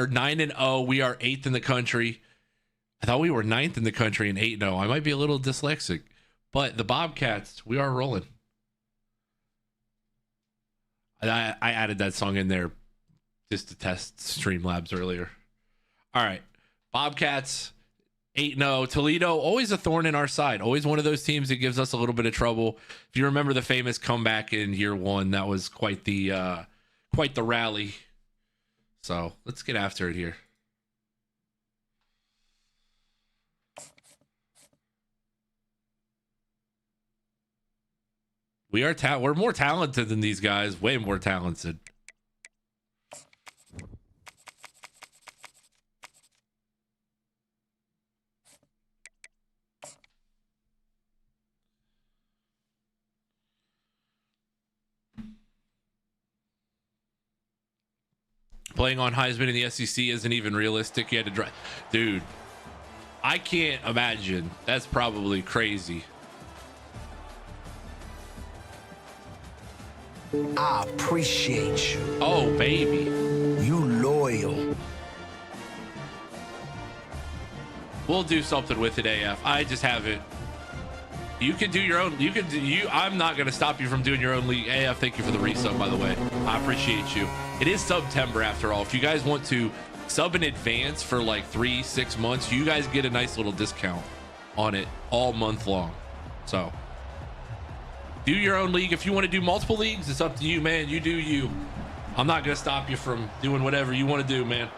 9-0. We are 8th in the country. I thought we were 9th in the country and 8-0. I might be a little dyslexic, but the Bobcats, we are rolling. I added that song in there just to test Streamlabs earlier. All right. Bobcats, 8-0. Toledo, always a thorn in our side. Always one of those teams that gives us a little bit of trouble. If you remember the famous comeback in year one, that was quite the rally. So let's get after it here. We're more talented than these guys. Way more talented. Playing on Heisman in the SEC isn't even realistic. You had to drive. Dude, I can't imagine. That's probably crazy. I appreciate you. Oh, baby. You loyal. We'll do something with it, AF. I just haven't. You can do your own. I'm not going to stop you from doing your own league. AF, thank you for the resub, by the way. I appreciate you. It is September after all. If you guys want to sub in advance for like 3-6 months, you guys get a nice little discount on it all month long. So do your own league. If you want to do multiple leagues, it's up to you, man. You do you. I'm not going to stop you from doing whatever you want to do, man.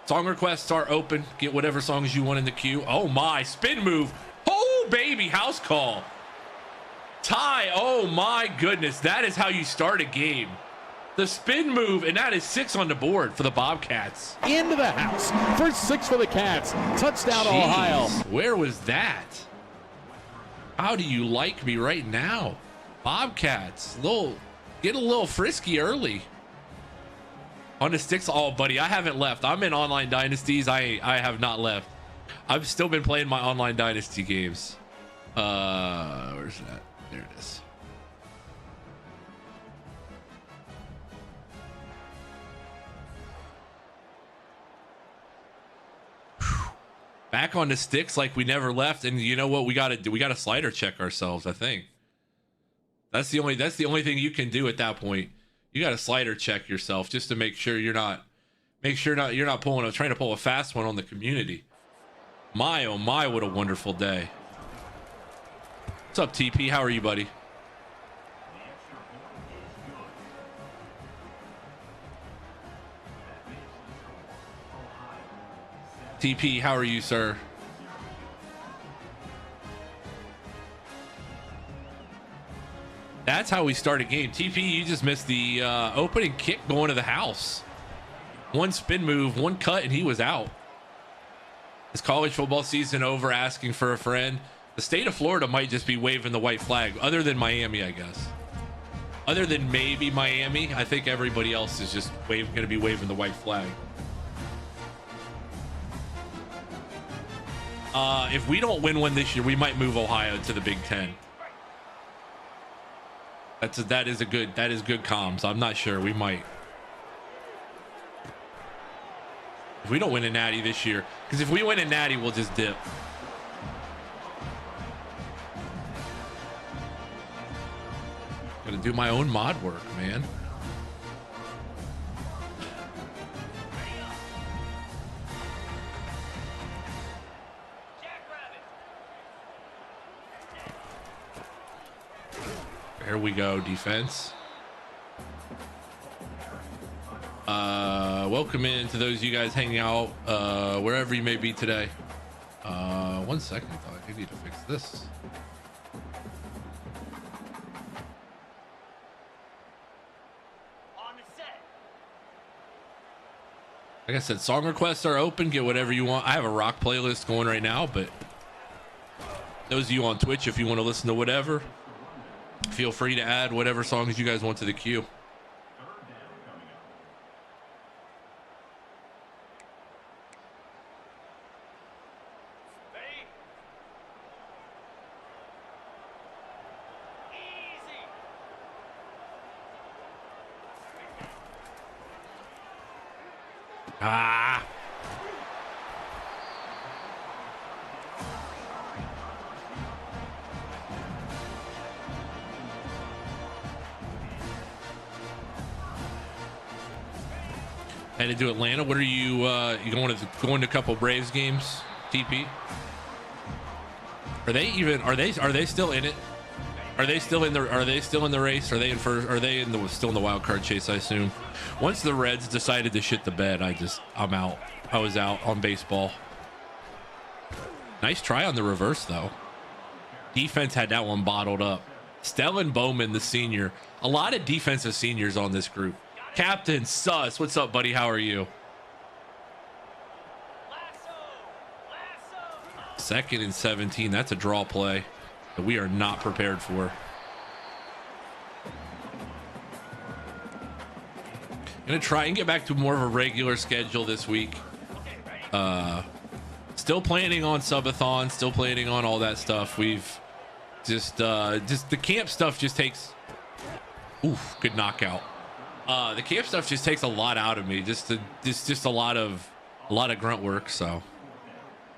Song requests are open. Get whatever songs you want in the queue. Oh my, spin move. Oh baby, house call. Tie. Oh my goodness. That is how you start a game. The spin move, and that is 6 on the board for the Bobcats. Into the house. First 6 for the Cats. Touchdown, Jeez, Ohio. Where was that? How do you like me right now? Bobcats, get a little frisky early. On the sticks. Oh, buddy, I haven't left. I'm in online dynasties. I have not left. I've still been playing my online dynasty games. Where's that? There it is. Back on the sticks like we never left. And you know what we got to do? We got to slider check ourselves, I think. That's the only thing you can do at that point. You got to slider check yourself just to make sure you're not trying to pull a fast one on the community. My, oh my, what a wonderful day. What's up, TP? How are you, buddy? TP, how are you, sir? That's how we start a game. TP, you just missed the opening kick going to the house. One spin move, one cut, and he was out. Is college football season over? Asking for a friend. The state of Florida might just be waving the white flag, other than Miami, I guess. Other than maybe Miami, I think everybody else is just going to be waving the white flag. If we don't win one this year, we might move Ohio to the Big Ten. That is good comms. I'm not sure. We might. If we don't win a natty this year, because if we win a natty, we'll just dip. Gotta do my own mod work, man. There we go, defense. Welcome in to those of you guys hanging out wherever you may be today. 1 second, I thought I need to fix this. Like I said, song requests are open. Get whatever you want. I have a rock playlist going right now, but those of you on Twitch, if you want to listen to whatever, feel free to add whatever songs you guys want to the queue. Ah. Headed to Atlanta. What are you you going to a couple Braves games, TP? Are they still in it? Are they still in the race? Are they in first? Are they still in the wild card chase, I assume? Once the Reds decided to shit the bed, I'm out. I was out on baseball. Nice try on the reverse though. Defense had that one bottled up. Stellan Bowman, the senior. A lot of defensive seniors on this group. Captain Sus, what's up, buddy? How are you? 2nd and 17. That's a draw play that we are not prepared for. Gonna try and get back to more of a regular schedule this week. Still planning on subathon, still planning on all that stuff. We've just the camp stuff just takes. Oof, good knockout. The camp stuff just takes a lot out of me. Just a lot of grunt work. So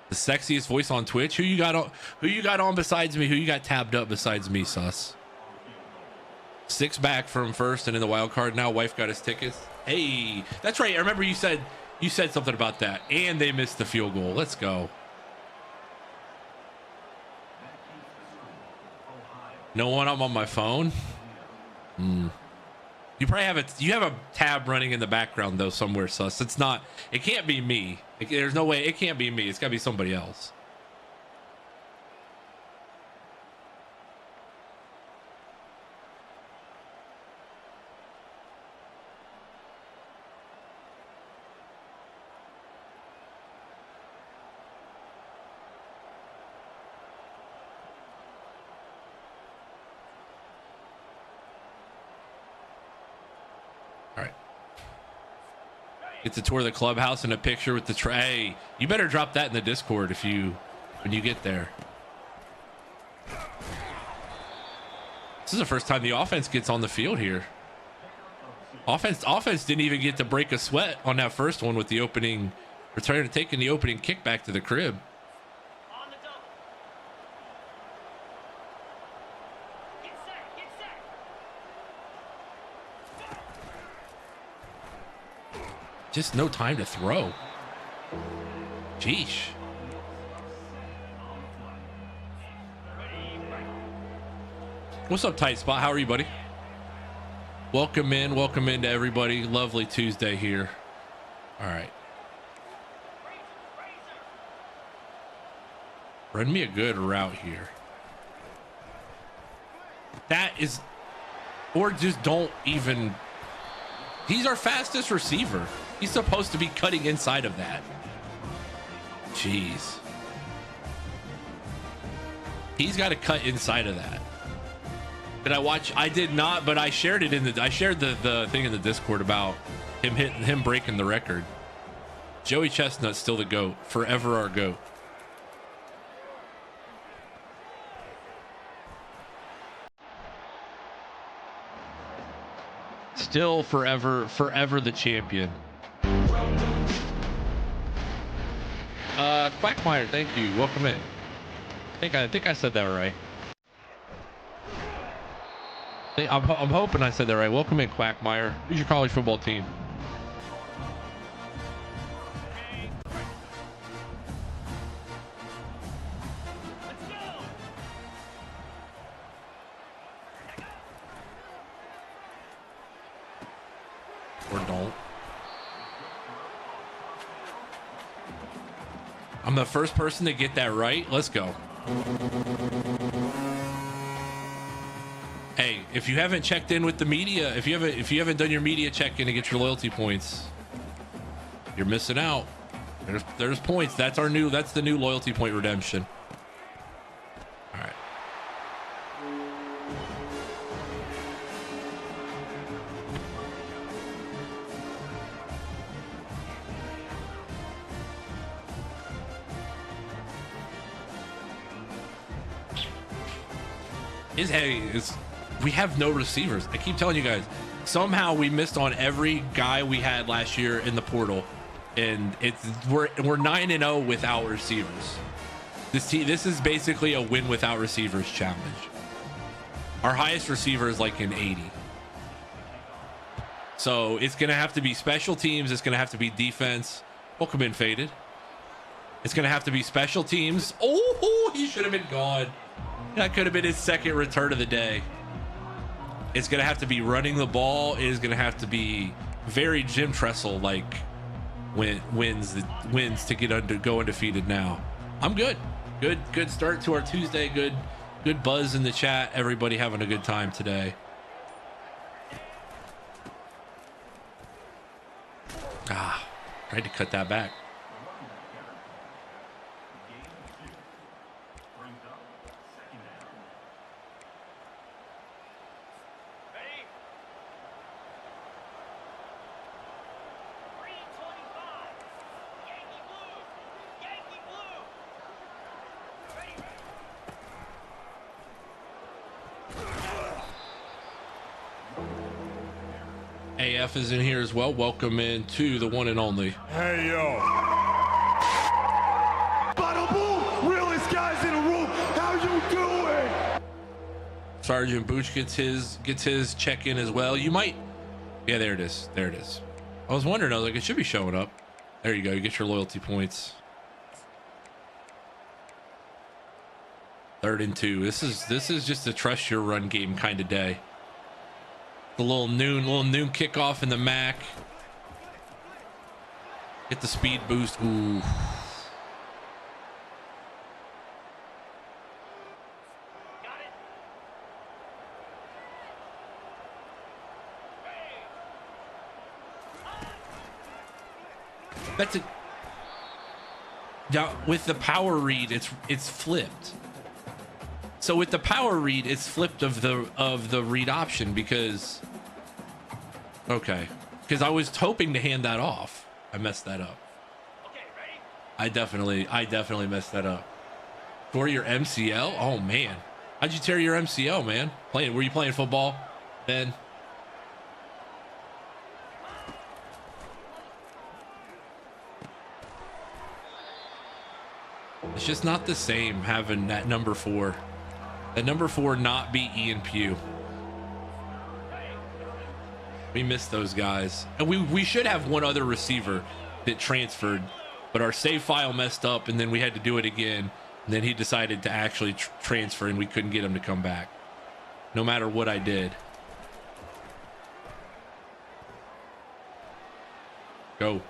the sexiest voice on Twitch. Who you got on besides me? Who you got tabbed up besides me, Sus? 6 back from first and in the wild card now. Wife got his tickets. Hey, that's right. I remember you said something about that. And they missed the field goal. Let's go. No one. I'm on my phone. You probably have a tab running in the background though somewhere, Sus. It can't be me. There's no way it can't be me. It's gotta be somebody else. Get to tour the clubhouse and a picture with the tray. You better drop that in the Discord when you get there. This is the first time the offense gets on the field here. Offense didn't even get to break a sweat on that first one with the opening return, taking the opening kick back to the crib. Just no time to throw. Jeesh. What's up, Tight Spot? How are you, buddy? Welcome in to everybody. Lovely Tuesday here. All right. Run me a good route here. That is, or just don't even. He's our fastest receiver. He's supposed to be cutting inside of that. Jeez. He's got to cut inside of that. Did I watch? I did not, but I shared it I shared the thing in the Discord about him breaking the record. Joey Chestnut's still the GOAT. Forever our GOAT. Still forever the champion. Quackmire, thank you. Welcome in. I think I said that right. I'm hoping I said that right. Welcome in, Quackmire. Who's your college football team? Or don't. I'm the first person to get that right. Let's go. Hey, if you haven't checked in with the media, if you haven't done your media check-in to get your loyalty points, you're missing out. There's points. That's the new loyalty point redemption. All right. We have no receivers. I keep telling you guys, somehow we missed on every guy we had last year in the portal. and we're 9-0 without receivers. This is basically a win without receivers challenge. Our highest receiver is like an 80. So it's going to have to be special teams. It's going to have to be defense. Welcome in, Faded. It's going to have to be special teams. Oh, he should have been gone. That could have been his second return of the day. It's going to have to be running the ball. It is going to have to be very Jim Tressel like wins to go undefeated now. I'm good. Good start to our Tuesday. Good buzz in the chat. Everybody having a good time today. Tried to cut that back. AF is in here as well. Welcome in to the one and only. Hey, yo. Bada boom! Realest guys in the room. How you doing? Sergeant Booch gets his check in as well. You might. Yeah, there it is. I was wondering. I was like, it should be showing up. There you go. You get your loyalty points. 3rd and 2. This is just a trust your run game kind of day. The little noon kickoff in the MAC. Get the speed boost. Ooh. That's it. Now with the power read, it's flipped. So with the power read, it's flipped of the read option because. Okay, because I was hoping to hand that off. I messed that up. Okay, ready? I definitely messed that up. For your MCL? Oh man, how'd you tear your MCL, man? Were you playing football, Ben? It's just not the same having that number 4. That number 4 not be Ian Pugh. We missed those guys. And we should have one other receiver that transferred, but our save file messed up and then we had to do it again. And then he decided to actually transfer and we couldn't get him to come back. No matter what I did. Go.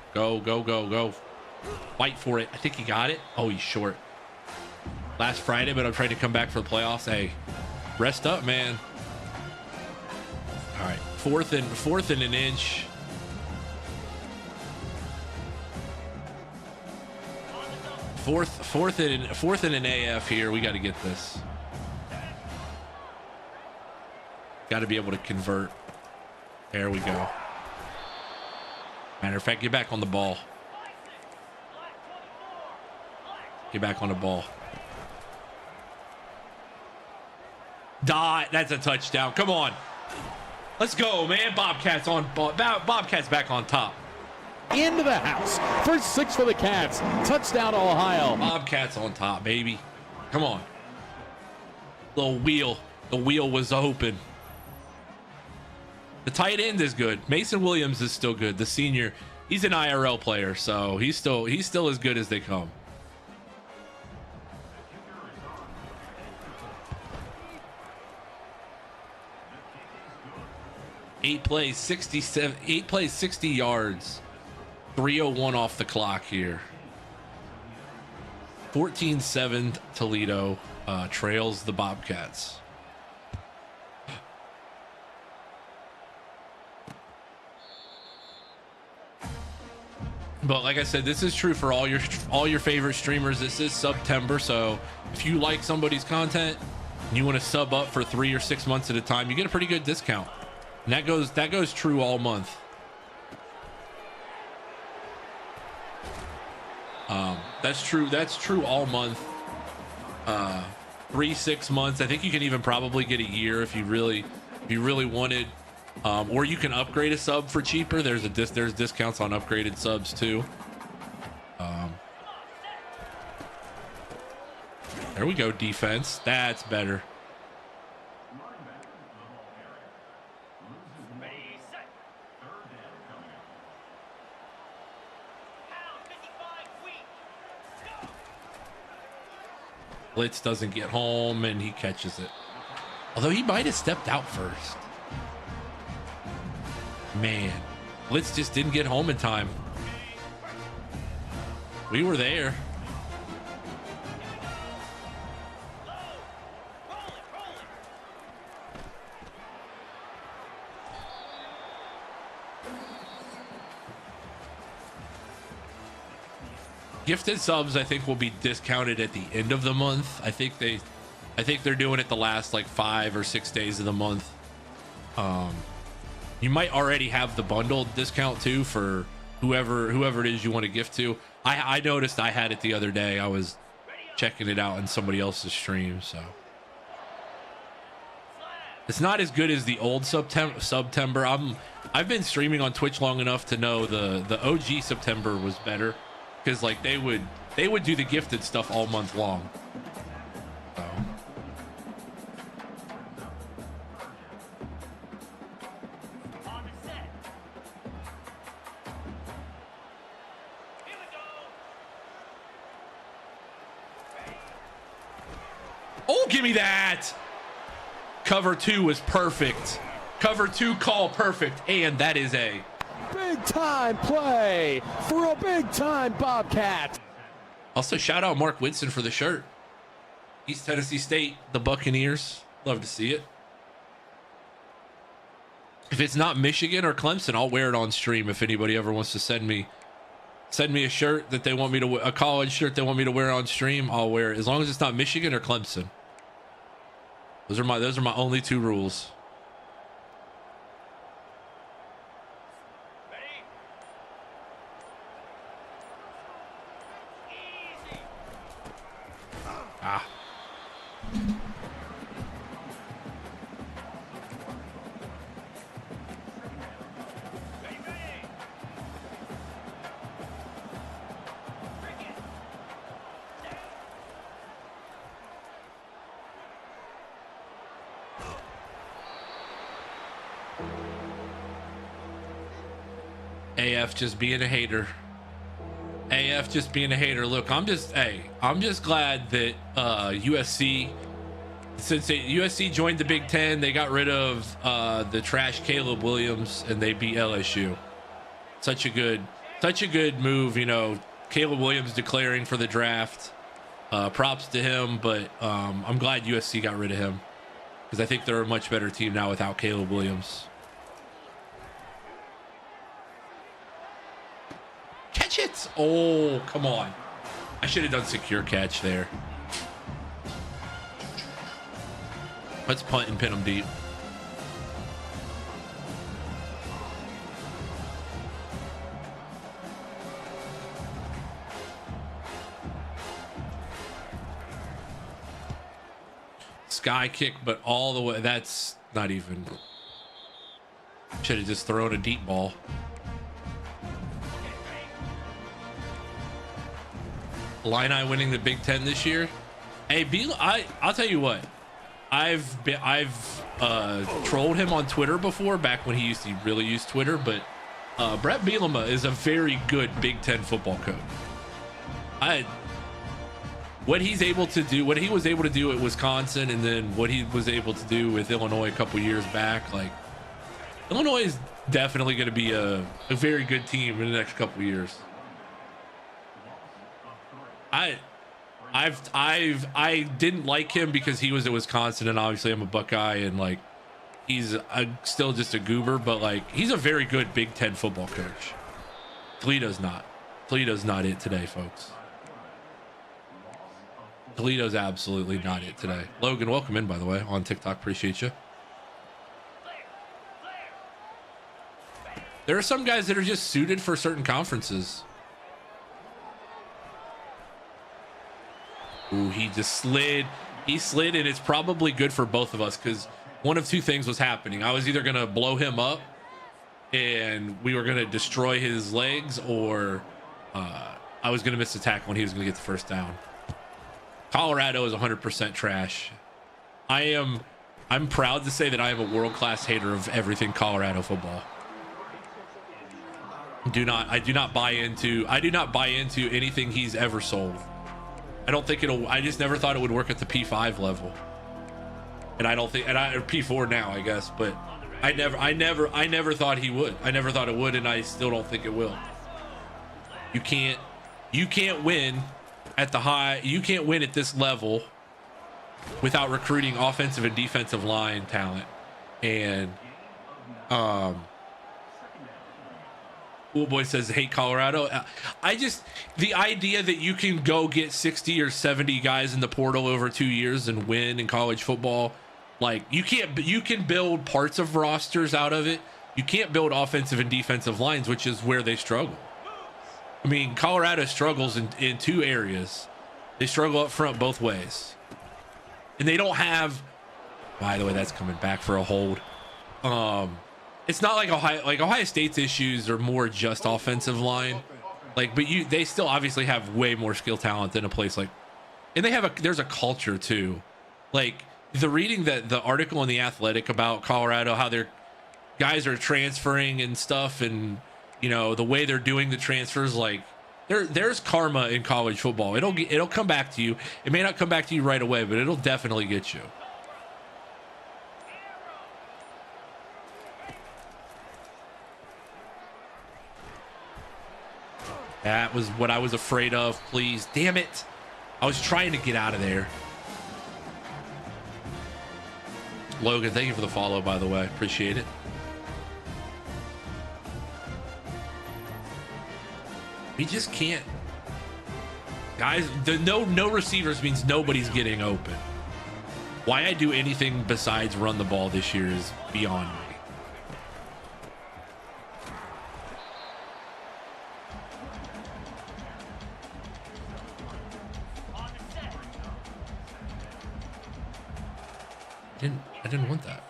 Fight for it. I think he got it. Oh, he's short. Last Friday, but I'm trying to come back for the playoffs. Hey, rest up, man. All right, fourth and an inch. Fourth and an AF here. We got to get this. Got to be able to convert. There we go. Matter of fact, get back on the ball. Get back on the ball. Dot. That's a touchdown. Come on. Let's go, man. Bobcats on ball. Bobcats back on top. Into the house. First 6 for the Cats. Touchdown, Ohio. Bobcats on top, baby. Come on. Little wheel. The wheel was open. The tight end is good. Mason Williams is still good. The senior, he's an IRL player, so he's still as good as they come. Eight plays, 60 yards. 3:01 off the clock here. 14-7 Toledo trails the Bobcats. But like I said, this is true for all your favorite streamers. This is September, so if you like somebody's content and you want to sub up for 3 or 6 months at a time, you get a pretty good discount. And that goes true all month. That's true all month. 3-6 months. I think you can even probably get a year if you really wanted. Or you can upgrade a sub for cheaper. There's discounts on upgraded subs too. There we go, defense. That's better. Blitz doesn't get home, and he catches it. Although he might have stepped out first. Man, Blitz just didn't get home in time. We were there. Gifted subs, I think, will be discounted at the end of the month. I think they're doing it the last like 5 or 6 days of the month. You might already have the bundle discount too for whoever it is you want to gift to. I noticed I had it the other day. I was checking it out in somebody else's stream, so it's not as good as the old September. I've been streaming on Twitch long enough to know the OG September was better, because like they would do the gifted stuff all month long. So. Oh, give me that. Cover 2 was perfect. Cover 2 call perfect. And that is a big time play for a big time Bobcat. Also, shout out Mark Whitson for the shirt. East Tennessee State, the Buccaneers. Love to see it. If it's not Michigan or Clemson, I'll wear it on stream. If anybody ever wants to send me a shirt that they want me to, a college shirt they want me to wear on stream, I'll wear it, as long as it's not Michigan or Clemson. Those are my only 2 rules. Ah. AF just being a hater. AF just being a hater. Look, I'm just glad that USC, since USC joined the Big Ten, they got rid of the trash Caleb Williams and they beat LSU. Such a good move, you know. Caleb Williams declaring for the draft. Props to him, but I'm glad USC got rid of him, because I think they're a much better team now without Caleb Williams. Catch it! Oh, come on. I should have done secure catch there. Let's punt and pin them deep. Sky kick, but all the way. That's not even. Should have just thrown a deep ball. Illini winning the Big Ten this year. Hey, I'll tell you what. I've trolled him on Twitter before, back when he really used Twitter, but Brett Bielema is a very good Big Ten football coach. What he was able to do at Wisconsin, and then what he was able to do with Illinois a couple years back, like, Illinois is definitely going to be a very good team in the next couple years. I didn't like him because he was at Wisconsin, and obviously I'm a Buckeye, and like he's still just a goober, but like he's a very good Big Ten football coach. Toledo's not it today, folks. Toledo's absolutely not it today. Logan, welcome in, by the way, on TikTok. Appreciate you. There are some guys that are just suited for certain conferences. Ooh, he just slid. He slid, and it's probably good for both of us, because one of 2 things was happening. I was either going to blow him up and we were going to destroy his legs, or I was going to miss the tackle and he was going to get the first down. Colorado is 100% trash. I'm proud to say that I am a world-class hater of everything Colorado football. I do not buy into anything he's ever sold. I just never thought it would work at the P5 level. And I don't think, or P4 now, I guess, but I never thought he would. I never thought it would, and I still don't think it will. You can't win at this level without recruiting offensive and defensive line talent. And Cool Boy says hate Colorado. The idea that you can go get 60 or 70 guys in the portal over 2 years and win in college football, like you can build parts of rosters out of it. You can't build offensive and defensive lines, which is where they struggle. I mean, Colorado struggles in two areas. They struggle up front both ways. And they don't have, by the way, that's coming back for a hold. It's not like Ohio State's issues are more just offensive line. But they still obviously have way more skill talent than a place like, and there's a culture too. Like reading the article in The Athletic about Colorado, how their guys are transferring and stuff, and the way they're doing the transfers, like there's karma in college football. It'll come back to you. It may not come back to you right away, but it'll definitely get you. That was what I was afraid of. Please, damn it. I was trying to get out of there. Logan, thank you for the follow, by the way. Appreciate it. We just can't. Guys, no receivers means nobody's getting open. Why I do anything besides run the ball this year is beyond me. I didn't want that.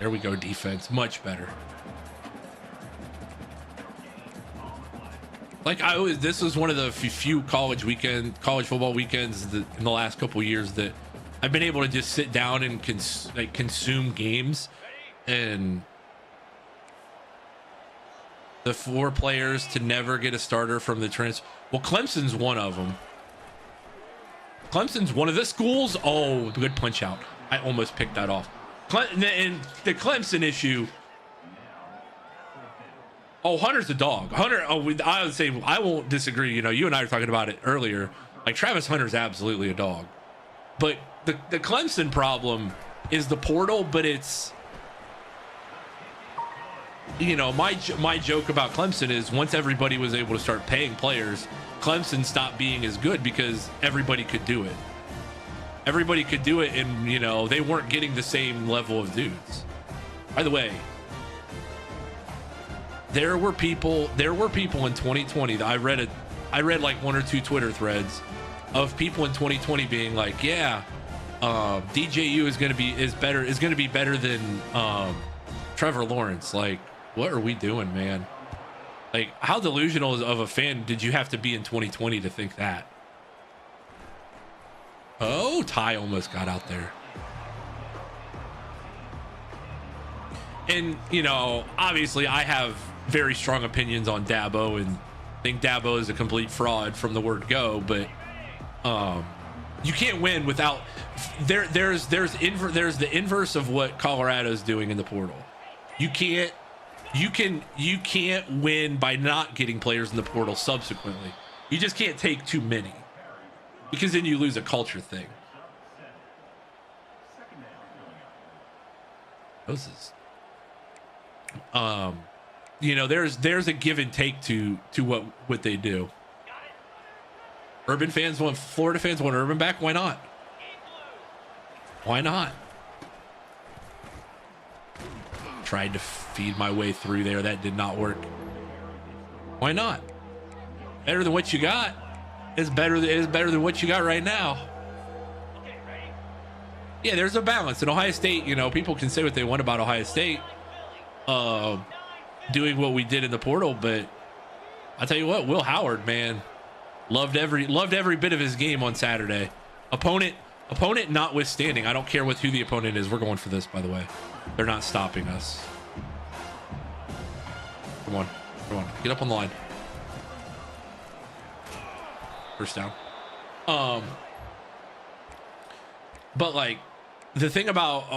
There we go, defense. Much better. This was one of the few college football weekends that in the last couple of years that I've been able to just sit down and consume games, and the 4 players to never get a starter from the transfer. Well, Clemson's one of them. Clemson's one of the schools. Oh, good punch out. I almost picked that off. And the Clemson issue. Oh, Hunter's a dog. Hunter, I would say, I won't disagree. You and I were talking about it earlier. Like, Travis Hunter's absolutely a dog. But the Clemson problem is the portal, but it's, my joke about Clemson is once everybody was able to start paying players, Clemson stopped being as good because everybody could do it. Everybody could do it, and they weren't getting the same level of dudes. By the way, there were people in 2020 that I read like 1 or 2 Twitter threads of people in 2020 being like, yeah, DJU is going to be better than Trevor Lawrence. Like, what are we doing, man? Like, how delusional of a fan did you have to be in 2020 to think that? Oh, Ty almost got out there. And, obviously I have very strong opinions on Dabo and think Dabo is a complete fraud from the word go, but you can't win without there's the inverse of what Colorado's doing in the portal. You can't win by not getting players in the portal subsequently. You just can't take too many, because then you lose a culture thing. There's a give and take to what they do. Florida fans want Urban back. Why not? Why not? Tried to feed my way through there. That did not work. Why not? Better than what you got. It is better than what you got right now. Yeah, there's a balance. In Ohio State, people can say what they want about Ohio State doing what we did in the portal, but I tell you what, Will Howard, man, loved every bit of his game on Saturday. Opponent notwithstanding. I don't care who the opponent is. We're going for this, by the way. They're not stopping us. Come on. Get up on the line. First down. But like the thing about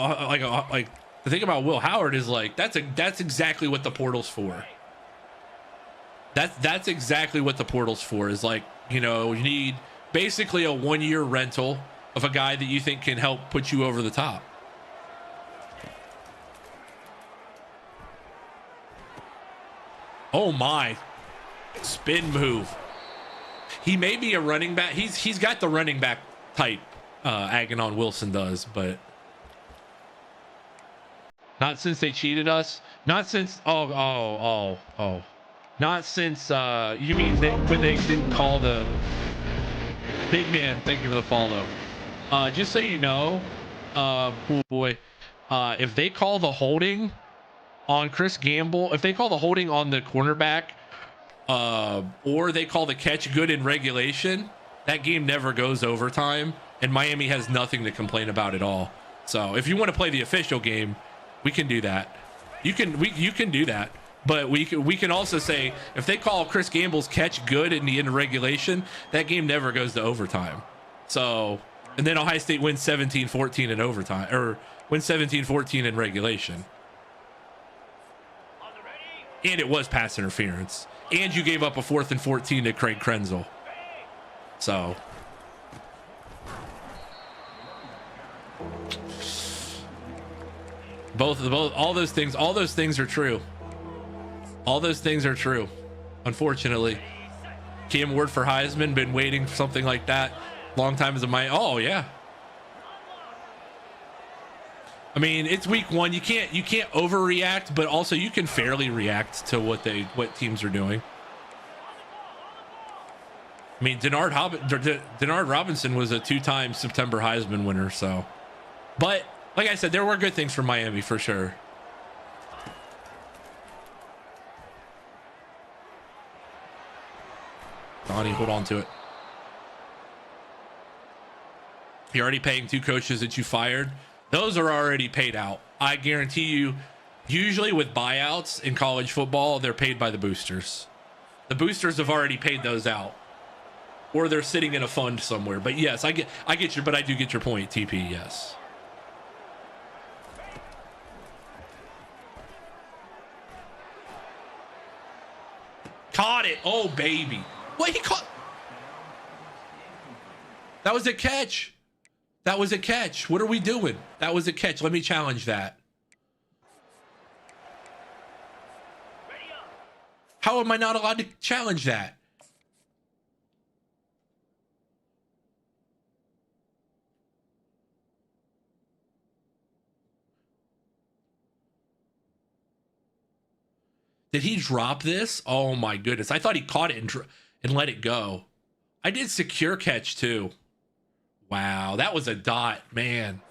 the thing about Will Howard is like that's exactly what the portal's for. That's exactly what the portal's for. Is like, you know, you need basically a 1-year rental of a guy that you think can help put you over the top. Oh my, spin move. He may be a running back. He's got the running back type. Aganon Wilson does, but not since they cheated us. Not since. Oh. Not since. You mean when they didn't call the big man? Thank you for the follow. Just so you know, oh boy, if they call the holding on Chris Gamble, if they call the holding on the cornerback, or they call the catch good in regulation, that game never goes overtime, and Miami has nothing to complain about at all. So if you want to play the official game, we can do that. You can do that, but we can also say if they call Chris Gamble's catch good in the end of regulation, that game never goes to overtime. So, and then Ohio State wins 17-14 in overtime, or wins 17-14 in regulation. And it was pass interference. And you gave up a 4th and 14 to Craig Krenzel. So all those things are true. All those things are true. Unfortunately. Cam Ward for Heisman, been waiting for something like that long time as a oh yeah. I mean, it's week 1. You can't overreact, but also you can fairly react to what teams are doing. I mean, Denard Robinson was a 2-time September Heisman winner, so. But like I said, there were good things for Miami for sure. Donnie, hold on to it. You're already paying 2 coaches that you fired. Those are already paid out. I guarantee you, usually with buyouts in college football, they're paid by the boosters. The boosters have already paid those out. Or they're sitting in a fund somewhere. But yes, I do get your point, TP, yes. Caught it. Oh, baby. What, he caught? That was a catch. That was a catch. What are we doing? That was a catch. Let me challenge that. How am I not allowed to challenge that? Did he drop this? Oh my goodness. I thought he caught it and let it go. I did secure catch too. Wow, that was a dot, man.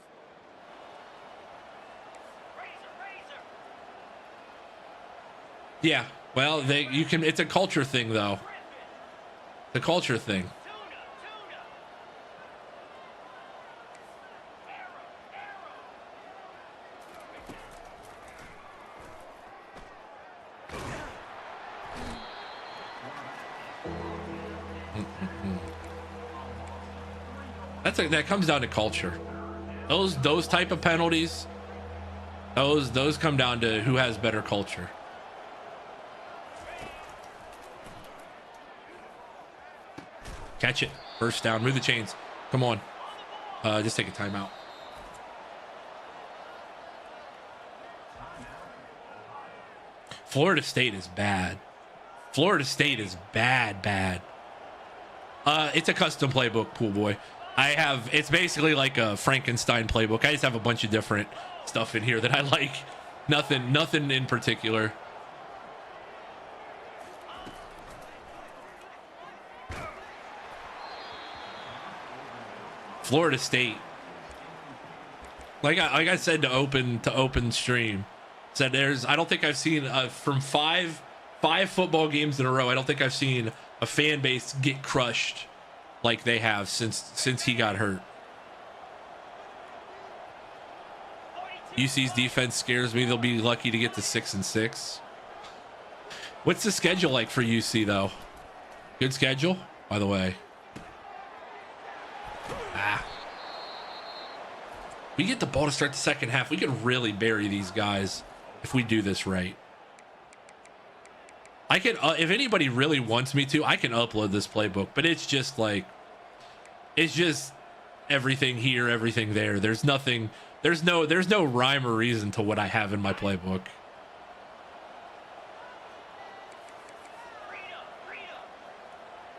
Yeah, well, it's a culture thing though. The culture thing. That comes down to culture. Those type of penalties, those come down to who has better culture. Catch it. First down. Move the chains. Come on. Just take a timeout. Florida State is bad. Florida State is bad. It's a custom playbook, pool boy. It's basically like a Frankenstein playbook. I just have a bunch of different stuff in here that I like. Nothing in particular. Florida State. Like I said to open stream, said I don't think I've seen from five 5 football games in a row. I don't think I've seen a fan base get crushed like they have since he got hurt. UC's defense scares me. They'll be lucky to get to 6-6. What's the schedule like for UC though? Good schedule, by the way. We get the ball to start the second half. We could really bury these guys if we do this right. I can, if anybody really wants me to, I can upload this playbook, but it's just like, it's just everything here, everything there. There's nothing, there's no rhyme or reason to what I have in my playbook.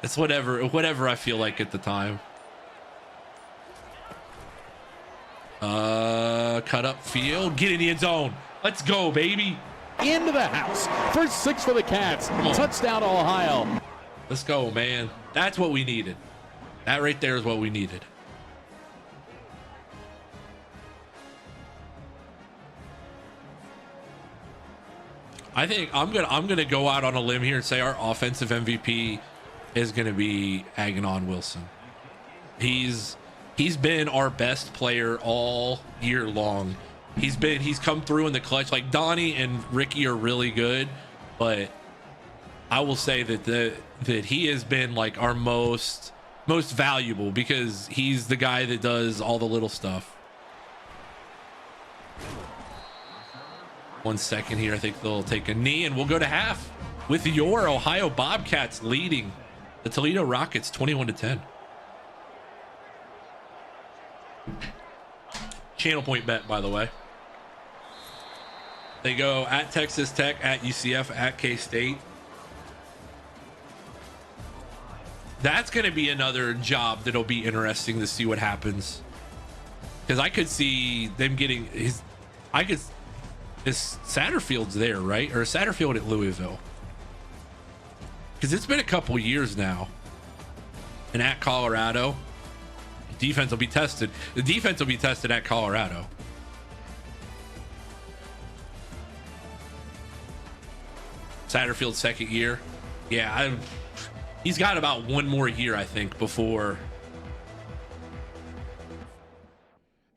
It's whatever I feel like at the time. Cut up field, get in the end zone. Let's go, baby. Into the house. First 6 for the Cats. Touchdown, Ohio. Let's go, man. That's what we needed. That right there is what we needed. I think I'm gonna go out on a limb here and say our offensive MVP is gonna be Aghanon Wilson. He's been our best player all year long. He's come through in the clutch. Like Donnie and Ricky are really good, but I will say that he has been like our most valuable because he's the guy that does all the little stuff. 1 second here. I think they'll take a knee and we'll go to half with your Ohio Bobcats leading the Toledo Rockets 21-10. Channel point bet, by the way. They go at Texas Tech, at UCF, at K-State. That's going to be another job that'll be interesting to see what happens. Because I could see them getting his Satterfield's there, right? Or Satterfield at Louisville. Because it's been a couple years now. And at Colorado, defense will be tested. The defense will be tested at Colorado. Satterfield's second year. Yeah, he's got about 1 more year, I think, before.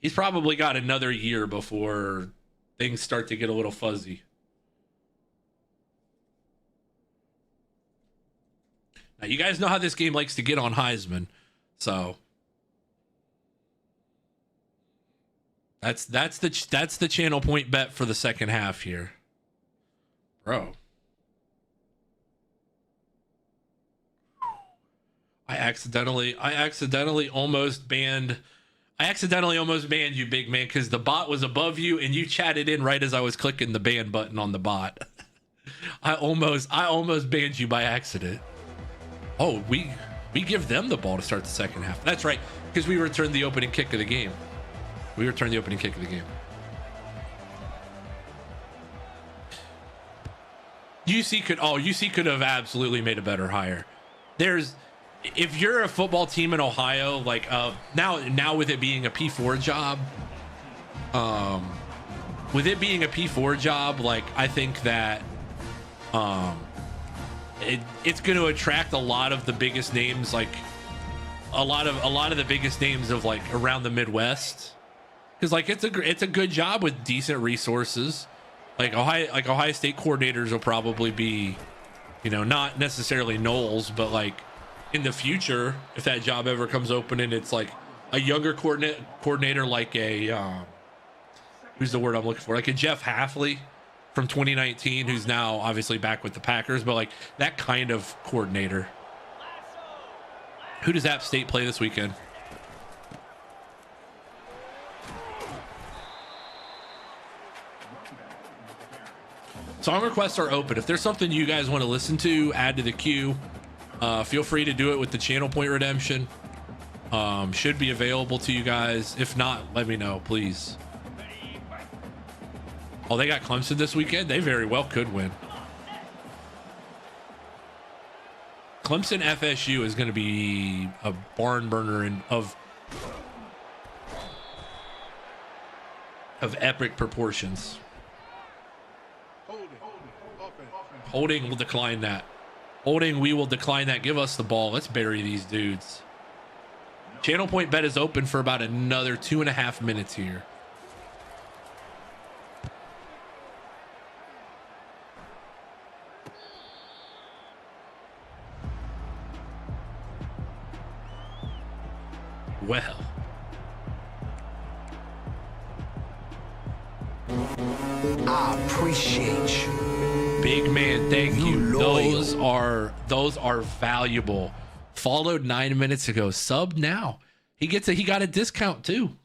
He's probably got another year before things start to get a little fuzzy. Now, you guys know how this game likes to get on Heisman, so that's the channel point bet for the second half here, bro. I accidentally almost banned you, big man, because the bot was above you and you chatted in right as I was clicking the ban button on the bot. I almost banned you by accident. Oh, we give them the ball to start the second half. That's right, because we returned the opening kick of the game. UC could have absolutely made a better hire. If you're a football team in Ohio, like now with it being a P4 job, like I think that it's going to attract a lot of the biggest names, like a lot of the biggest names of like around the Midwest, because like it's a good job with decent resources. Like Ohio State coordinators will probably be, not necessarily Knowles, but like in the future, if that job ever comes open and it's like a younger coordinator like a who's the word I'm looking for, like a Jeff Hafley from 2019, who's now obviously back with the Packers, but like that kind of coordinator. Who does App State play this weekend? Song requests are open. If there's something you guys want to listen to, add to the queue, feel free to do it with the channel point redemption. Should be available to you guys. If not, let me know, please. Oh, they got Clemson this weekend. They very well could win. Clemson FSU is going to be a barn burner of epic proportions. Holding will decline that. Holding, we will decline that. Give us the ball. Let's bury these dudes. Channel point bet is open for about another 2.5 minutes here. Well. I appreciate you. Big man, thank you. Loyal. Those are valuable. Followed 9 minutes ago. Sub now. He got a discount too.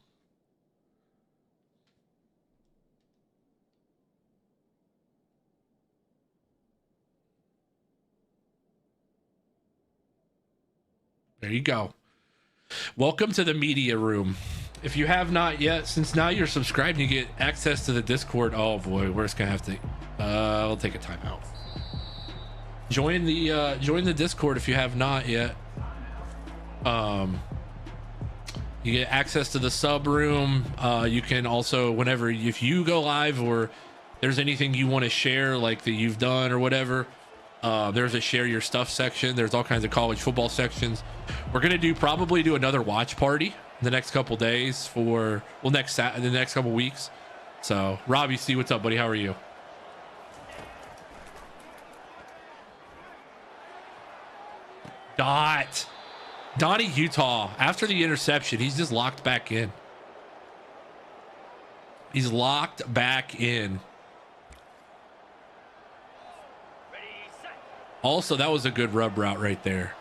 There you go. Welcome to the media room. If you have not yet, since now you're subscribed, you get access to the Discord. Oh boy, we're just gonna have to. I'll take a timeout. Join the Discord if you have not yet. You get access to the sub room. You can also, whenever, if you go live or there's anything you want to share, like that you've done or whatever, there's a share your stuff section. There's all kinds of college football sections. We're gonna probably do another watch party the next couple days for, well, the next couple weeks. So Robbie C, what's up, buddy? How are you? Donnie Utah, after the interception, he's just locked back in. He's locked back in. Also, that was a good rub route right there.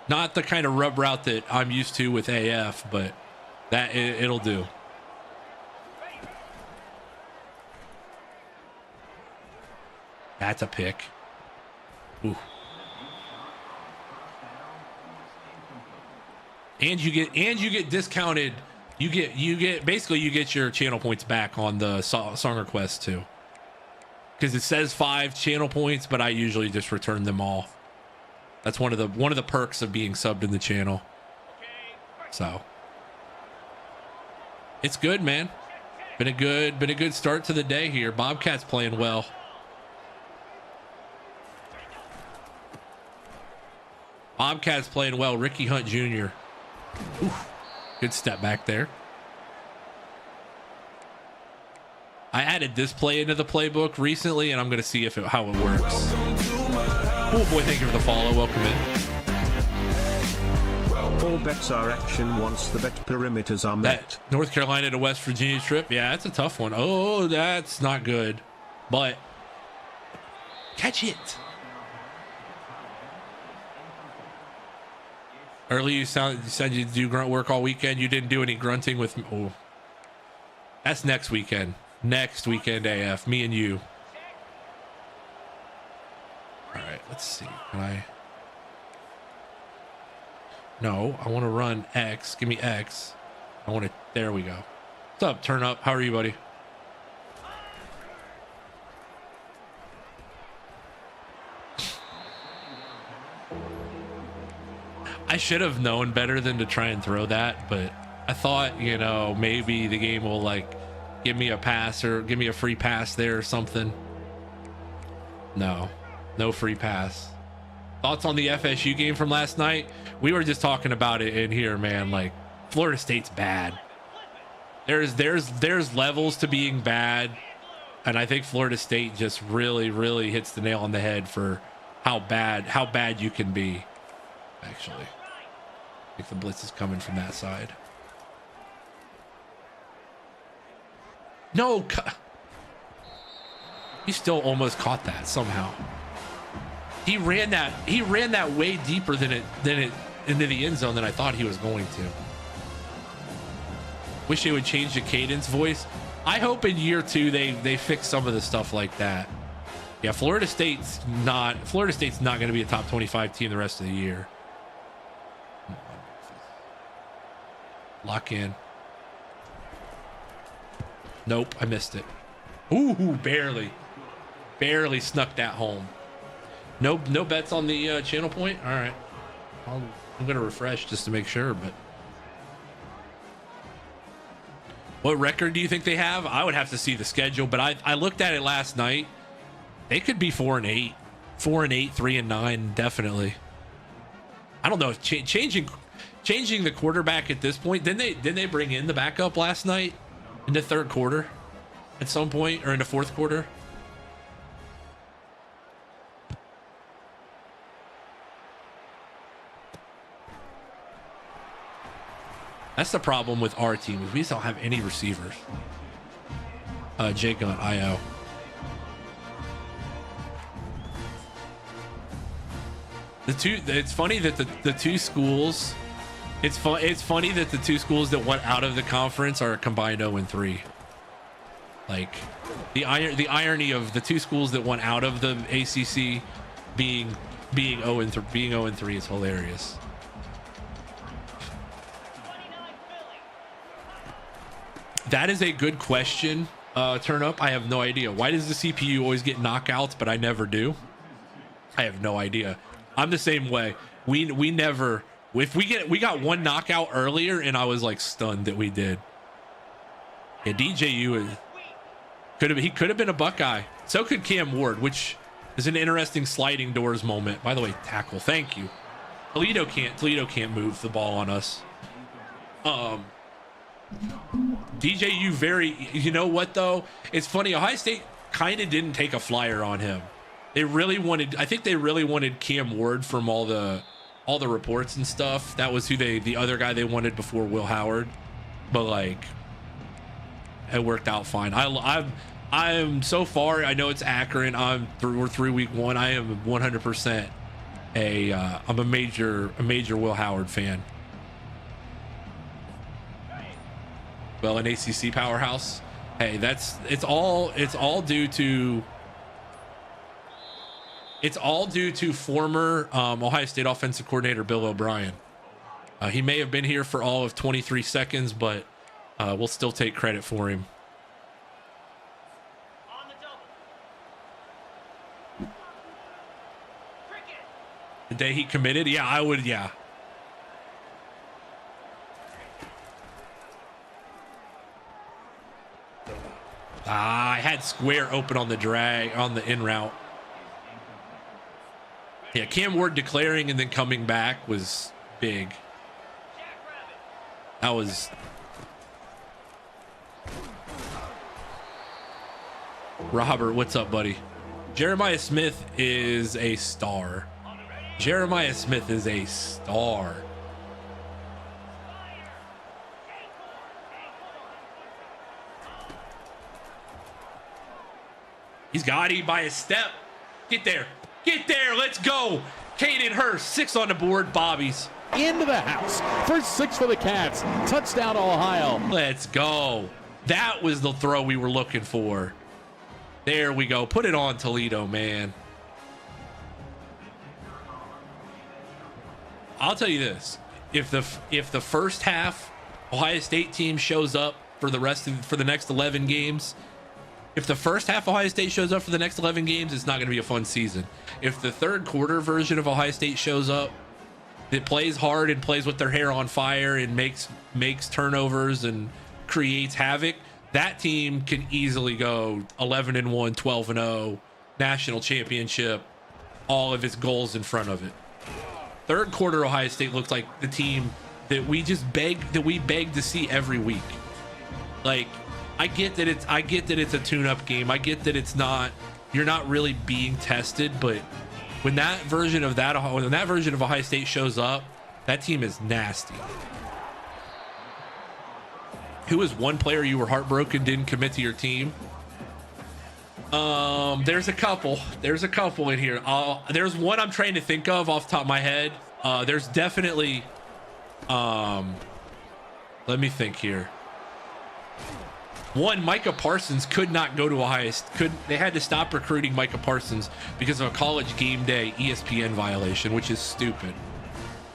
Not the kind of rub route that I'm used to with AF, but that it'll do. That's a pick. Ooh. And you get discounted. You get your channel points back on the song request too. Because it says 5 channel points, but I usually just return them all. That's one of the perks of being subbed in the channel. So it's good, man. Been a good start to the day here. Bobcats playing well. Bobcats playing well. Ricky Hunt Jr. Oof, good step back there. I added this play into the playbook recently, and I'm going to see how it works. Oh boy, thank you for the follow. Welcome in. All bets are action once the bet perimeters are met. That North Carolina to West Virginia trip, yeah, that's a tough one. Oh, that's not good, but catch it. Earlier you said you do grunt work all weekend. You didn't do any grunting with me. Oh, that's next weekend. Next weekend, AF. Me and you. All right, let's see. Can I? No, I want to run X. Give me X. I want to. There we go. What's up, Turn Up? How are you, buddy? I should have known better than to try and throw that, but I thought, maybe the game will like give me a pass or give me a free pass there or something. No free pass. Thoughts on the FSU game from last night? We were just talking about it in here, man. Like, Florida State's bad. There's levels to being bad, and I think Florida State just really hits the nail on the head for how bad you can be. Actually, I think the blitz is coming from that side. No, he still almost caught that somehow. He ran that way deeper than it into the end zone than I thought he was going to. Wish they would change the cadence voice. I hope in year 2 they fix some of the stuff like that. Yeah, Florida State's not going to be a top 25 team the rest of the year. Lock in. Nope, I missed it. Ooh, barely snuck that home. No bets on the channel point. All right, I'm gonna refresh just to make sure. But what record do you think they have? I would have to see the schedule, but I looked at it last night. They could be 4-8. 4-8, 3-9, definitely. I don't know if changing the quarterback at this point. Didn't they bring in the backup last night in the third quarter at some point, or in the fourth quarter? That's the problem with our team, is we just don't have any receivers. Jake on IO. It's funny that the two schools. It's funny that the two schools that went out of the conference are combined 0-3. Like the irony of the two schools that went out of the ACC being 0-3 is hilarious. That is a good question. Turn up. I have no idea. Why does the CPU always get knockouts, but I never do? I have no idea. I'm the same way. We never. If we got one knockout earlier, and I was like stunned that we did. Yeah, DJU could have been a Buckeye. So could Cam Ward, which is an interesting sliding doors moment. By the way, tackle. Thank you. Toledo can't move the ball on us. DJU you know what though? It's funny. Ohio State kind of didn't take a flyer on him. I think they really wanted Cam Ward from all the reports and stuff. That was the other guy they wanted before Will Howard. But like, it worked out fine. I'm so far, I know it's Akron. We're through week 1. I am 100% I'm a major Will Howard fan. Well, an ACC powerhouse. Hey, it's all due to former Ohio State offensive coordinator Bill O'Brien. He may have been here for all of 23 seconds, but we'll still take credit for him. The day he committed, yeah, I would, yeah. I had square open on the in route. Yeah, Cam Ward declaring and then coming back was big. That was... Robert, what's up, buddy? Jeremiah Smith is a star. Jeremiah Smith is a star. He's got him by a step. Get there. Get there. Let's go. Caden Hurst, 6 on the board. Bobby's into the house. First 6 for the Cats. Touchdown, Ohio. Let's go. That was the throw we were looking for. There we go. Put it on, Toledo, man. I'll tell you this. If the first half Ohio State team shows up for the next 11 games, if the first half Ohio State shows up for the next 11 games, it's not going to be a fun season. If the third quarter version of Ohio State shows up, that plays hard and plays with their hair on fire and makes turnovers and creates havoc, that team can easily go 11-1, 12-0, national championship, all of its goals in front of it. Third quarter Ohio State looks like the team that we beg to see every week. Like, I get that it's a tune-up game. I get that you're not really being tested, but when that version of Ohio State shows up, that team is nasty. Who is one player you were heartbroken didn't commit to your team? There's a couple in here. There's one I'm trying to think of off the top of my head. There's definitely let me think here. One, Micah Parsons could not go to Ohio State. They had to stop recruiting Micah Parsons because of a College Game Day ESPN violation, which is stupid.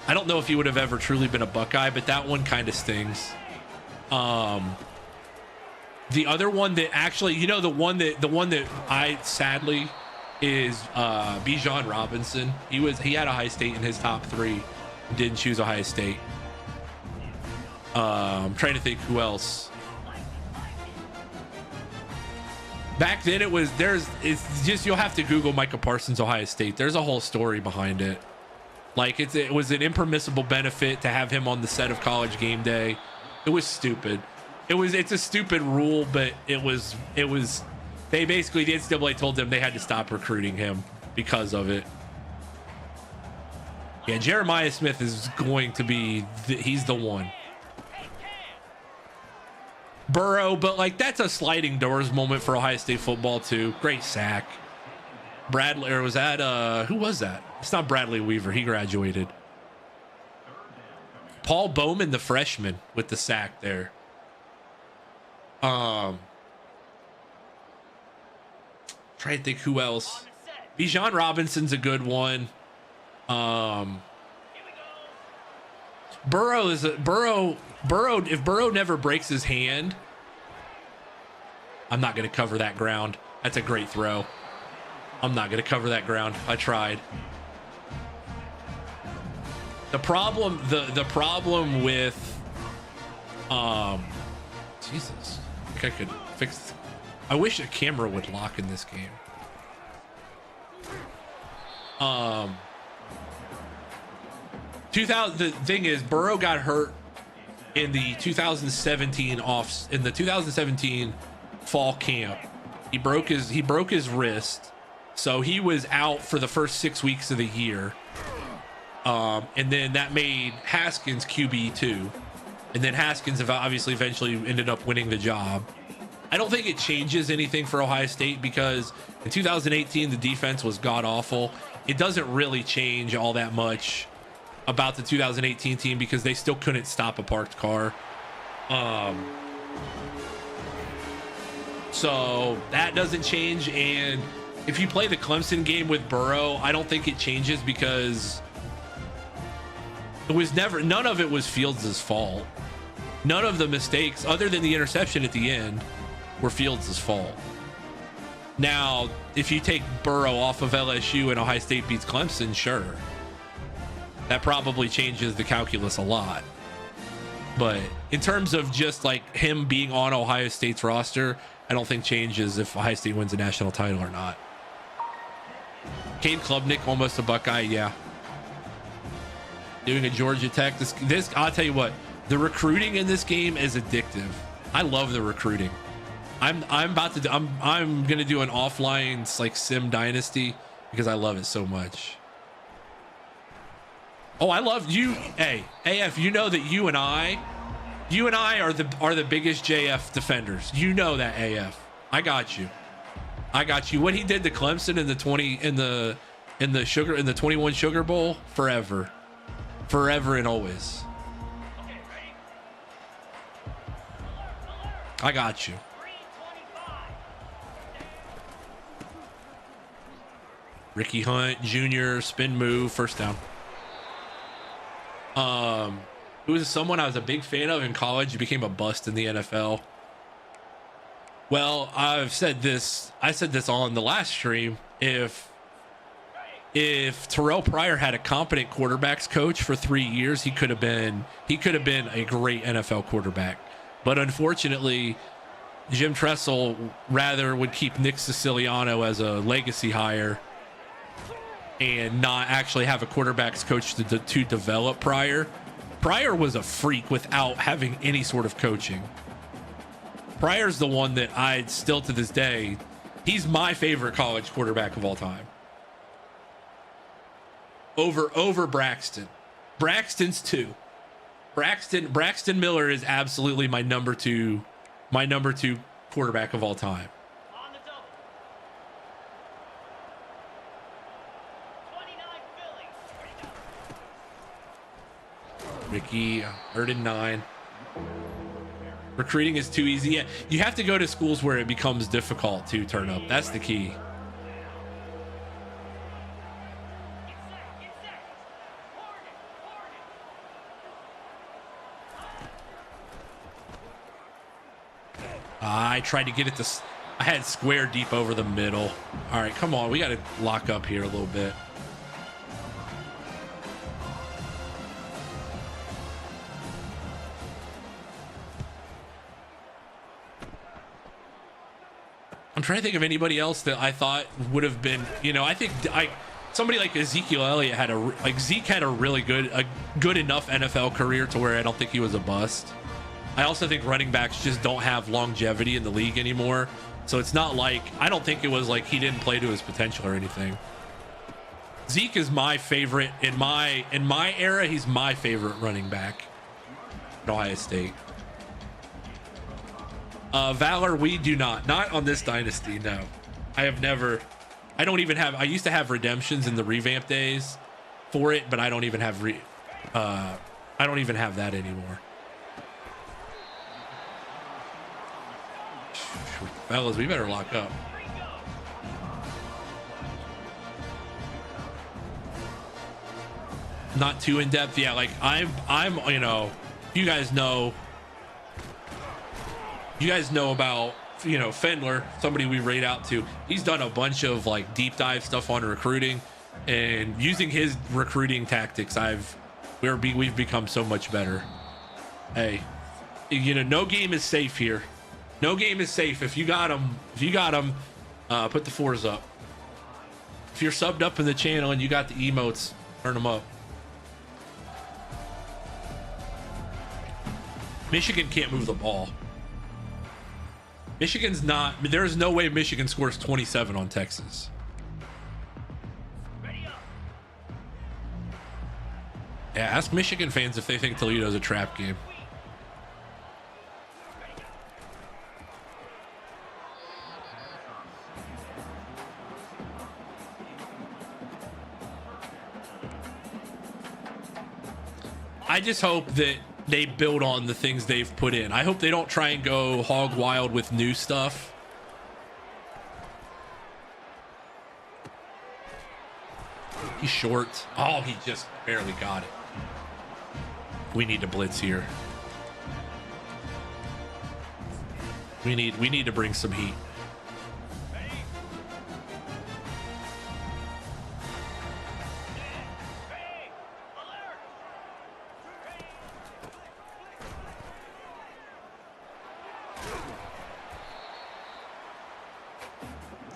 I don't know if he would have ever truly been a Buckeye, but that one kind of stings. The other one that actually, the one that I sadly is Bijan Robinson. He had Ohio State in his top 3, didn't choose Ohio State. I'm trying to think who else. Back then it's just, you'll have to Google Micah Parsons, Ohio State. There's a whole story behind it. Like it was an impermissible benefit to have him on the set of College Game Day. It was stupid. It's a stupid rule, but it was, they basically, the NCAA told them they had to stop recruiting him because of it. Yeah, Jeremiah Smith is going to be, he's the one. Burrow, but like that's a sliding doors moment for Ohio State football too. Great sack. Bradley, or was that, who was that? It's not Bradley Weaver. He graduated. Paul Bowman, the freshman, with the sack there. Trying to think who else. Bijan Robinson's a good one. Burrow, if Burrow never breaks his hand, I'm not going to cover that ground. That's a great throw. I'm not going to cover that ground. I tried. The problem with Jesus, I think I could fix. I wish a camera would lock in this game. The thing is, Burrow got hurt in the 2017 fall camp. He broke his wrist, so he was out for the first 6 weeks of the year. And then that made Haskins QB2, and then Haskins obviously eventually ended up winning the job. I don't think it changes anything for Ohio State because in 2018 the defense was god awful. It doesn't really change all that much about the 2018 team because they still couldn't stop a parked car. So that doesn't change. And if you play the Clemson game with Burrow, I don't think it changes because none of it was Fields' fault. None of the mistakes, other than the interception at the end, were Fields' fault. Now, if you take Burrow off of LSU and Ohio State beats Clemson, sure. That probably changes the calculus a lot. But in terms of just like him being on Ohio State's roster, I don't think changes if Ohio State wins a national title or not. Cade Klubnik, almost a Buckeye, yeah. Doing a Georgia Tech. This I'll tell you what, the recruiting in this game is addictive. I love the recruiting. I'm gonna do an offline like sim Dynasty because I love it so much. Oh, I love you. Hey, AF, you know that you and I are the biggest JF defenders. You know that, AF. I got you. What he did to Clemson in the 21 Sugar Bowl, forever and always. I got you. Ricky Hunt Jr. spin move, first down. Who was someone I was a big fan of in college. He became a bust in the NFL. Well, I said this on the last stream. If Terrell Pryor had a competent quarterbacks coach for 3 years, he could have been a great NFL quarterback. But unfortunately, Jim Tressel rather would keep Nick Siciliano as a legacy hire and not actually have a quarterbacks coach to develop Pryor. Pryor was a freak without having any sort of coaching. Pryor's the one that I still to this day, he's my favorite college quarterback of all time. Over Braxton. Braxton's two. Braxton Miller is absolutely my number two quarterback of all time. Ricky, 3rd and 9. Recruiting is too easy. Yeah, you have to go to schools where it becomes difficult to turn up. That's the key. I tried to get it to... I had square deep over the middle. All right, come on. We got to lock up here a little bit. I'm trying to think of anybody else that I thought would have been, you know, I think somebody like Ezekiel Elliott Zeke had a really good enough NFL career to where I don't think he was a bust. I also think running backs just don't have longevity in the league anymore. So it's not like, I don't think it was like he didn't play to his potential or anything. Zeke is my favorite in my era. He's my favorite running back at Ohio State. Valor, we do not on this dynasty. No, I don't even have, I used to have redemptions in the revamp days for it, but I don't even have that anymore. Fellas, we better lock up. Not too in depth. Yeah, like I'm, you know, you guys know about, you know, Fendler, somebody we rate out to. He's done a bunch of like deep dive stuff on recruiting, and using his recruiting tactics, we've become so much better. Hey, you know, no game is safe here. No game is safe. If you got them, put the 4s up. If you're subbed up in the channel and you got the emotes, turn them up. Michigan can't move the ball. Michigan's not, there's no way Michigan scores 27 on Texas. Yeah, ask Michigan fans if they think Toledo's a trap game. I just hope that they build on the things they've put in. I hope they don't try and go hog wild with new stuff. He's short. Oh, he just barely got it. We need to blitz here. We need to bring some heat.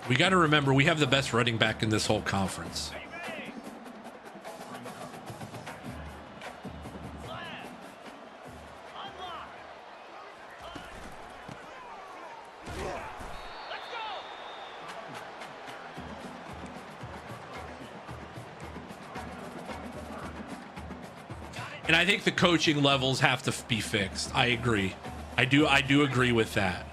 We got to remember, we have the best running back in this whole conference. And I think the coaching levels have to be fixed. I agree. I do agree with that.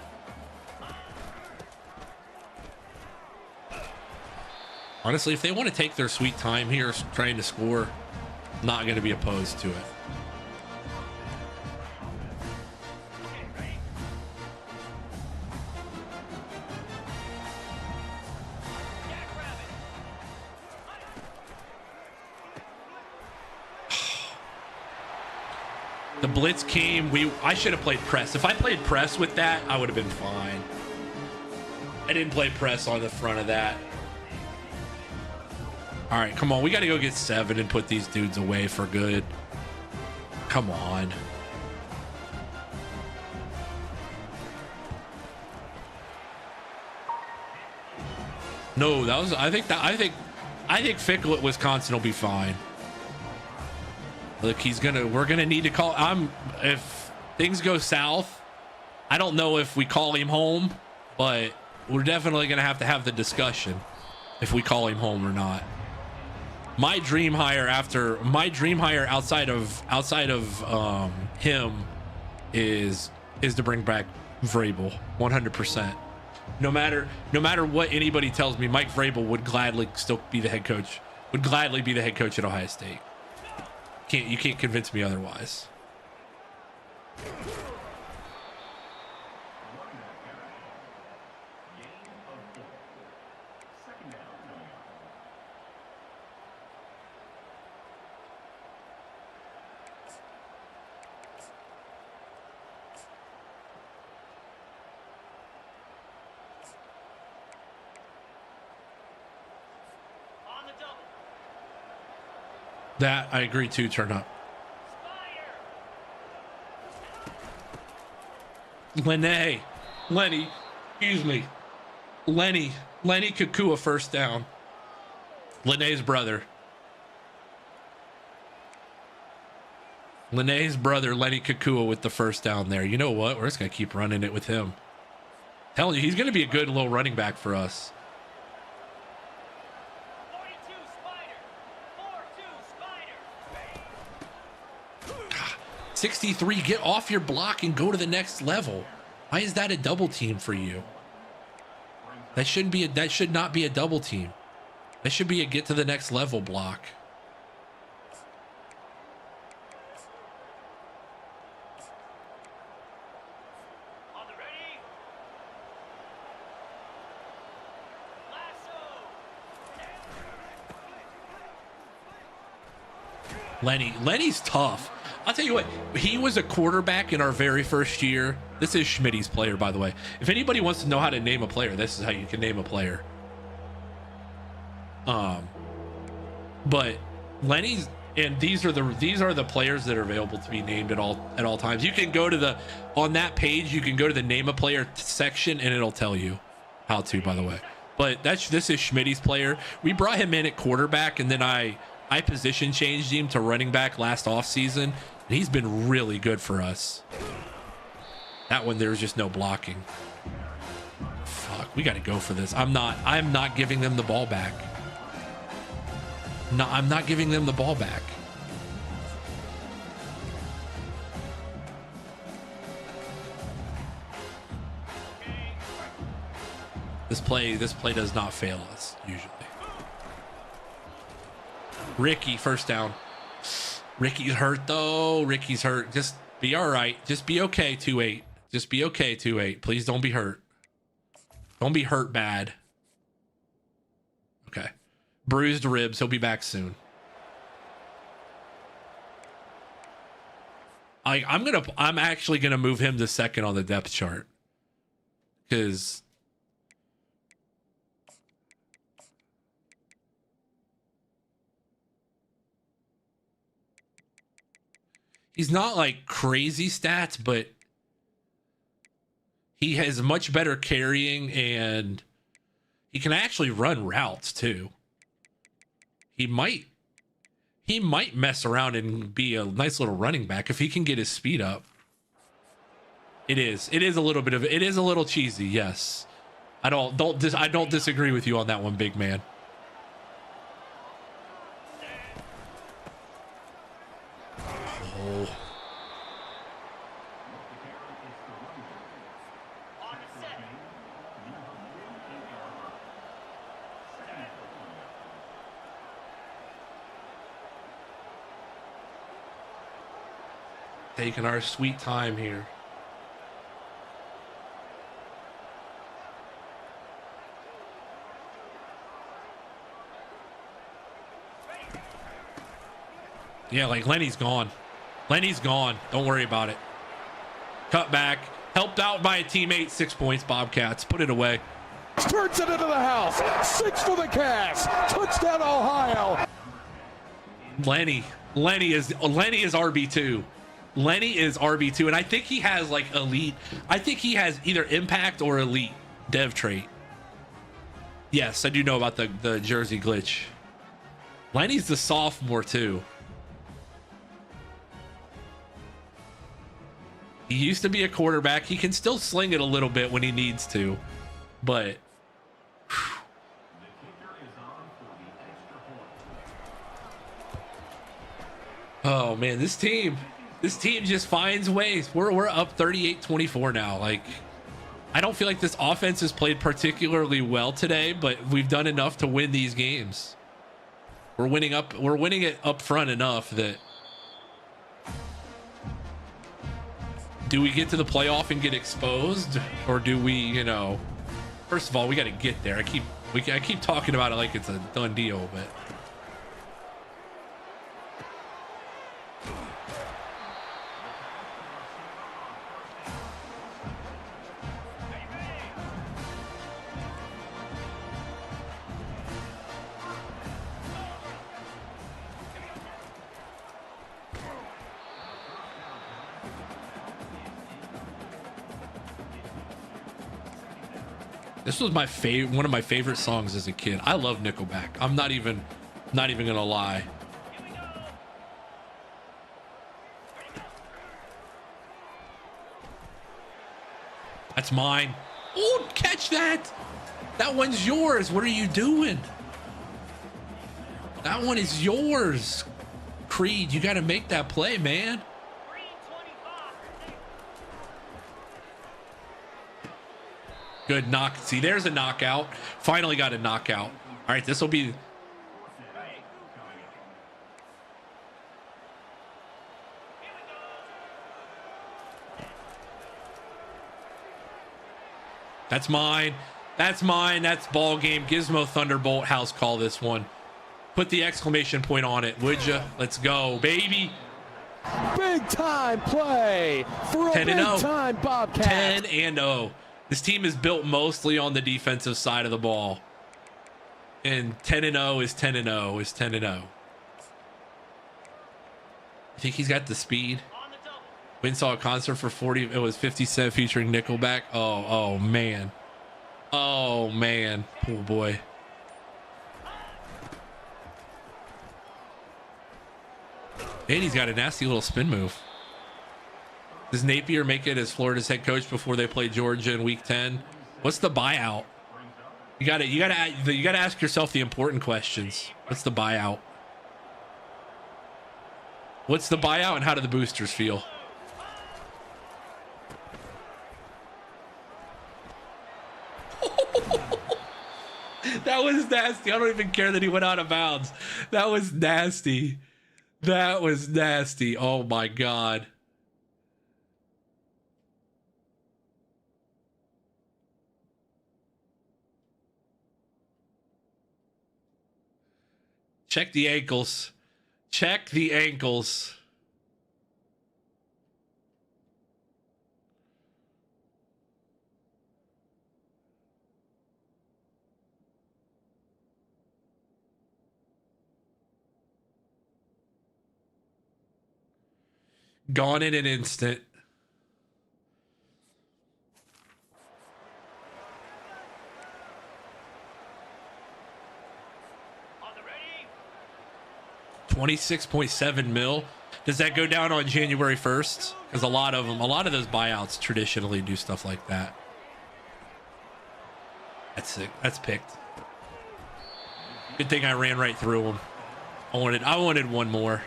Honestly, if they want to take their sweet time here trying to score, I'm not going to be opposed to it. The blitz came. I should have played press. If I played press with that, I would have been fine. I didn't play press on the front of that. All right, come on. We got to go get 7 and put these dudes away for good. Come on. No, that was. I think Fickle at Wisconsin will be fine. Look, we're gonna need to call. If things go south, I don't know if we call him home, but we're definitely gonna have to have the discussion if we call him home or not. My dream hire outside of him is to bring back Vrabel 100%. No matter what anybody tells me, Mike Vrabel would gladly still be the head coach. Would gladly be the head coach at Ohio State. You can't convince me otherwise. That I agree to. Turn up. Lenny, excuse me. Lenny Kukua first down. Lene's brother. Lene's brother, Lenny Kukua, with the first down there. You know what? We're just going to keep running it with him. Telling you, he's going to be a good little running back for us. 42 Spider. 63, get off your block and go to the next level. Why is that a double team for you? That should not be a double team. That should be a get to the next level block. On the ready. Lasso. Lenny's tough. I'll tell you what, he was a quarterback in our very first year. This is Schmitty's player, by the way. If anybody wants to know how to name a player, this is how you can name a player. But Lenny's, and these are the players that are available to be named at all times. You can go to on that page, you can go to the name a player section and it'll tell you how to, by the way. But this is Schmitty's player. We brought him in at quarterback, and then I position changed him to running back last offseason, and he's been really good for us. That one, there was just no blocking. Fuck, we got to go for this. I'm not giving them the ball back. No, I'm not giving them the ball back. This play does not fail us usually. Ricky, first down. Ricky's hurt though. Ricky's hurt. Just be all right. Just be okay, 2-8. Just be okay, 2-8. Please don't be hurt. Don't be hurt bad. Okay. Bruised ribs. He'll be back soon. I'm actually gonna move him to second on the depth chart. Because he's not like crazy stats, but he has much better carrying, and he can actually run routes too. He might mess around and be a nice little running back if he can get his speed up. It is a little cheesy, yes. I don't disagree with you on that one, big man. Oh. Taking our sweet time here. Yeah, like Lenny's gone. Lenny's gone. Don't worry about it. Cut back. Helped out by a teammate. 6 points, Bobcats. Put it away. Turns it into the house. 6 for the Cats. Touchdown, Ohio. Lenny is RB2. Lenny is RB2, and I think he has like elite. I think he has either impact or elite dev trait. Yes, I do know about the jersey glitch. Lenny's the sophomore too. He used to be a quarterback. He can still sling it a little bit when he needs to, but oh man, this team just finds ways. We're up 38-24 now. Like, I don't feel like this offense has played particularly well today, but we've done enough to win these games. We're winning it up front enough that do we get to the playoff and get exposed, or do we, first of all, we got to get there. I keep talking about it like it's a done deal, but This was one of my favorite songs as a kid. I love Nickelback. I'm not even gonna lie. That's mine. Oh, catch that. That one's yours. What are you doing? That one is yours. Creed, you got to make that play, man. Good knock. See, there's a knockout. Finally got a knockout. All right, this will be... That's mine. That's mine. That's ball game. Gizmo Thunderbolt house call this one. Put the exclamation point on it, would you? Let's go, baby. Big time play for a big time Bobcat. 10-0. This team is built mostly on the defensive side of the ball. And 10-0 is 10-0 is 10-0. I think he's got the speed. Went and saw a concert for 40. It was 50 Cent featuring Nickelback. Oh man. Oh man. Oh boy. And he's got a nasty little spin move. Does Napier make it as Florida's head coach before they play Georgia in Week 10? What's the buyout? You gotta ask yourself the important questions. What's the buyout? What's the buyout, and how do the boosters feel? That was nasty. I don't even care that he went out of bounds. That was nasty. That was nasty. Oh my God. Check the ankles. Check the ankles. Gone in an instant. $26.7 million. Does that go down on January 1st? Because a lot of those buyouts traditionally do stuff like that. That's sick. That's picked. Good thing I ran right through them. I wanted one more.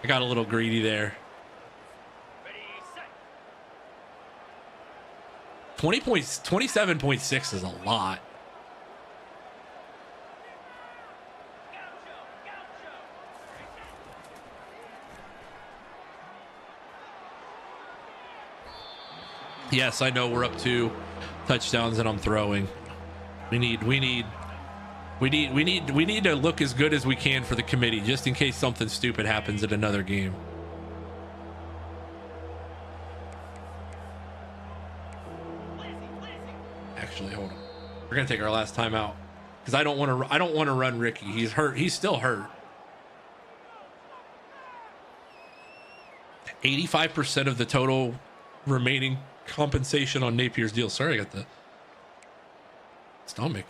I got a little greedy there. 27.6 is a lot. Yes, I know we're up 2 touchdowns and I'm throwing. We need to look as good as we can for the committee, just in case something stupid happens at another game. Actually, hold on. We're gonna take our last time out because I don't want to run Ricky. He's hurt. He's still hurt. 85% of the total remaining compensation on Napier's deal. Sorry, I got the stomach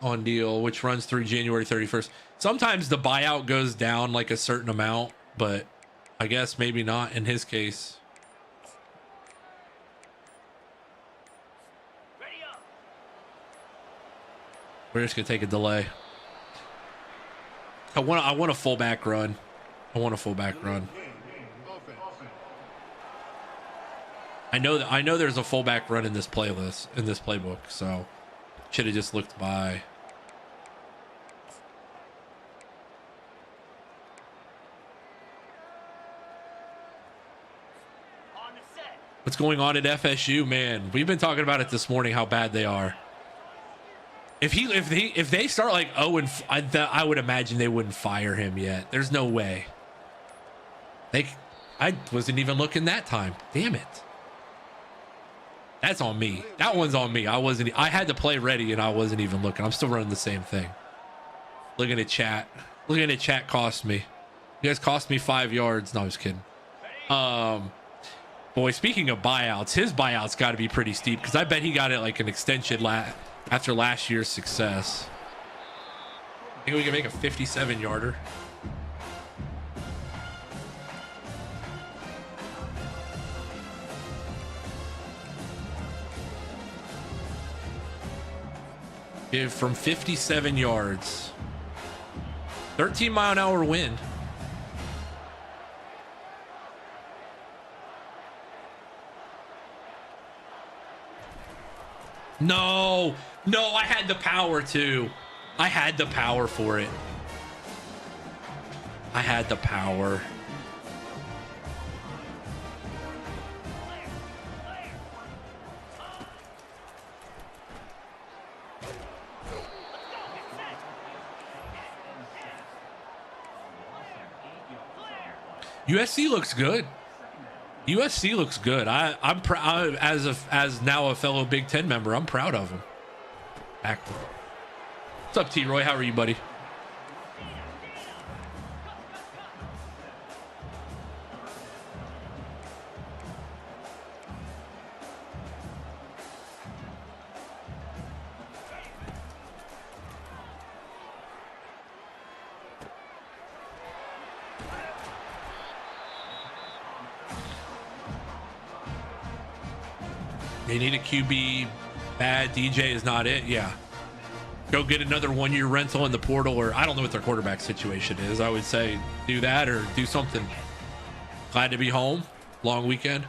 on deal, which runs through January 31st. Sometimes the buyout goes down like a certain amount, but I guess maybe not in his case. We're just gonna take a delay. I want a fullback run. I want a fullback run. I know there's a fullback run in this playlist, in this playbook, so should have just looked by. What's going on at FSU, man? We've been talking about it this morning, how bad they are. If they start like 0 and I would imagine they wouldn't fire him yet. There's no way. I wasn't even looking that time. Damn it. That's on me. That one's on me. I had to play ready and I wasn't even looking. I'm still running the same thing. Looking at chat. Looking at chat cost me. You guys cost me 5 yards. No, I was kidding. Boy, speaking of buyouts, his buyout's got to be pretty steep because I bet he got it like an extension after last year's success. I think we can make a 57-yarder. From 57 yards. 13-mile-an-hour wind. No, I had the power to. I had the power for it. I had the power. USC looks good. USC looks good. I'm proud as now a fellow Big Ten member. I'm proud of him. What's up, T. Roy? How are you, buddy? They need a QB. Bad DJ is not it. Yeah. Go get another 1-year rental in the portal, or I don't know what their quarterback situation is. I would say do that or do something. Glad to be home. Long weekend.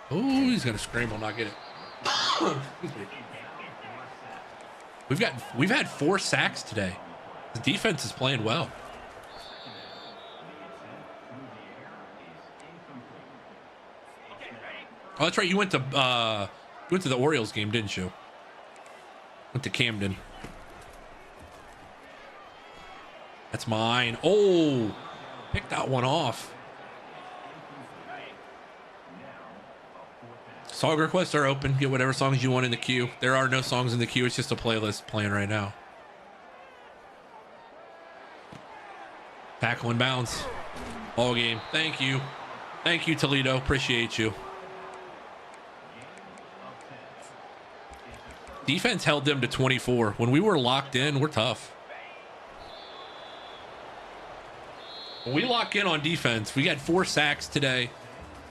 Oh, he's going to scramble, not get it. We've had 4 sacks today. The defense is playing well. Oh, that's right. You went to the Orioles game, didn't you? Went to Camden. That's mine. Oh, pick that one off. Song requests are open. Get whatever songs you want in the queue. There are no songs in the queue. It's just a playlist playing right now. Tackle and bounce. All game. Thank you. Thank you, Toledo. Appreciate you. Defense held them to 24. When we were locked in, we're tough. When we lock in on defense, we got 4 sacks today.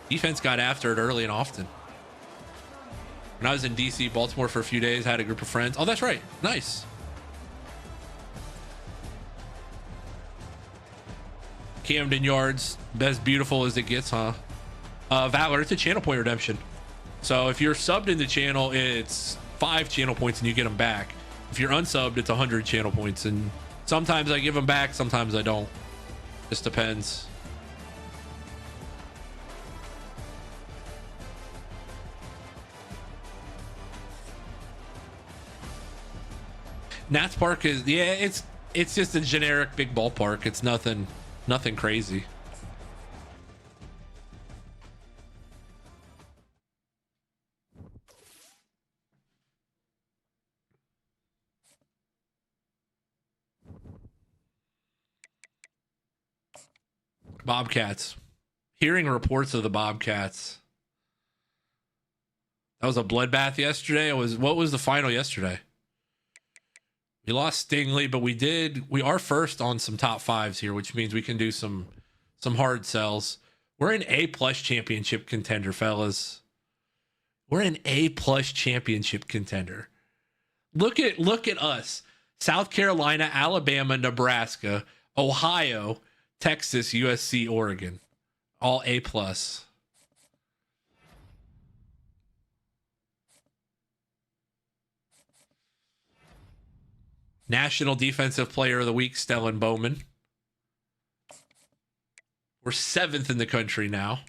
Defense got after it early and often. When I was in DC, Baltimore for a few days, had a group of friends. Oh, that's right. Nice. Camden yards, as beautiful as it gets, huh? Valor, it's a channel point redemption. So if you're subbed in the channel, it's 5 channel points and you get them back. If you're unsubbed, it's 100 channel points, and sometimes I give them back, sometimes I don't. Just depends. Nats Park is, yeah, it's just a generic big ballpark. It's nothing crazy. Bobcats. Hearing reports of the Bobcats. That was a bloodbath yesterday. What was the final yesterday? We lost Stingley, but we are first on some top 5s here, which means we can do some hard sells. We're an A+ championship contender, fellas. We're an A+ championship contender. Look at us. South Carolina, Alabama, Nebraska, Ohio, Texas, USC, Oregon, all A+. National Defensive Player of the Week, Stellan Bowman. We're 7th in the country now.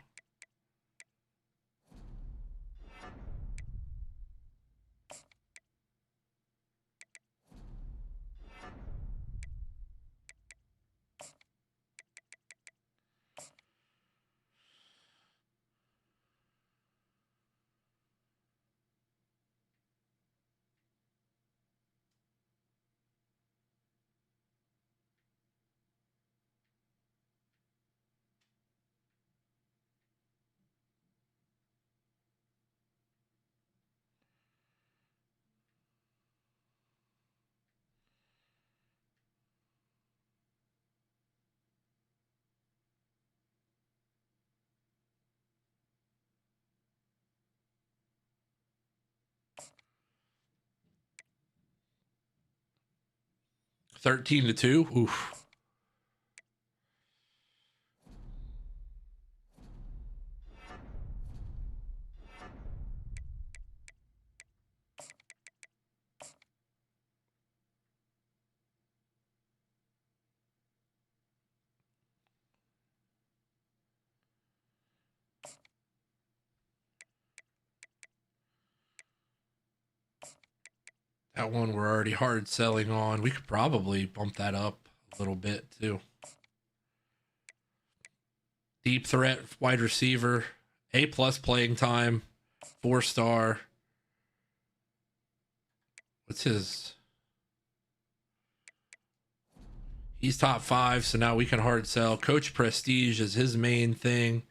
13-2. Oof. That one we're already hard selling on. We could probably bump that up a little bit too. Deep threat wide receiver, A+ playing time, 4-star. What's his? He's top 5, so now we can hard sell. Coach Prestige is his main thing.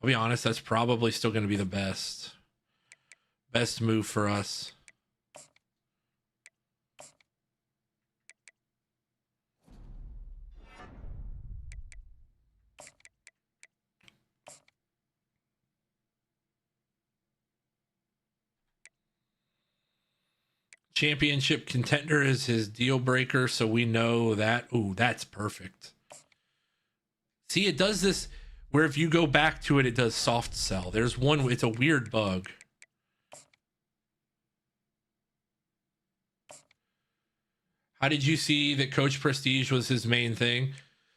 I'll be honest, that's probably still going to be the best move for us. Championship contender is his deal breaker, so we know that. Ooh, that's perfect. See, it does this where if you go back to it, it does soft sell. There's one, it's a weird bug. How did you see that Coach Prestige was his main thing?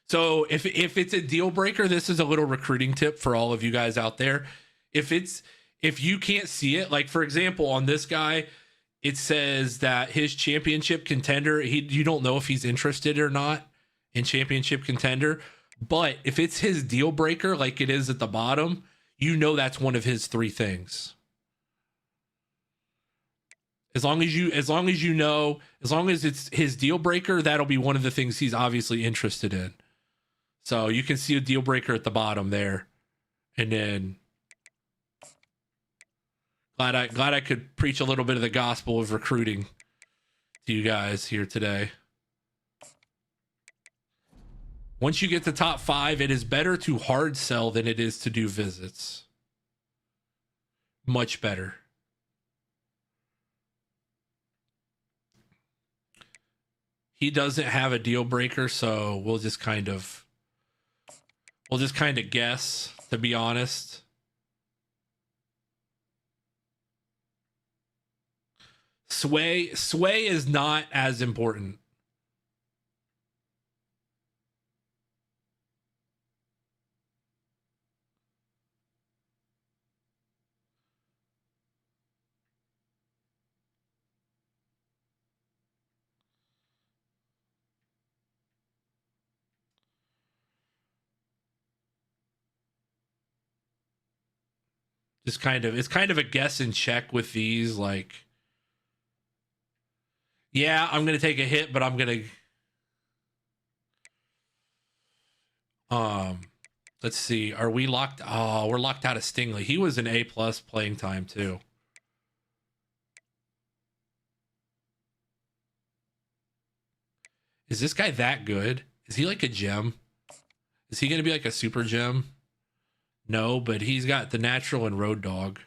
So if it's a deal breaker, this is a little recruiting tip for all of you guys out there. If you can't see it, like for example, on this guy, it says that his championship contender, you don't know if he's interested or not in championship contender. But if it's his deal breaker, like it is at the bottom, you know that's one of his 3 things. As long as it's his deal breaker, that'll be one of the things he's obviously interested in. So you can see a deal breaker at the bottom there. And then glad I could preach a little bit of the gospel of recruiting to you guys here today. Once you get to top 5, it is better to hard sell than it is to do visits. Much better. He doesn't have a deal breaker, so we'll just kind of guess, to be honest. Sway is not as important. It's kind of a guess and check with these, like, yeah, I'm going to take a hit, but I'm going to, let's see. Are we locked? Oh, we're locked out of Stingley. He was an A+ playing time too. Is this guy that good? Is he like a gem? Is he going to be like a super gem? No, but he's got the natural and road dog.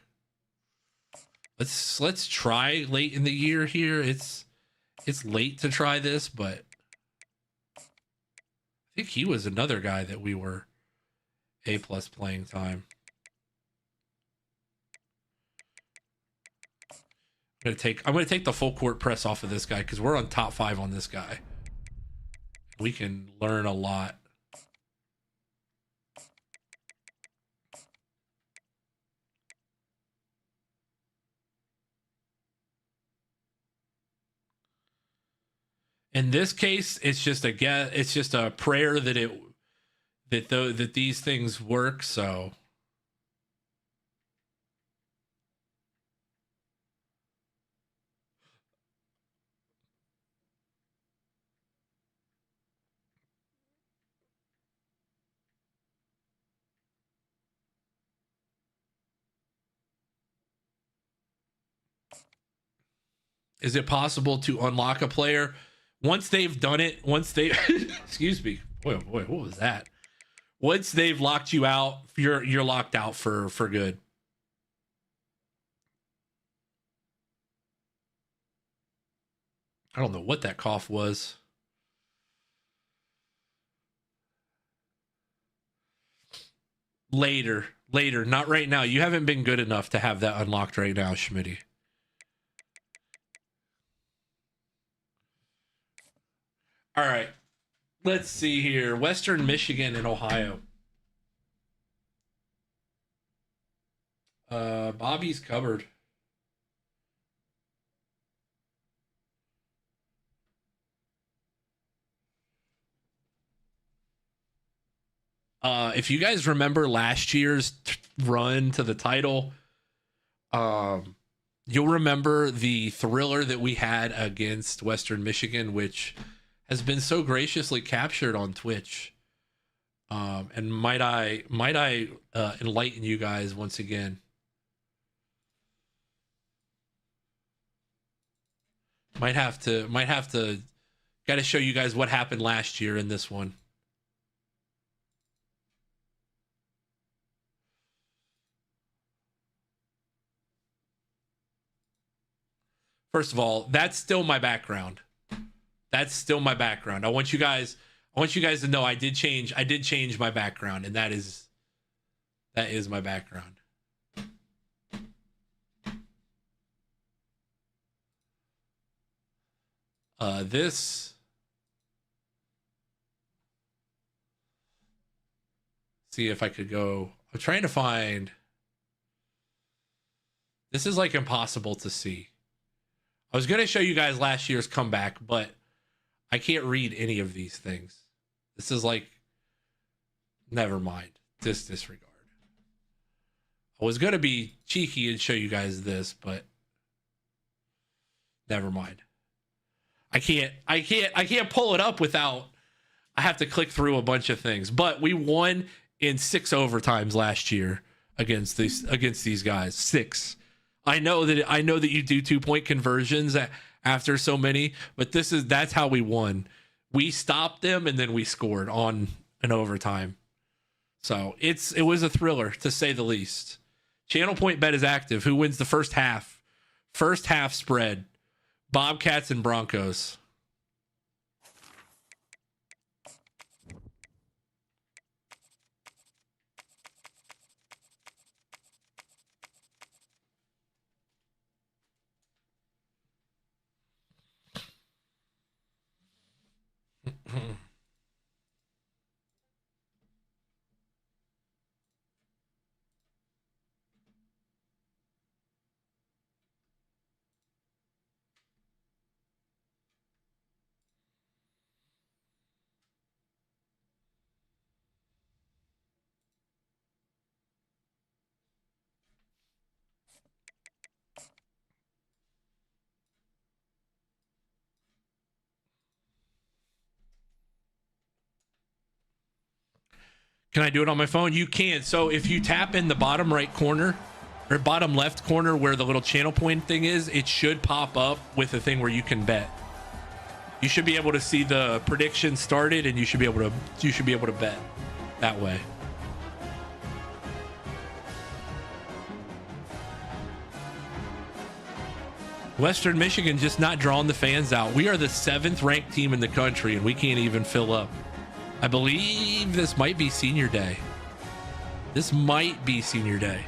Let's try late in the year here. It's late to try this, but I think he was another guy that we were A+ playing time. I'm gonna take the full court press off of this guy because we're on top 5 on this guy. We can learn a lot. In this case, it's just a prayer that these things work. So is it possible to unlock a player? Once they've done it, excuse me, boy, what was that? Once they've locked you out, you're locked out for good. I don't know what that cough was. Later, not right now. You haven't been good enough to have that unlocked right now, Schmitty. All right. Let's see here. Western Michigan and Ohio. Bobby's covered. If you guys remember last year's run to the title, you'll remember the thriller that we had against Western Michigan, which has been so graciously captured on Twitch. And might I enlighten you guys once again? Might have to got to show you guys what happened last year in this one. First of all, that's still my background. That's still my background. I want you guys to know I did change my background, and that is my background. This see if I could go. I'm trying to find. This is like impossible to see. I was going to show you guys last year's comeback, but I can't read any of these things. This is like, never mind. Disregard. I was going to be cheeky and show you guys this, but never mind. I can't pull it up without, I have to click through a bunch of things. But we won in 6 overtimes last year against these guys. 6. I know that you do 2-point conversions after so many, but that's how we won. We stopped them and then we scored on an overtime. So it was a thriller to say the least. Channel point bet is active. Who wins the first half? First half spread. Bobcats and Broncos. Can I do it on my phone? You can. So if you tap in the bottom right corner or bottom left corner where the little channel point thing is, it should pop up with a thing where you can bet. You should be able to see the prediction started, and you should be able to bet that way. Western Michigan just not drawing the fans out. We are the 7th ranked team in the country, and we can't even fill up. I believe this might be senior day. This might be senior day.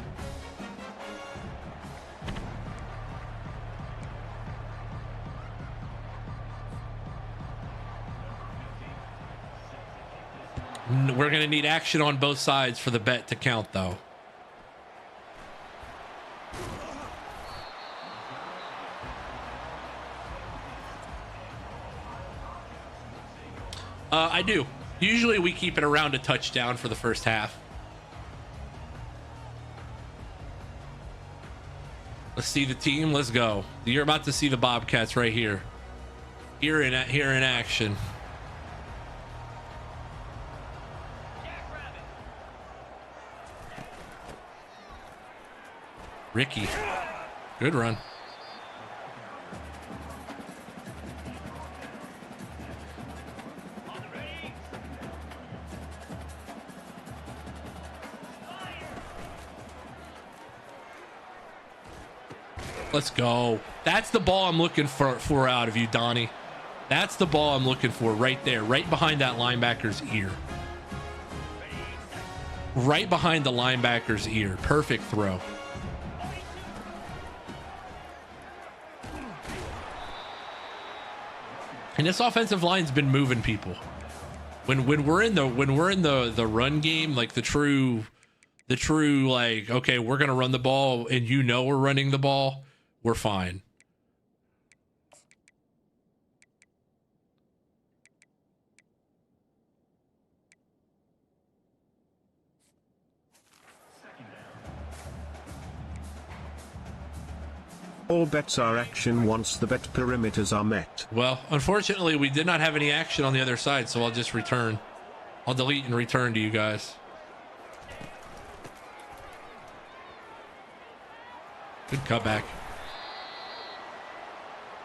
We're going to need action on both sides for the bet to count, though. I do. Usually we keep it around a touchdown for the first half. Let's see the team. Let's go. You're about to see the Bobcats right here. Here in action. Ricky. Good run. Let's go. That's the ball I'm looking for out of you, Donnie. That's the ball I'm looking for right there, right behind that linebacker's ear. Right behind the linebacker's ear. Perfect throw. And this offensive line's been moving people. When we're in the run game, like the true like, okay, we're gonna run the ball and you know we're running the ball, we're fine. All bets are action once the bet perimeters are met. Well, unfortunately, we did not have any action on the other side, so I'll just return. I'll delete and return to you guys. Good cutback.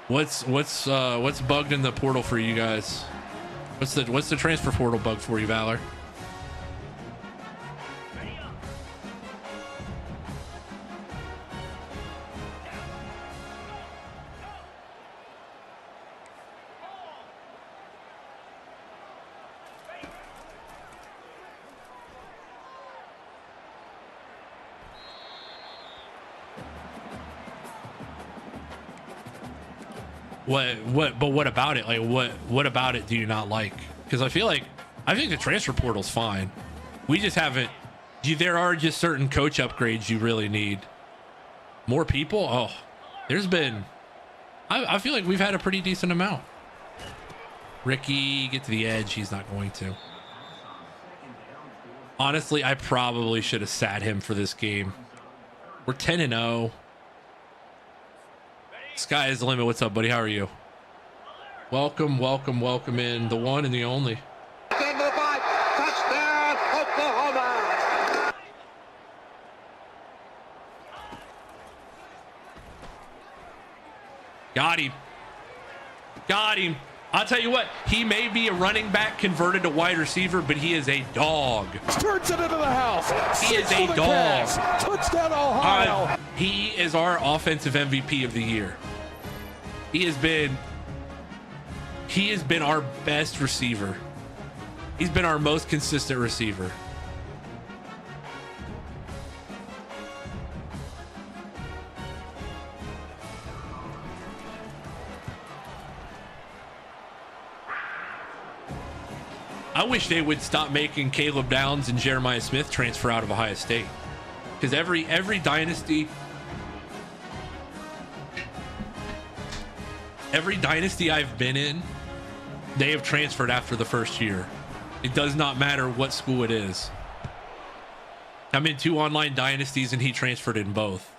What's bugged in the portal for you guys? What's the transfer portal bug for you, Valor? What about it? Like what about it do you not like? Because I think the transfer portal's fine. We just haven't. There are just certain coach upgrades you really need. More people. Oh, there's been. I feel like we've had a pretty decent amount. Ricky, get to the edge. He's not going to. Honestly, I probably should have sat him for this game. We're 10-0. Sky is the limit. What's up, buddy? How are you? Welcome in. The one and the only. Touchdown, Oklahoma! Got him. I'll tell you what, he may be a running back converted to wide receiver, but he is a dog. Turns it into the house. He is a dog. Cavs. Touchdown, Ohio. He is our offensive MVP of the year. He has been our best receiver. He's been our most consistent receiver. I wish they would stop making Caleb Downs and Jeremiah Smith transfer out of Ohio State, because every dynasty I've been in, they have transferred after the first year. It does not matter what school it is. I'm in 2 online dynasties and he transferred in both.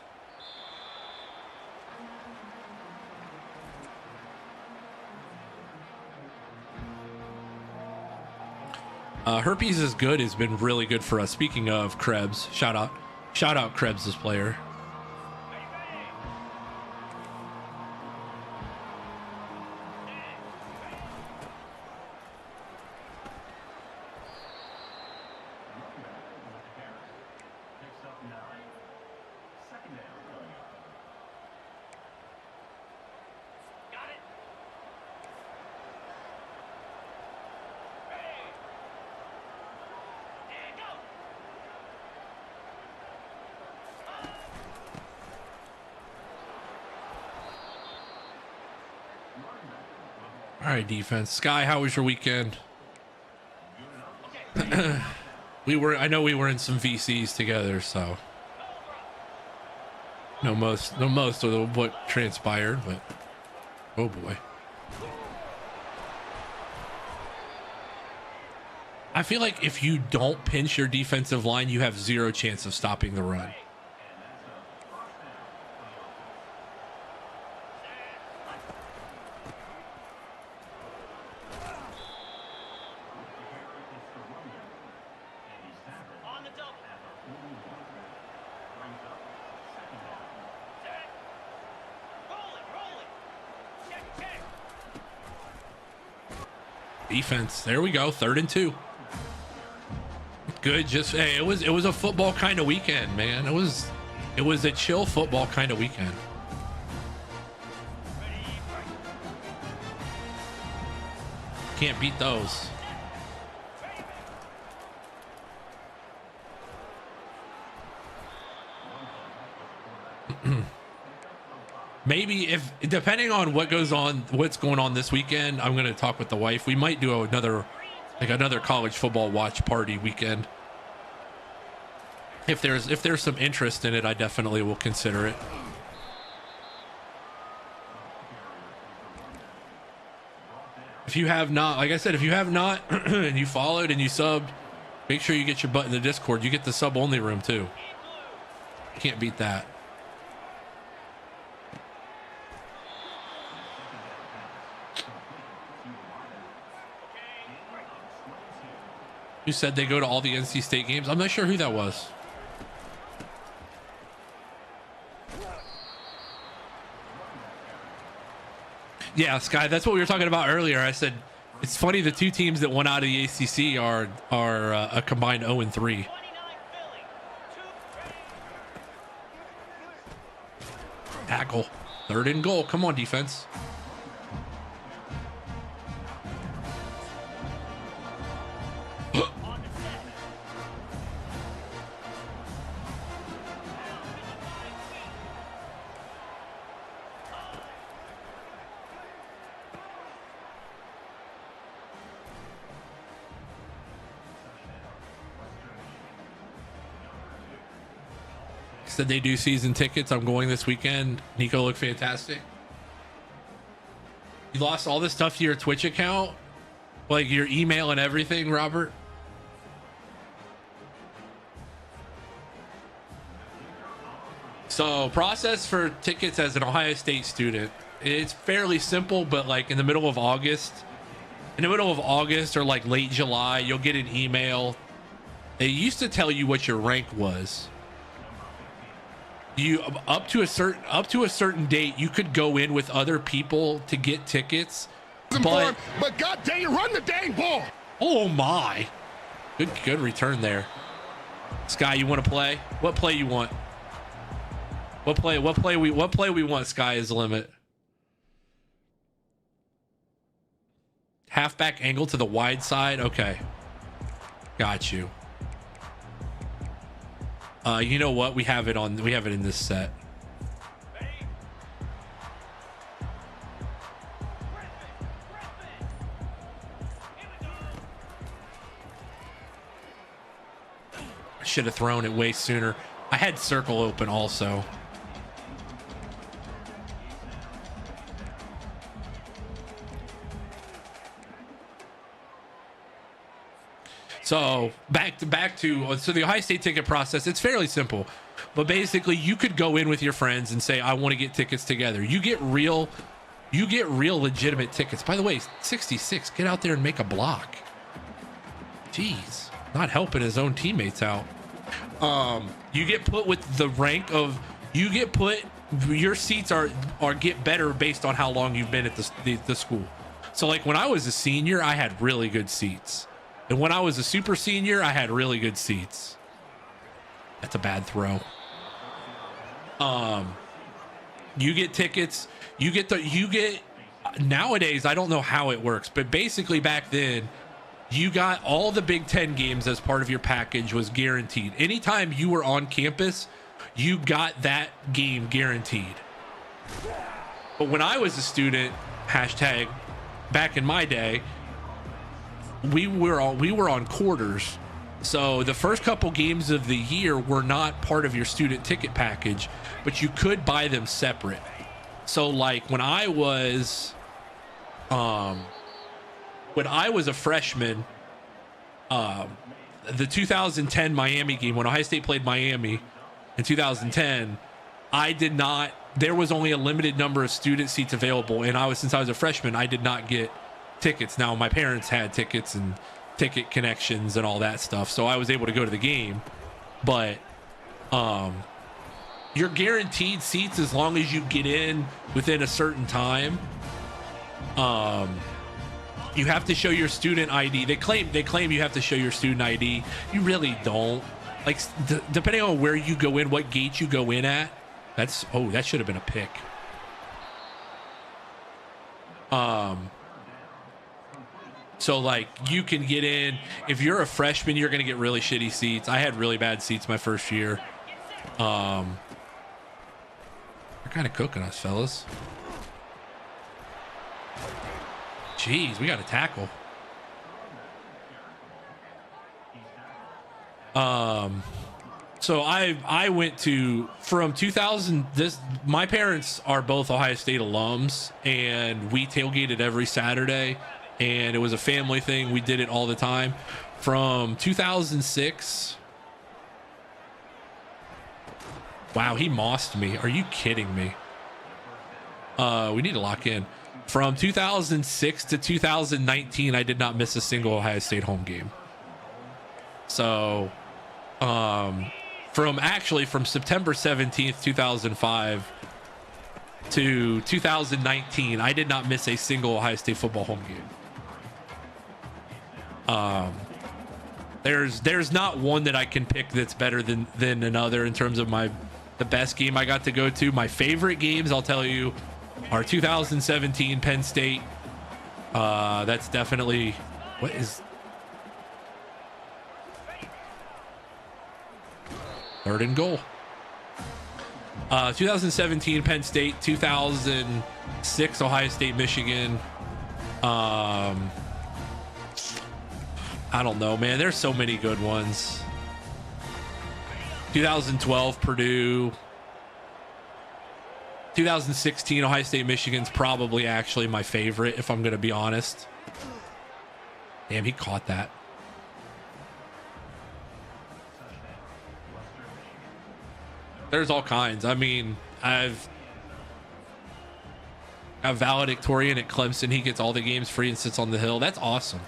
Herpes is good has been really good for us. Speaking of Krebs, shout out Krebs' player. All right, defense. Sky, how was your weekend? I know we were in some VCs together, so no most of what transpired, but oh boy. I feel like if you don't pinch your defensive line, you have 0 chance of stopping the run. Defense. There we go. 3rd and 2. Good. Just hey, it was a football kind of weekend, man. It was a chill football kind of weekend. Can't beat those. Maybe if, depending on what's going on this weekend, I'm going to talk with the wife. We might do another college football watch party weekend. If there's some interest in it, I definitely will consider it. If you have not, like I said, if you have not and you followed and you subbed, make sure you get your butt in the Discord. You get the sub only room too. Can't beat that. Who said they go to all the NC State games? I'm not sure who that was. Yeah, Sky, that's what we were talking about earlier. I said it's funny the two teams that won out of the ACC are a combined 0-3. Tackle. 3rd and goal. Come on, defense. Said they do season tickets. I'm going this weekend. Nico looked fantastic. You lost all this stuff to your Twitch account, like your email and everything, Robert. So process for tickets as an Ohio State student, it's fairly simple, but like in the middle of August or like late July, you'll get an email. They used to tell you what your rank was. You up to a certain date, you could go in with other people to get tickets, but God dang it, run the dang ball. Oh my, good return there. Sky, you want to play? What play you want? What play we want? Sky is the limit. Halfback angle to the wide side. Okay, got you. You know what? We have it in this set. I should have thrown it way sooner. I had circle open also. So back to the Ohio State ticket process. It's fairly simple, but basically you could go in with your friends and say, I want to get tickets together. You get real legitimate tickets. By the way, 66, get out there and make a block. Jeez, not helping his own teammates out. You get put with the rank of, your seats are get better based on how long you've been at the school. So like when I was a senior, I had really good seats. And when I was a super senior, I had really good seats. That's a bad throw. You get tickets. You get nowadays, I don't know how it works, but basically back then, you got all the Big Ten games as part of your package was guaranteed. Anytime you were on campus, you got that game guaranteed. But when I was a student, hashtag back in my day, we were on quarters. So the first couple games of the year were not part of your student ticket package, but you could buy them separate. So like when I was a freshman, the 2010 Miami game, when Ohio State played Miami in 2010, there was only a limited number of student seats available. And since I was a freshman, I did not get tickets. Now my parents had tickets and ticket connections and all that stuff, so I was able to go to the game. But you're guaranteed seats as long as you get in within a certain time. You have to show your student ID. They claim you have to show your student ID. You really don't. Like depending on where you go in, what gate you go in at. That should have been a pick. So like you can get in. If you're a freshman, you're going to get really shitty seats. I had really bad seats my first year. You're kind of cooking us, fellas. Jeez, we got a tackle. So I went to from 2000. My parents are both Ohio State alums, and we tailgated every Saturday, and it was a family thing. We did it all the time from 2006. Wow, he mossed me. Are you kidding me? We need to lock in. From 2006 to 2019, I did not miss a single Ohio State home game. So, from September 17th, 2005 to 2019, I did not miss a single Ohio State football home game. There's not one that I can pick that's better than another in terms of the best game I got to go to. My favorite games, I'll tell you, are 2017 Penn State. That's definitely what is. Third and goal. 2017 Penn State, 2006 Ohio State, Michigan. I don't know, man. There's so many good ones. 2012 Purdue. 2016 Ohio State, Michigan's probably actually my favorite, if I'm going to be honest. Damn, he caught that. There's all kinds. I mean, I've valedictorian at Clemson. He gets all the games free and sits on the hill. That's awesome.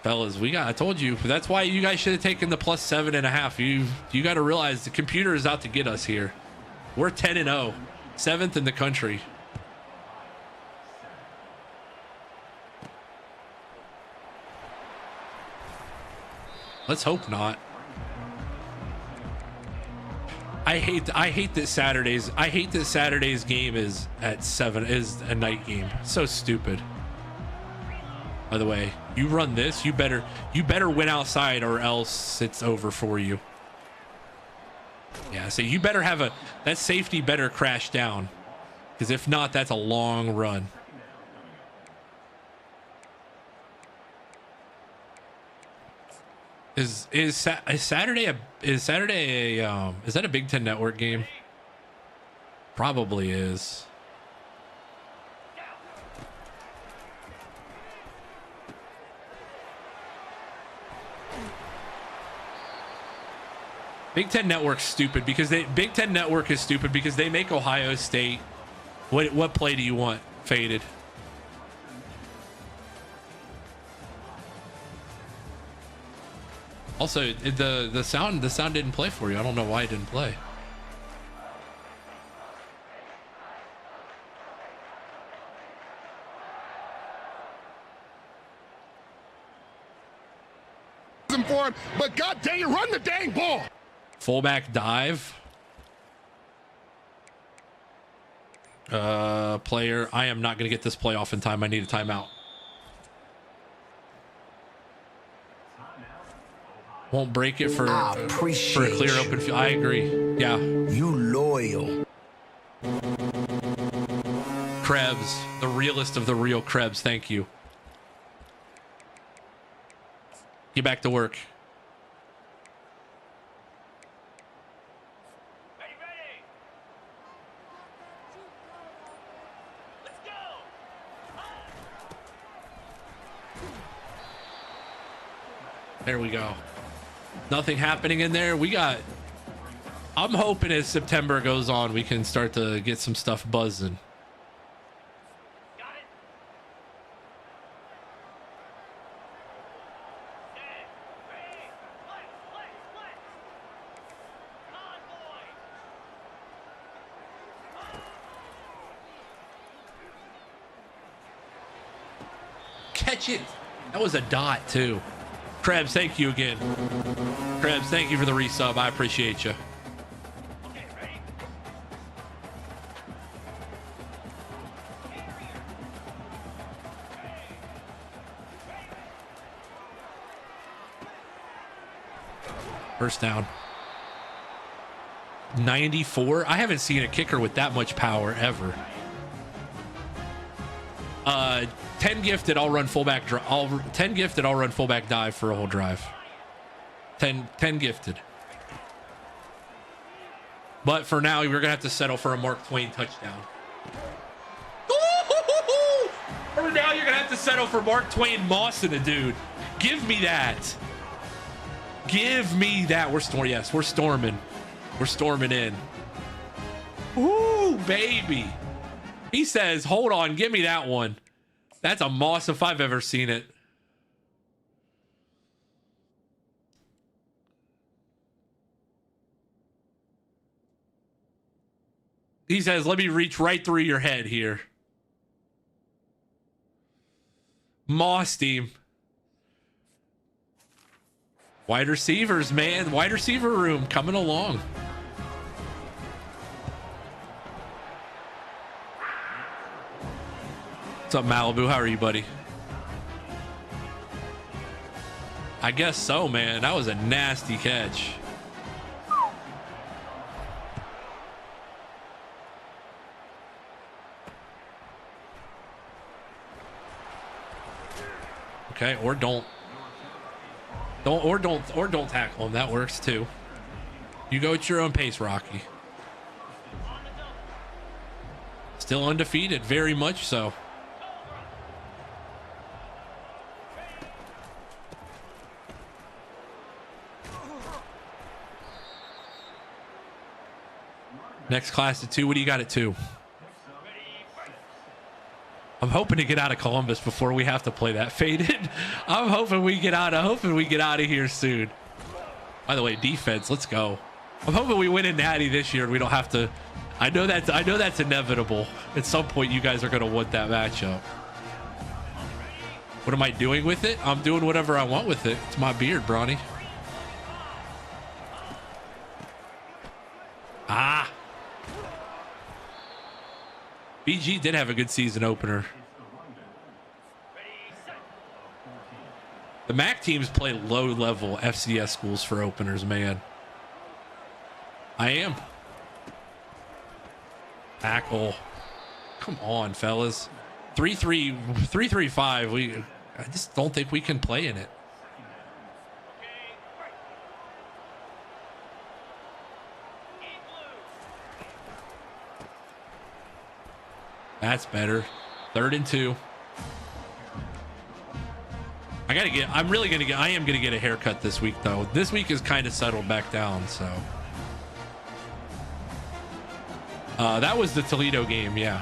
Fellas, I told you, that's why you guys should have taken the plus 7.5. You got to realize the computer is out to get us here. We're 10-0, 7th in the country. Let's hope not. I hate that Saturday's game is at 7, is a night game. So stupid. By the way, you run this, you better win outside, or else it's over for you. Yeah, so you better have that safety better crash down, because if not, that's a long run. Is Saturday a is that a Big Ten Network game? Probably is. Big Ten Network's stupid because Big Ten Network is stupid because they make Ohio State. What play do you want faded? Also, the sound didn't play for you. I don't know why it didn't play. For him, but God dang it, run the dang ball. Fullback dive. Player, I am not going to get this play off in time. I need a timeout. Won't break it for a clear open field. I agree. Yeah. You loyal. Krebs, the realest of the real Krebs. Thank you. Get back to work. Ready. Let's go. There we go. Nothing happening in there. I'm hoping as September goes on, we can start to get some stuff buzzing. Got it. Ready. Flex. Convoy. Catch it. That was a dot too. Krebs, thank you again. Krebs, thank you for the resub. I appreciate you. Okay, ready. First down. 94. I haven't seen a kicker with that much power ever. 10 gifted. I'll run fullback. 10 gifted. I'll run fullback dive for a whole drive. 10 gifted. But for now, we're gonna have to settle for a Mark Twain touchdown. For now, you're gonna have to settle for Mark Twain mossing a dude. Give me that. Give me that. We're storming. Yes, we're storming. We're storming in. Ooh, baby. He says, hold on, give me that one. That's a moss if I've ever seen it. He says, let me reach right through your head here. Moss team. Wide receivers, man. Wide receiver room coming along. What's up, Malibu? How are you, buddy? I guess so, man. That was a nasty catch. Okay, or don't tackle him. That works too. You go at your own pace, Rocky. Still undefeated, very much so. Next class at 2. What do you got at 2? I'm hoping to get out of Columbus before we have to play that faded. I'm hoping we get out of here soon. By the way, defense, let's go. I'm hoping we win in Natty this year and we don't have to. I know that's inevitable. At some point, you guys are going to want that matchup. What am I doing with it? I'm doing whatever I want with it. It's my beard, Bronny. Ah. BG did have a good season opener. The MAC teams play low-level FCS schools for openers, man. I am. Tackle. Come on, fellas. 3-3-5. I just don't think we can play in it. That's better. 3rd and 2. I am going to get a haircut this week, though. This week is kind of settled back down, so. That was the Toledo game, yeah.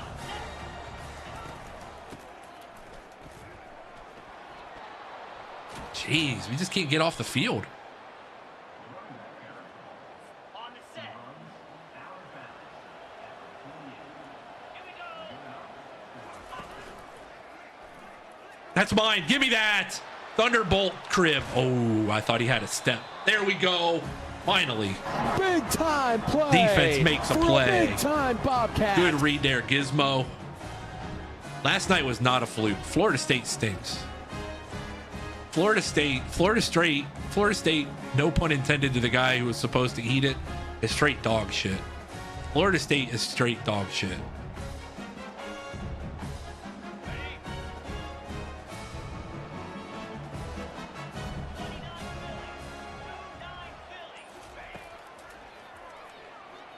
Jeez, we just can't get off the field. That's mine. Give me that. Thunderbolt crib. Oh, I thought he had a step. There we go. Finally. Big time play. Defense makes a play. Big time Bobcats. Good read there, Gizmo. Last night was not a fluke. Florida State stinks. Florida State, no pun intended to the guy who was supposed to eat it, is straight dog shit. Florida State is straight dog shit.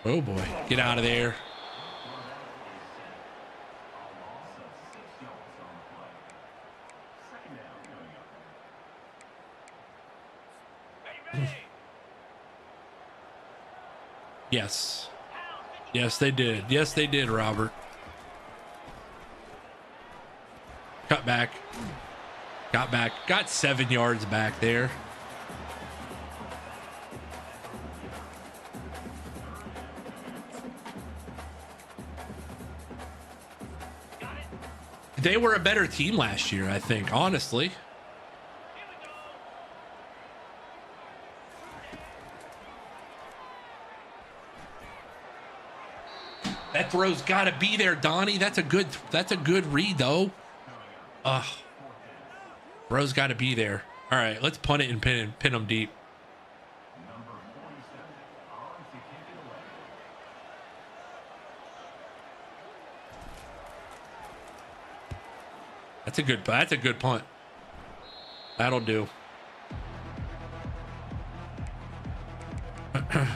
Oh boy, get out of there. Yes. Yes, they did. Yes, they did, Robert. Cut back. Got back. Got 7 yards back there. They were a better team last year, I think, honestly. That throw's got to be there, Donnie. That's a good read, though. Throw's got to be there. All right, let's punt it and pin them deep. That's a good punt. That'll do. Okay,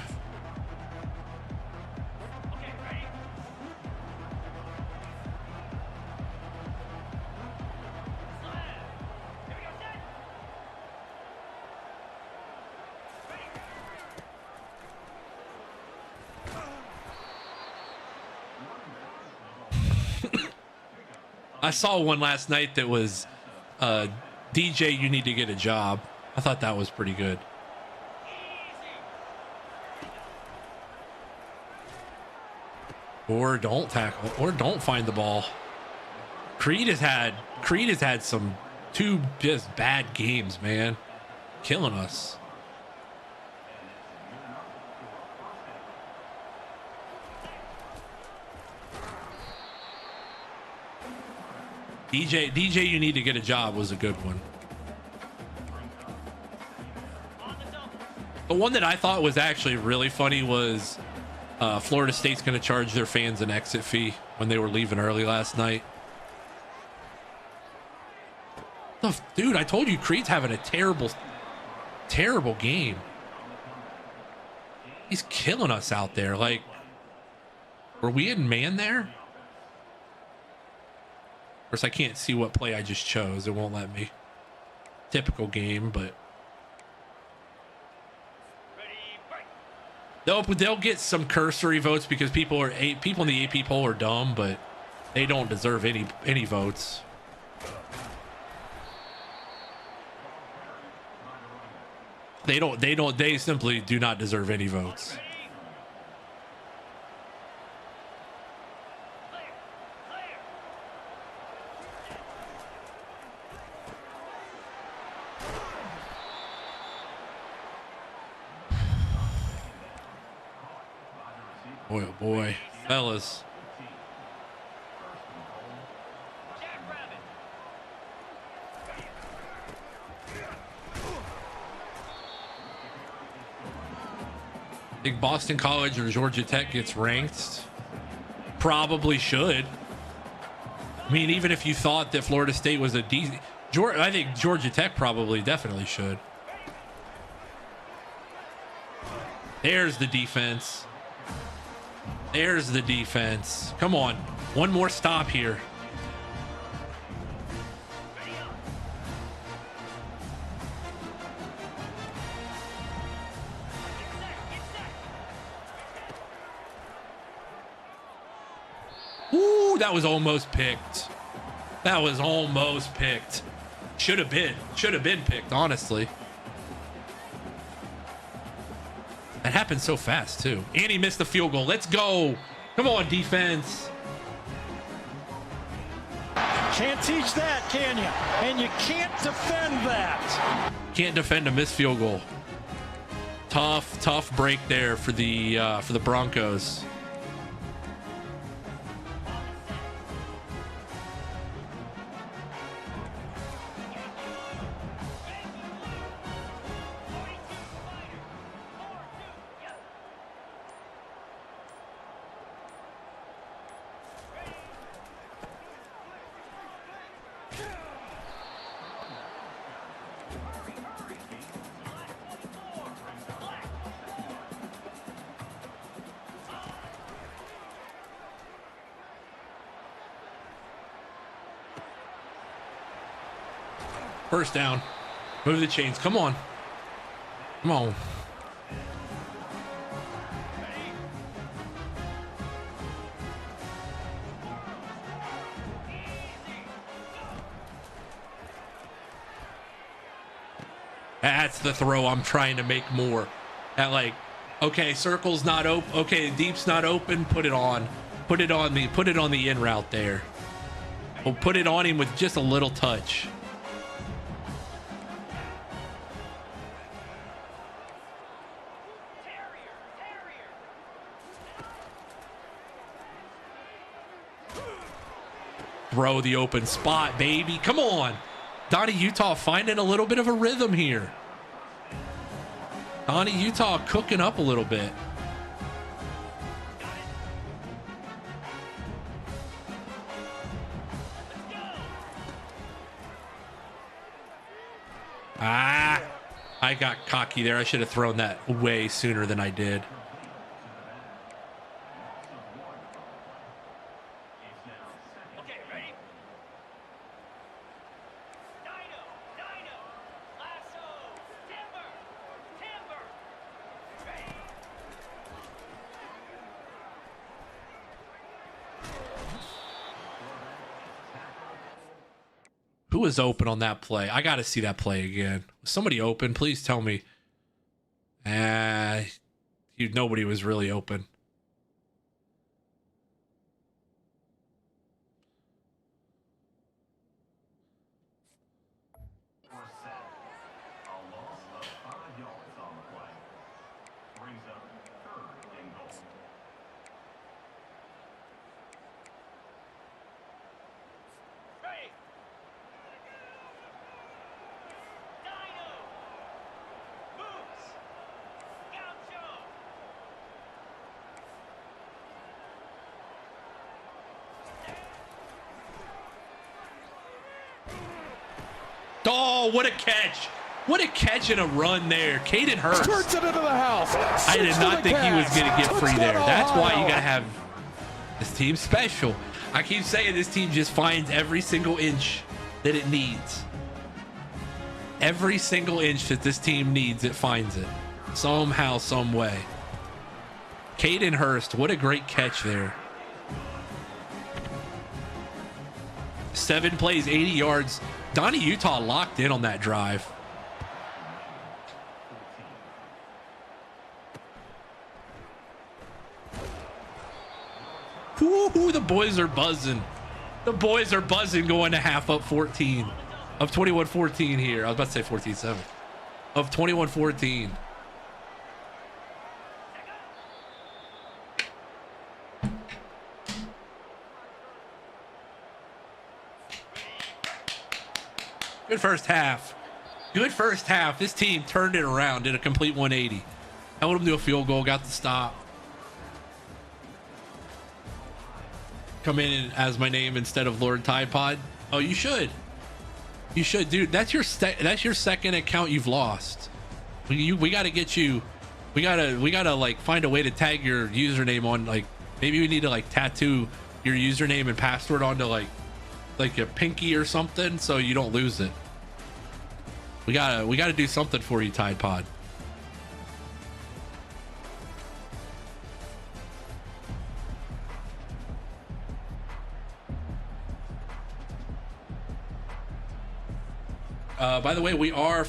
ready? Slam. Here we go, set. I saw one last night that was DJ, you need to get a job. I thought that was pretty good. Or don't tackle, or don't find the ball. Creed has had some two just bad games, man. Killing us. DJ, you need to get a job was a good one. The one that I thought was actually really funny was Florida State's going to charge their fans an exit fee when they were leaving early last night. Dude, I told you Creed's having a terrible game. He's killing us out there. Like, were we in man there? Of course, I can't see what play I just chose. It won't let me. Typical game, but they'll get some cursory votes because people in the AP poll are dumb, but they don't deserve any votes. They simply do not deserve any votes. Boy, oh boy, fellas. Think Boston College or Georgia Tech gets ranked? Probably should. I mean, even if you thought that Florida State was a decent, I think Georgia Tech probably definitely should. There's the defense. There's the defense. Come on. One more stop here. Ooh, that was almost picked. That was almost picked. Should have been picked, honestly. That happened so fast, too. And he missed the field goal. Let's go. Come on, defense. Can't teach that, can you? And you can't defend that. Can't defend a missed field goal. Tough break there for the Broncos. First down. Move the chains. Come on. Come on. That's the throw I'm trying to make more. At like, okay, circle's not open. Okay, deep's not open. Put it on. Put it on the in route there. We'll put it on him with just a little touch. Throw the open spot, baby. Come on. Donnie Utah finding a little bit of a rhythm here. Donnie Utah cooking up a little bit. Ah, I got cocky there. I should have thrown that way sooner than I did. Okay, ready? Dino, lasso, timber, ready? Who was open on that play? I got to see that play again. Was somebody open? Please tell me. Nobody was really open. Oh, what a catch. What a catch and a run there. Caden Hurst. Turns it into the house. I did not think he was going to get free there. That's why you got to have this team special. I keep saying this team just finds every single inch that it needs. Every single inch that this team needs, it finds it. Somehow, some way. Caden Hurst, what a great catch there. 7 plays, 80 yards. Donnie Utah locked in on that drive. Ooh, the boys are buzzing. The boys are buzzing going to half up 14 of 21-14 here. I was about to say 14-7 of 21-14. Good first half. Good first half. This team turned it around, did a complete 180. Held them to a field goal, got the stop. Come in as my name instead of Lord Tide Pod. Oh, you should. You should, dude. That's your second account you've lost. We got to get you. We gotta like find a way to tag your username on, like, maybe we need to like tattoo your username and password onto like a pinky or something so you don't lose it. We gotta do something for you, Tide Pod. By the way, we are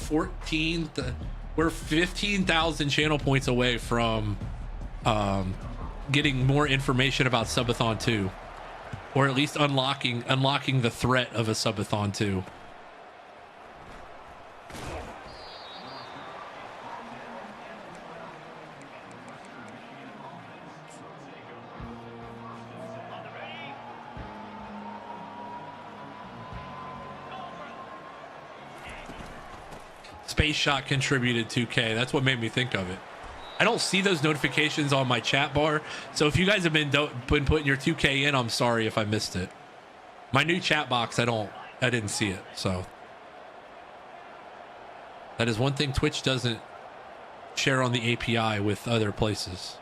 we're 15,000 channel points away from getting more information about Subathon 2, or at least unlocking the threat of a Subathon 2. Space Shot contributed 2K. That's what made me think of it. I don't see those notifications on my chat bar, so if you guys have been putting your 2K in, I'm sorry if I missed it. My new chat box, I didn't see it. So that is one thing Twitch doesn't share on the API with other places.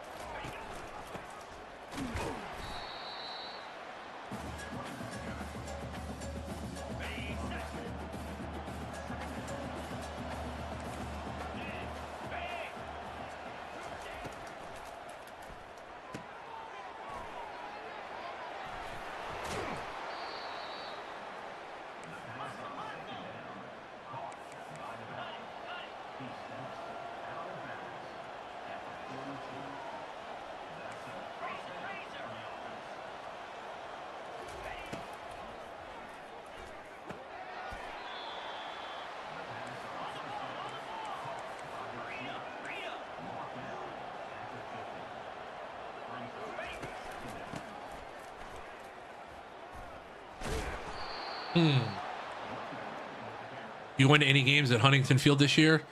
You went to any games at Huntington Field this year?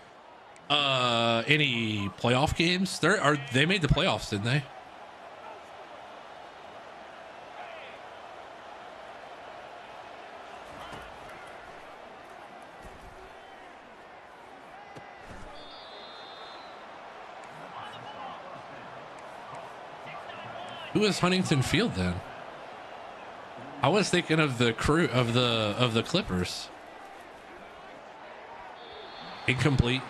Any playoff games? They made the playoffs, didn't they? Who is Huntington Field then? I was thinking of the crew of the Clippers. Incomplete.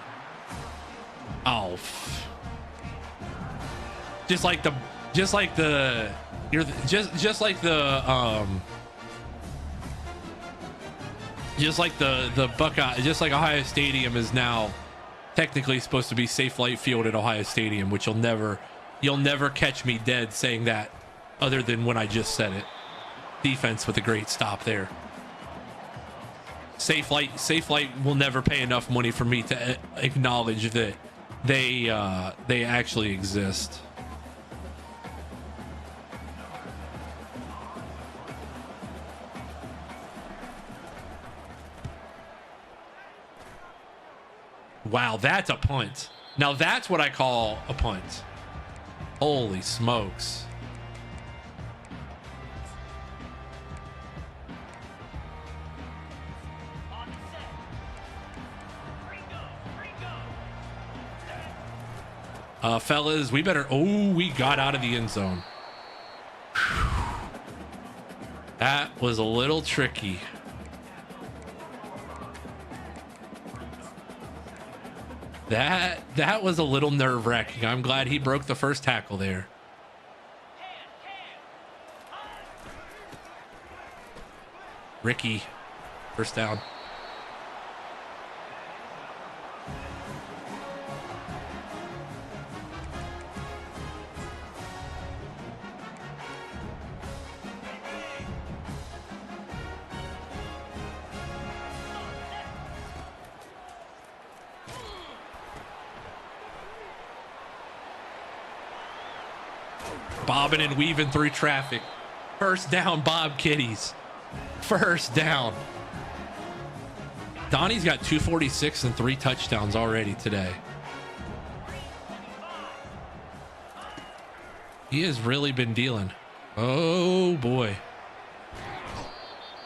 Oh. Just like the Buckeye, just like Ohio Stadium is now technically supposed to be Safe Flight Field at Ohio Stadium, which you'll never catch me dead saying that other than when I just said it. Defense with a great stop there. Safe Flight will never pay enough money for me to acknowledge that they actually exist. Wow, that's a punt. Now that's what I call a punt. Holy smokes. Fellas, we better... Oh, we got out of the end zone. Whew. That was a little tricky. That was a little nerve-wracking. I'm glad he broke the first tackle there. Ricky, first down. Bobbing and weaving through traffic. First down, Bob Kitties. First down. Donnie's got 246 and 3 touchdowns already today. He has really been dealing. Oh boy.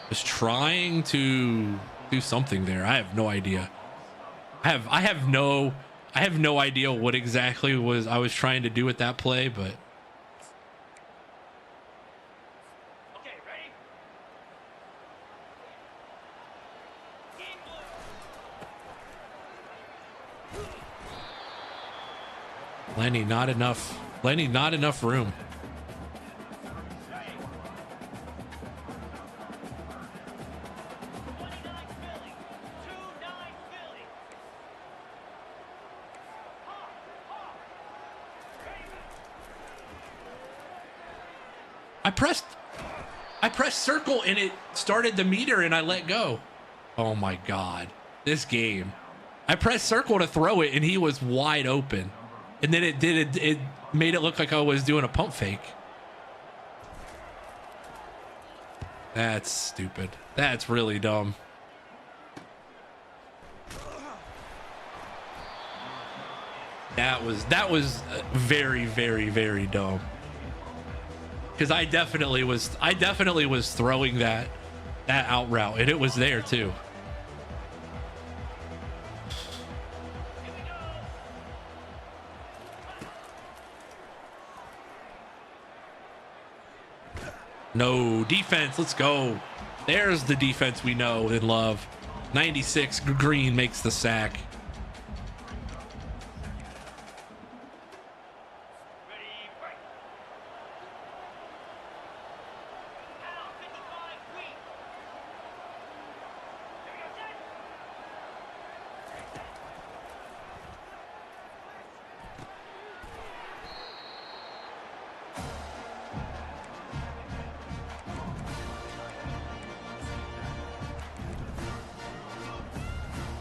Just trying to do something there. I have no idea. I have no idea what exactly I was trying to do with that play, but Lenny, not enough. Lenny, not enough room. I pressed circle and it started the meter and I let go. Oh my God, this game. I pressed circle to throw it and he was wide open. And then it made it look like I was doing a pump fake. That's stupid. That's really dumb. That was very, very, very dumb. Because I definitely was throwing that out route and it was there too. No defense. Let's go. There's the defense we know and love. 96 Green makes the sack.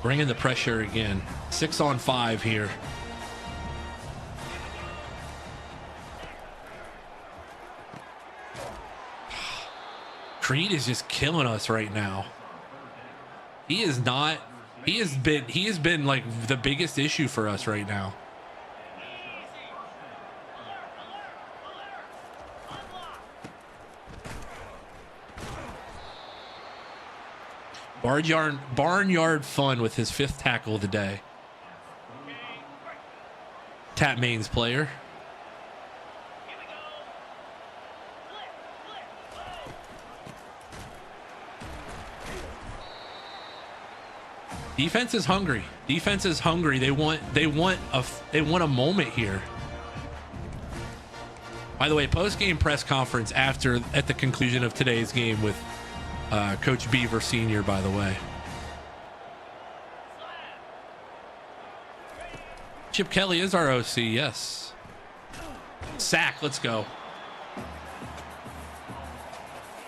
Bringing the pressure again. 6-on-5 here. Creed is just killing us right now. He has been like the biggest issue for us right now. Barnyard fun with his 5th tackle of the day. Tap Maine's player. Defense is hungry. Defense is hungry. They want a moment here. By the way, post-game press conference at the conclusion of today's game with Coach Beaver Sr., by the way. Chip Kelly is our OC, yes. Sack, let's go.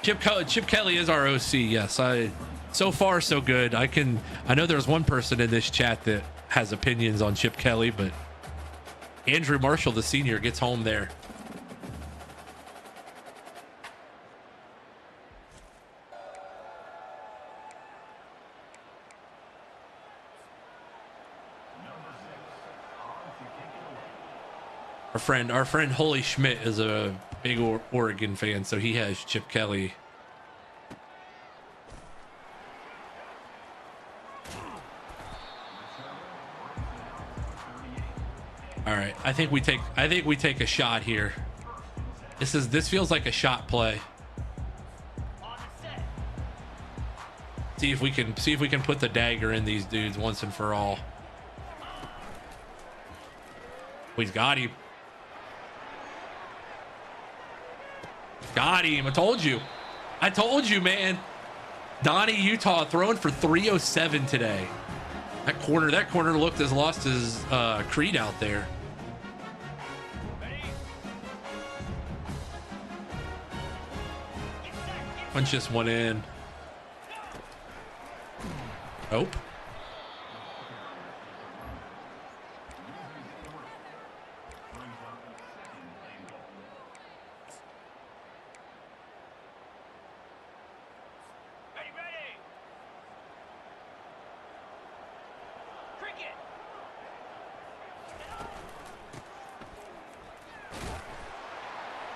Chip Kelly is our OC, yes. So far, so good. I know there's one person in this chat that has opinions on Chip Kelly, but Andrew Marshall, the senior, gets home there. Our friend Holy Schmidt is a big Oregon fan, so he has Chip Kelly. All right, I think we take a shot here. This feels like a shot play. See if we can put the dagger in these dudes once and for all. He's got him. Got him. I told you, man. Donnie, Utah, throwing for 307 today. That corner looked as lost as Creed out there. Punch this one in. Nope.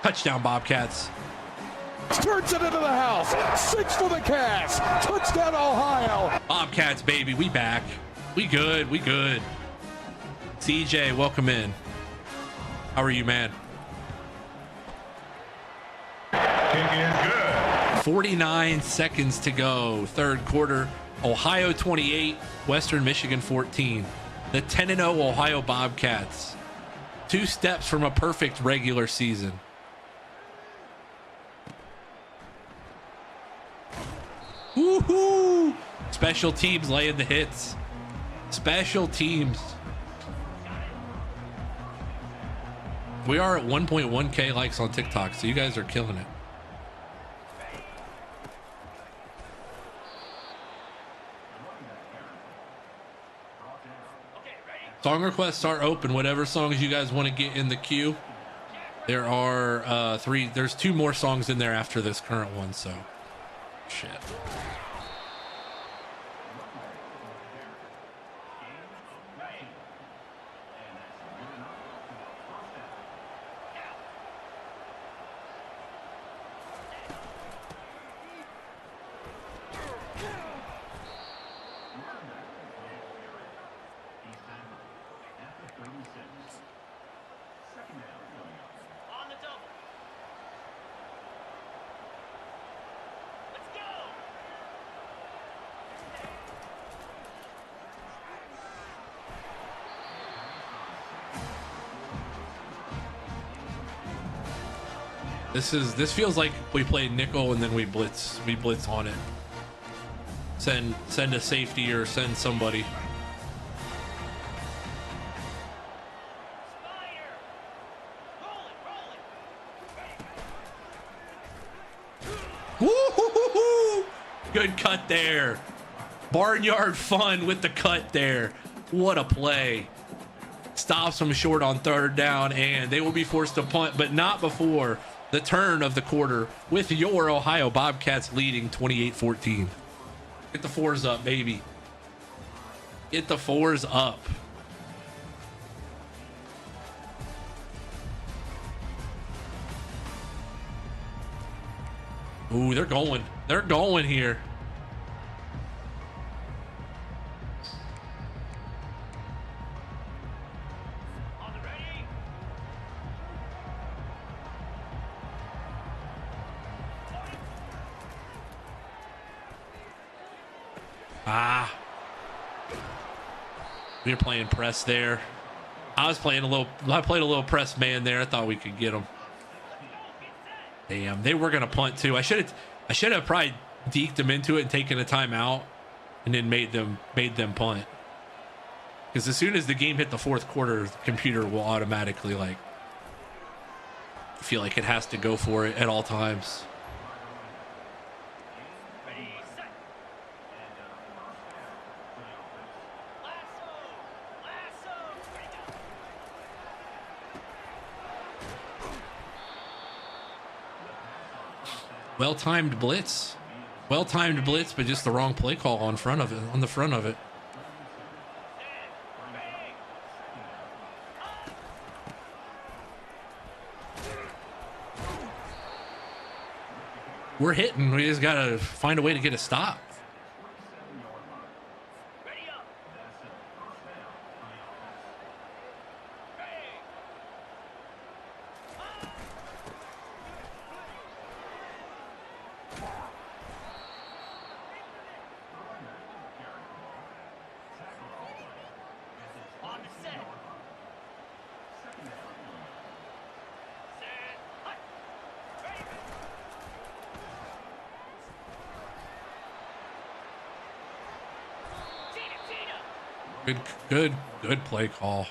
Touchdown, Bobcats. Turns it into the house. 6 for the Cats. Touchdown, Ohio. Bobcats, baby. We back. We good. CJ, welcome in. How are you, man? Good. 49 seconds to go. Third quarter. Ohio 28, Western Michigan 14. The 10-0 Ohio Bobcats. 2 steps from a perfect regular season. Woohoo! Special teams laying the hits. Special teams. We are at 1.1K likes on TikTok, so you guys are killing it. Song requests are open. Whatever songs you guys want to get in the queue. There are there's 2 more songs in there after this current one, so shit. This feels like we play nickel and then we blitz on it. Send a safety or send somebody. Woo-hoo-hoo-hoo! Good cut there. Barnyard fun with the cut there. What a play. Stops them short on 3rd down, and they will be forced to punt, but not before the turn of the quarter, with your Ohio Bobcats leading 28-14. Get the 4s up, baby. Get the 4s up. Ooh, they're going. They're going here. We were playing press there. I played a little press man there. I thought we could get them. Damn, they were gonna punt too. I should have probably deked them into it and taken a timeout, and then made them punt. Because as soon as the game hit the fourth quarter, the computer will automatically like feel like it has to go for it at all times. Well-timed blitz, but just the wrong play call on the front of it. We're hitting. We just gotta find a way to get a stop. Good play call.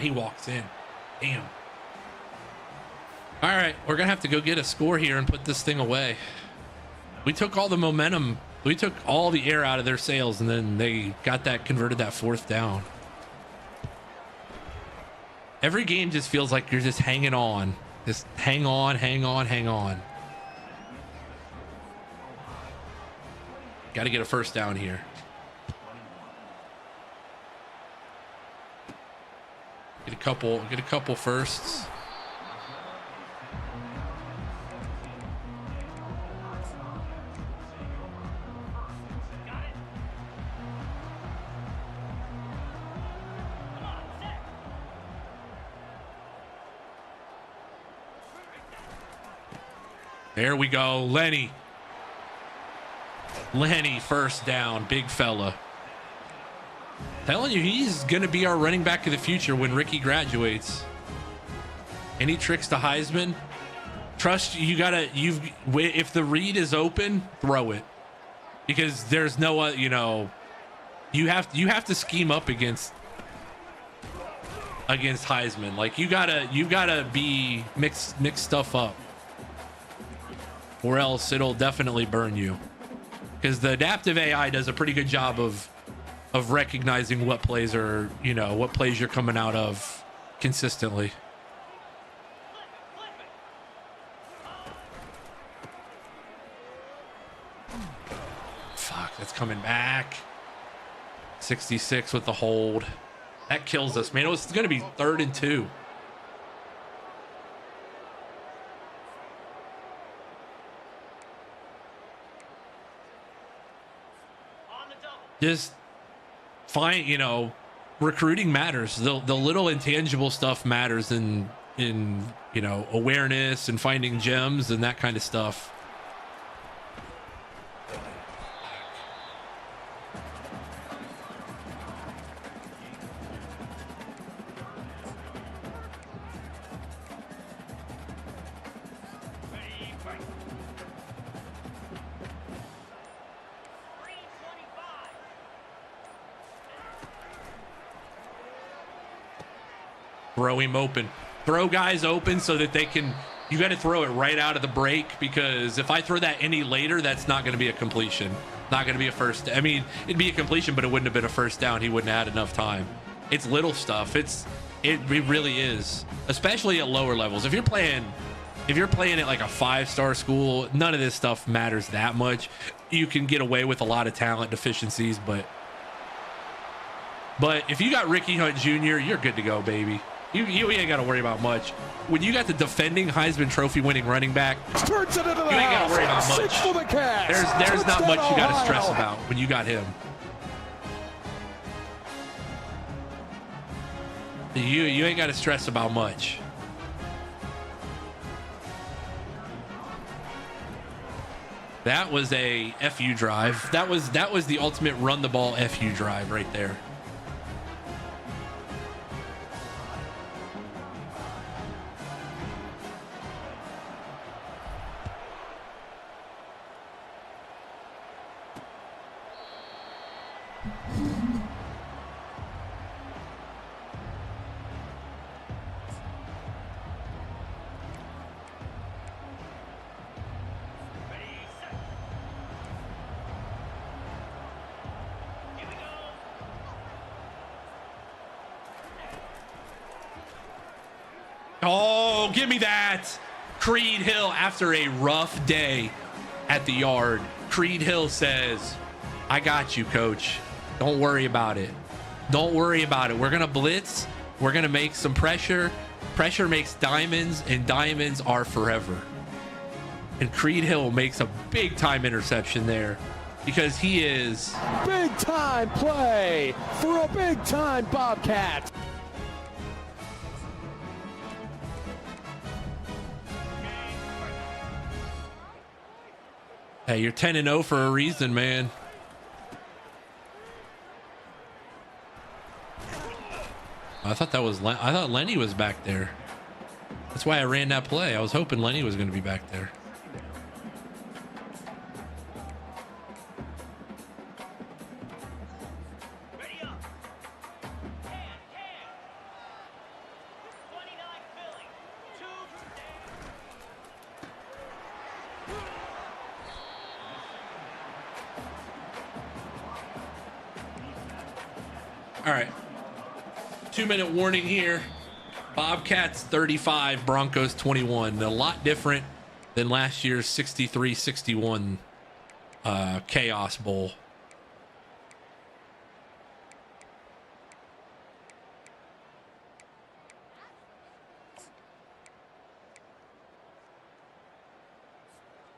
He walks in. Damn. All right, we're gonna have to go get a score here and put this thing away. We took all the momentum. We took all the air out of their sails, and then they converted that fourth down. Every game just feels like you're just hanging on. Just hang on. Got to get a first down here. Get a couple firsts. There we go. Lenny, first down. Big fella. Telling you, he's going to be our running back of the future when Ricky graduates. Any tricks to Heisman? Trust if the read is open, throw it. Because there's no, you have to scheme up against Heisman. Like you gotta be mix stuff up, or else it'll definitely burn you. Because the adaptive AI does a pretty good job of recognizing what plays are, what plays you're coming out of consistently. Fuck, that's coming back. 66 with the hold. That kills us, man. It's going to be 3rd and 2. Just fine, recruiting matters. The little intangible stuff matters in awareness and finding gems and that kind of stuff. Throw him open. Throw guys open so that you got to throw it right out of the break, because if I throw that any later, that's not going to be a completion. Not going to be a first. I mean, it'd be a completion, but it wouldn't have been a first down. He wouldn't have had enough time. It's little stuff. It really is, especially at lower levels. If you're playing at like a 5-star school, none of this stuff matters that much. You can get away with a lot of talent deficiencies, but But if you got Ricky Hunt Jr., you're good to go, baby. You ain't got to worry about much. When you got the defending Heisman Trophy winning running back, Turns it into the you ain't got to worry about much. 6 for the Cats. There's not Touchdown, much you got to stress Ohio. about when you got him. You ain't got to stress about much. That was a FU drive. That was the ultimate run the ball FU drive right there. Oh, give me that. Creed Hill, after a rough day at the yard, Creed Hill says, I got you, coach. Don't worry about it. Don't worry about it. We're going to blitz. We're going to make some pressure. Pressure makes diamonds, and diamonds are forever. And Creed Hill makes a big time interception there because he is Big time play for a big time Bobcat. Hey, you're 10-0 for a reason, man. I thought Lenny was back there. That's why I ran that play. I was hoping Lenny was going to be back there. Ready up. 10. 29 Philly. 2 for Dan. All right. 2-minute warning here. Bobcats 35, Broncos 21. A lot different than last year's 63-61 Chaos Bowl.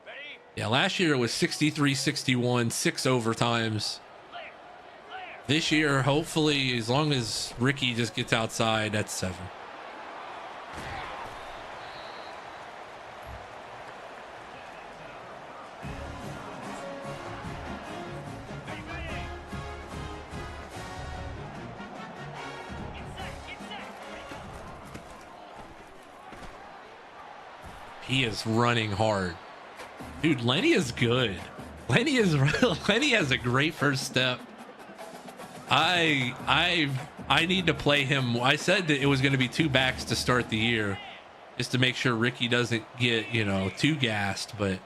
Ready? Yeah, last year it was 63-61, 6 overtimes. Clear. Clear. This year, hopefully, as long as Ricky just gets outside, that's 7. Ready, ready. Get set. Get set. He is running hard. Dude, Lenny is good. Lenny has a great first step. I need to play him. I said that it was going to be 2 backs to start the year just to make sure Ricky doesn't get, too gassed. But,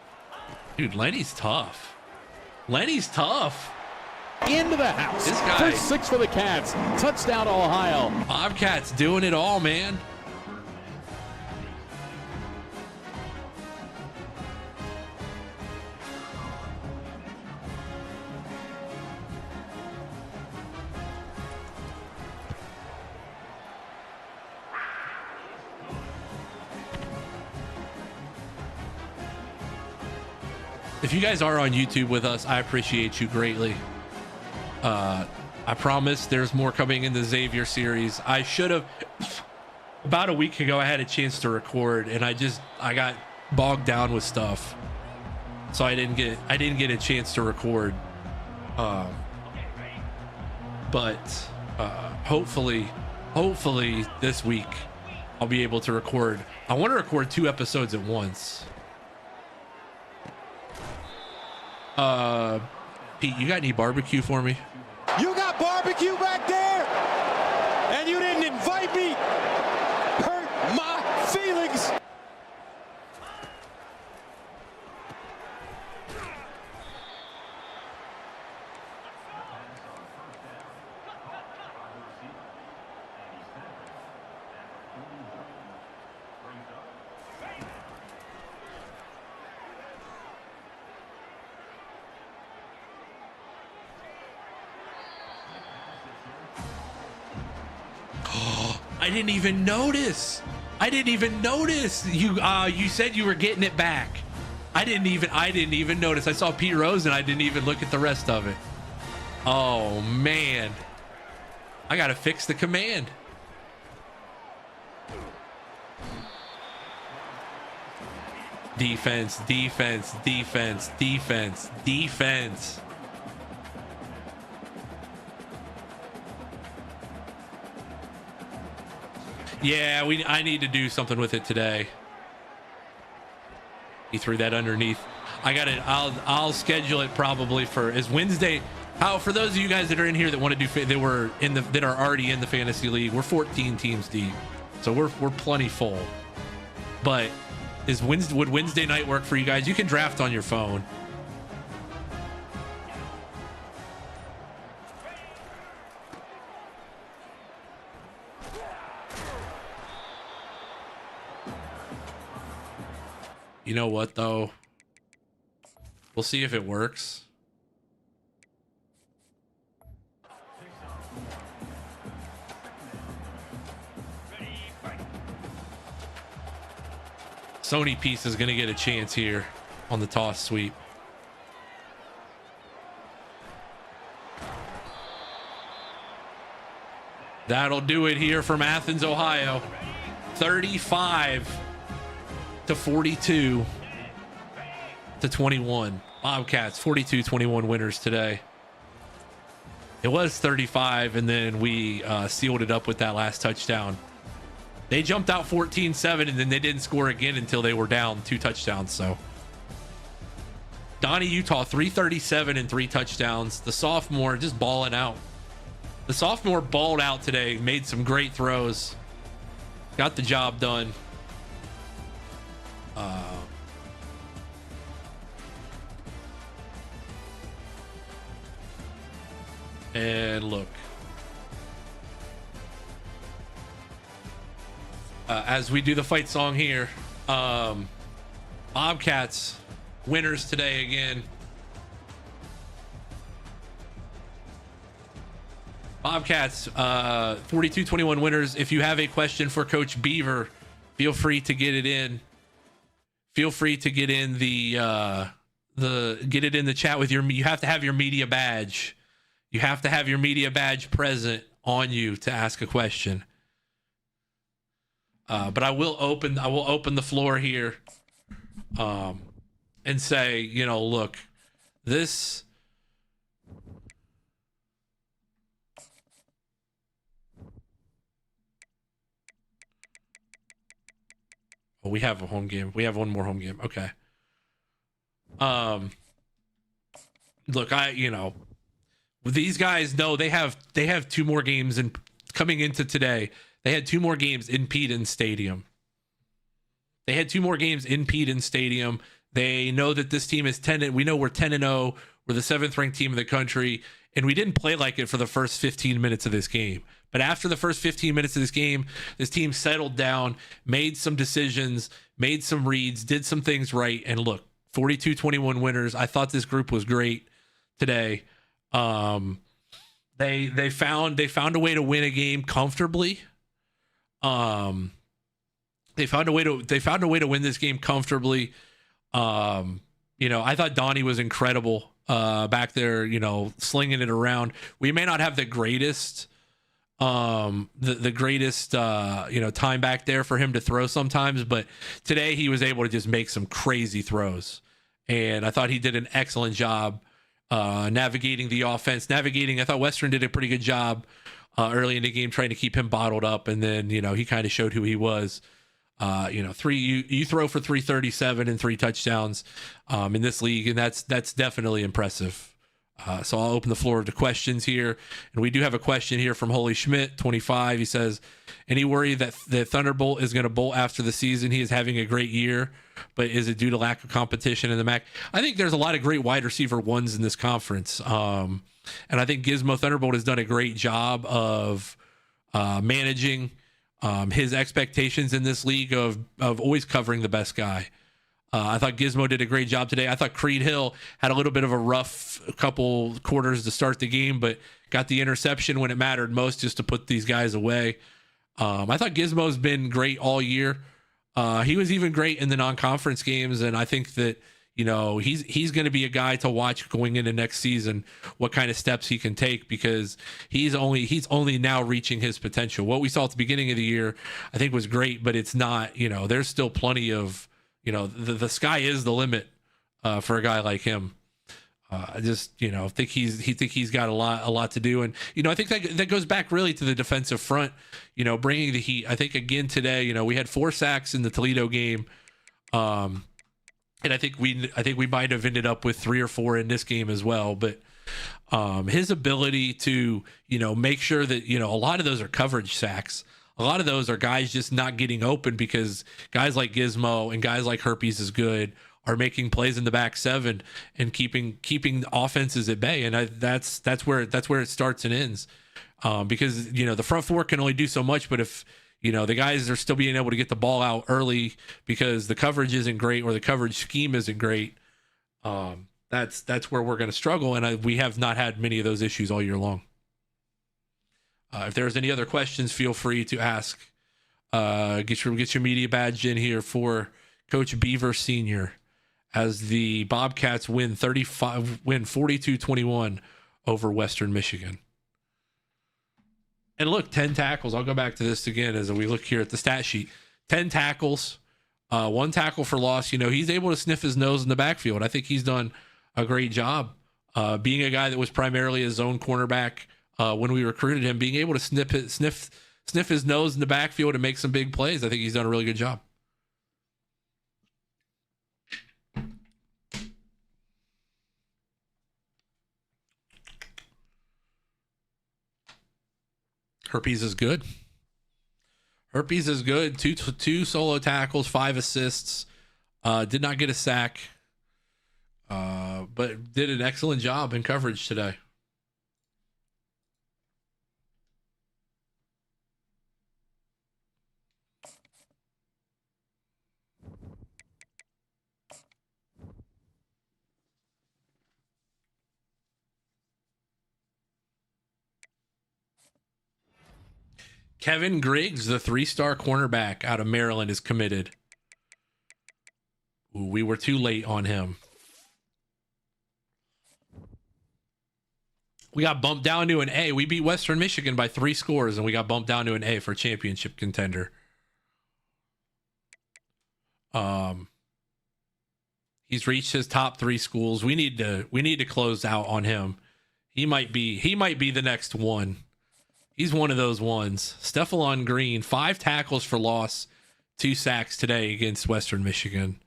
dude, Lenny's tough. Lenny's tough. Into the house. This guy- First 6 for the Cats. Touchdown, Ohio. Bobcats doing it all, man. If you guys are on YouTube with us, I appreciate you greatly. I promise there's more coming in the Xavier series. I should have, about a week ago, I had a chance to record and I got bogged down with stuff. So I didn't get a chance to record. But hopefully this week I'll be able to record. I want to record 2 episodes at once. Pete, you got any barbecue for me? You got barbecue back there, and you didn't invite me. Hurt my feelings. I didn't even notice. You said you were getting it back. I didn't even notice. I saw Pete Rose and I didn't even look at the rest of it. Oh man. I gotta fix the command. Defense. Yeah, I need to do something with it today. He threw that underneath. I got it. I'll schedule it probably for Wednesday. For those of you guys that are in here that want to do that are already in the fantasy league, we're 14 teams deep, so we're plenty full. But would Wednesday night work for you guys? You can draft on your phone. You know what though? We'll see if it works. Sony piece is going to get a chance here on the toss sweep. That'll do it here from Athens, Ohio. 35-42 to 21. Bobcats 42-21 winners today. It was 35 and then we sealed it up with that last touchdown. They jumped out 14-7 and then they didn't score again until they were down 2 touchdowns. So Donnie Utah 337 and 3 touchdowns. The sophomore just balling out. The sophomore balled out today, made some great throws, got the job done. And look, as we do the fight song here, Bobcats winners today again. Bobcats 42-21 winners. If you have a question for Coach Beaver, feel free to get it in. Feel free to get in the chat with you have to have your media badge. You have to have your media badge present on you to ask a question. But I will open the floor here and say, look, this we have a home game. We have one more home game. Okay. Look, these guys know they have 2 more games, and coming into today, they had 2 more games in Eaton Stadium. They know that this team is 10. We know we're 10-0. We're the 7th ranked team in the country, and we didn't play like it for the first 15 minutes of this game. But after the first 15 minutes of this game, this team settled down, made some decisions, made some reads, did some things right, and look, 42-21 winners. I thought this group was great today. They found a way to win a game comfortably. They found a way to win this game comfortably. I thought Donnie was incredible back there, slinging it around. We may not have the greatest time back there for him to throw sometimes, but today he was able to just make some crazy throws, and I thought he did an excellent job navigating the offense. I thought Western did a pretty good job early in the game trying to keep him bottled up, and then he kind of showed who he was. You throw for 337 and 3 touchdowns in this league, and that's definitely impressive. So I'll open the floor to questions here, and we do have a question here from Holy Schmidt 25. He says, any worry that the Thunderbolt is going to bolt after the season? He is having a great year, but is it due to lack of competition in the MAC? I think there's a lot of great wide receiver ones in this conference, and I think Gizmo Thunderbolt has done a great job of managing his expectations in this league of always covering the best guy. I thought Gizmo did a great job today. I thought Creed Hill had a little bit of a rough couple quarters to start the game, but got the interception when it mattered most just to put these guys away. I thought Gizmo's been great all year. He was even great in the non-conference games, and I think that he's going to be a guy to watch going into next season. What kind of steps he can take, because he's only now reaching his potential. What we saw at the beginning of the year, I think, was great, but it's not. There's still plenty of the sky is the limit for a guy like him. I just think he's got a lot to do, and I think that goes back really to the defensive front. Bringing the heat. I think again today, we had 4 sacks in the Toledo game. And I think we might have ended up with 3 or 4 in this game as well. But his ability to make sure that a lot of those are coverage sacks. A lot of those are guys just not getting open because guys like Gizmo and guys like Herpes is good are making plays in the back 7 and keeping offenses at bay. And that's where it starts and ends. Because the front 4 can only do so much, but if the guys are still being able to get the ball out early because the coverage isn't great or the coverage scheme isn't great, that's where we're going to struggle. And we have not had many of those issues all year long. If there's any other questions, feel free to ask. Get your media badge in here for Coach Beaver Sr. as the Bobcats win 42-21 over Western Michigan. And look, 10 tackles. I'll go back to this again as we look here at the stat sheet. 10 tackles, 1 tackle for loss. He's able to sniff his nose in the backfield. I think he's done a great job being a guy that was primarily a zone cornerback when we recruited him, being able to sniff his nose in the backfield and make some big plays. I think he's done a really good job. Herpes is good. Herpes is good. Two solo tackles, 5 assists. Did not get a sack, but did an excellent job in coverage today. Kevin Griggs, the 3-star cornerback out of Maryland, is committed. Ooh, we were too late on him. We got bumped down to an A. We beat Western Michigan by 3 scores, and we got bumped down to an A for championship contender. He's reached his top 3 schools. We need to close out on him. He might be the next one. He's one of those ones. Stephalon Green, 5 tackles for loss, 2 sacks today against Western Michigan.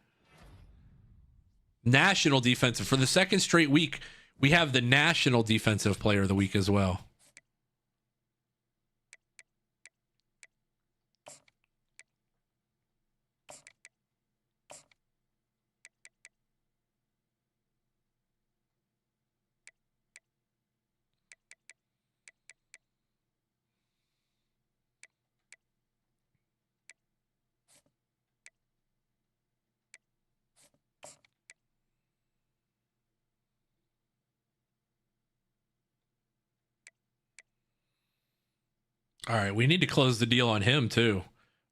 National defensive. For the second straight week, we have the National Defensive Player of the Week as well. All right, we need to close the deal on him too.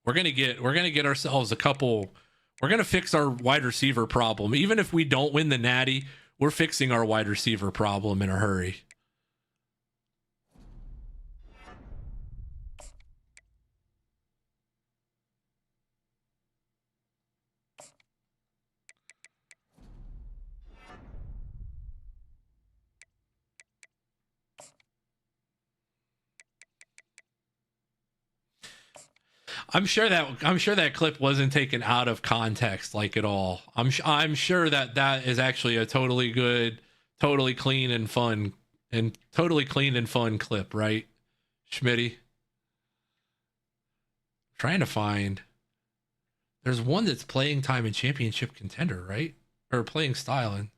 We're gonna get ourselves a couple. We're gonna fix our wide receiver problem. Even if we don't win the Natty, we're fixing our wide receiver problem in a hurry. I'm sure that clip wasn't taken out of context like at all. I'm sure that is actually a totally good, totally clean and fun clip, right, Schmitty? Trying to find. There's one that's playing time and championship contender, right? Or playing style and.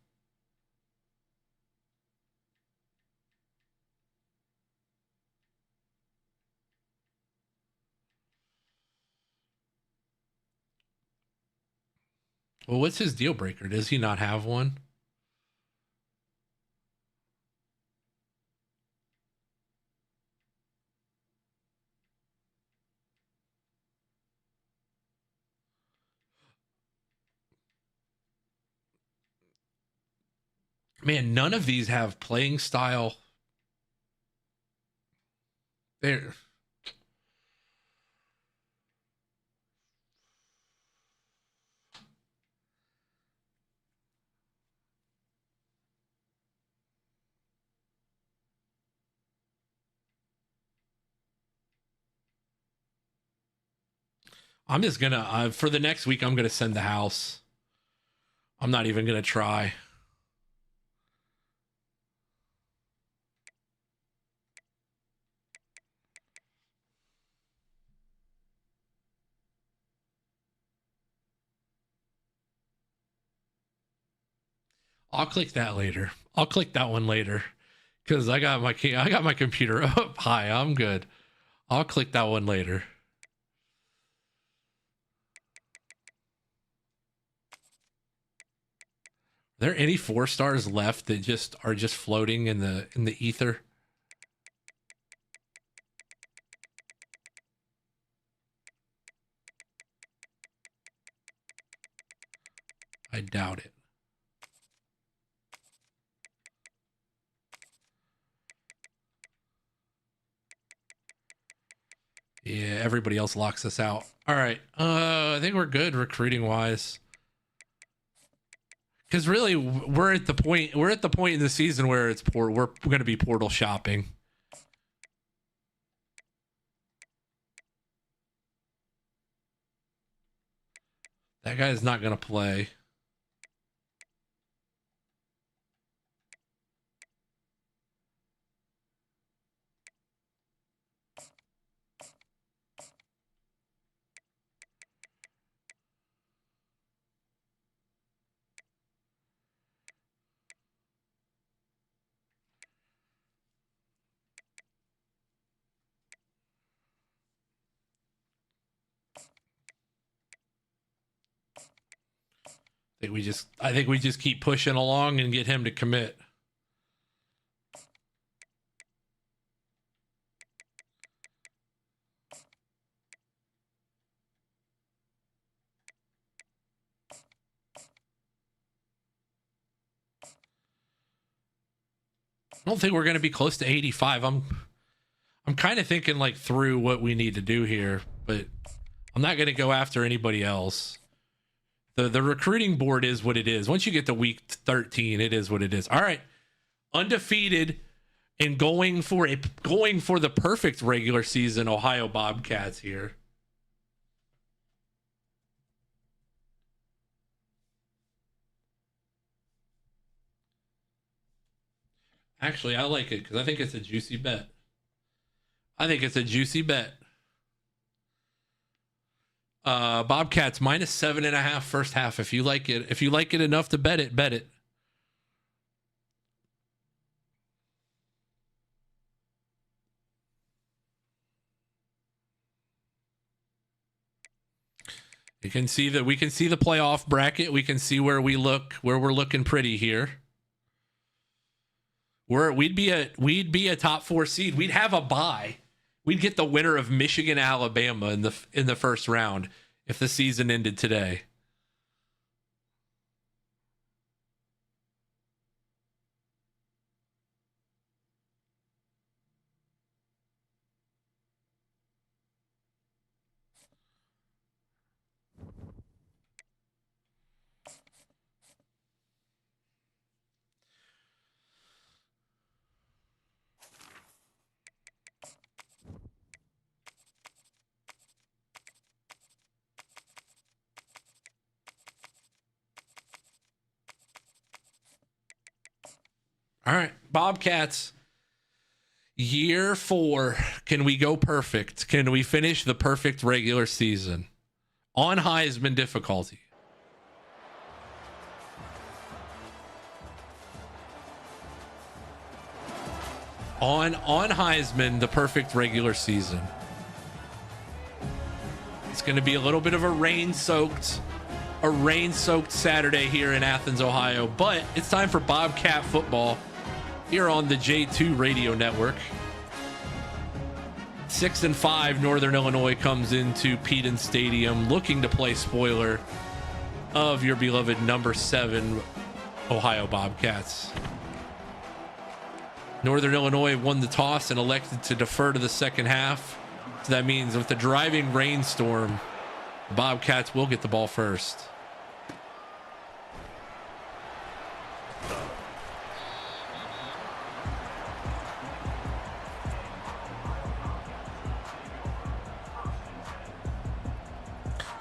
Well, what's his deal breaker? Does he not have one? Man, none of these have playing style. There. I'm just gonna for the next week I'm gonna send the house. I'm not even gonna try. I'll click that later. I'll click that one later because I got my computer up high. I'm good. I'll click that one later. Are there any 4-stars left that just are just floating in the ether? I doubt it. Yeah, everybody else locks us out. All right. I think we're good recruiting wise. Because really, we're at the point in the season where we're going to be portal shopping. That guy's not going to play. I think we just keep pushing along and get him to commit. I don't think we're going to be close to 85. I'm kind of thinking like through what we need to do here, but I'm not going to go after anybody else. The recruiting board is what it is. Once you get to week 13, it is what it is. All right. Undefeated and going for the perfect regular season Ohio Bobcats here. Actually, I like it because I think it's a juicy bet. Bobcats -7.5 first half. If you like it enough to bet it, bet it. You can see that we can see the playoff bracket. We can see where we're looking pretty here. We'd be a top 4 seed. We'd have a bye. We'd get the winner of Michigan, Alabama in the first round if the season ended today. All right, Bobcats, year 4. Can we go perfect? Can we finish the perfect regular season on Heisman difficulty? On Heisman, the perfect regular season. It's going to be a little bit of a rain-soaked Saturday here in Athens, Ohio, but it's time for Bobcat football here on the JayTwo radio network. 6-5 Northern Illinois comes into Eaton Stadium looking to play spoiler of your beloved number 7 Ohio Bobcats. Northern Illinois won the toss and elected to defer to the second half. So that means with the driving rainstorm, the Bobcats will get the ball first.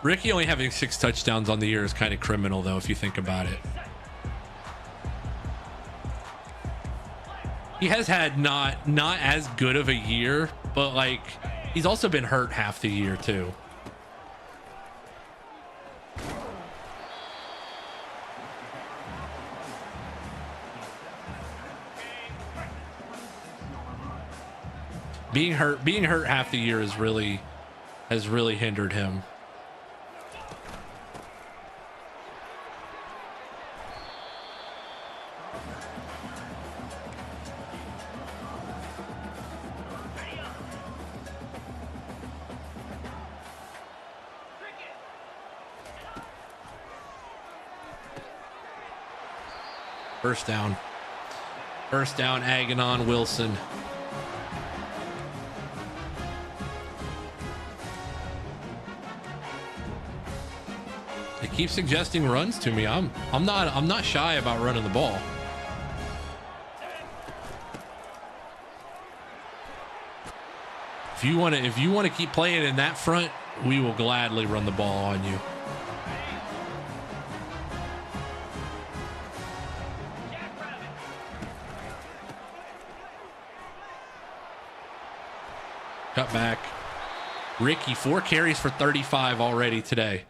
Ricky only having 6 touchdowns on the year is kind of criminal, though, if you think about it. He has had not as good of a year, but like he's also been hurt half the year too. Being hurt half the year has really hindered him. First down. First down, Aganon Wilson. They keep suggesting runs to me. I'm not shy about running the ball. If you want to keep playing in that front, we will gladly run the ball on you. Cut back. Ricky, 4 carries for 35 already today.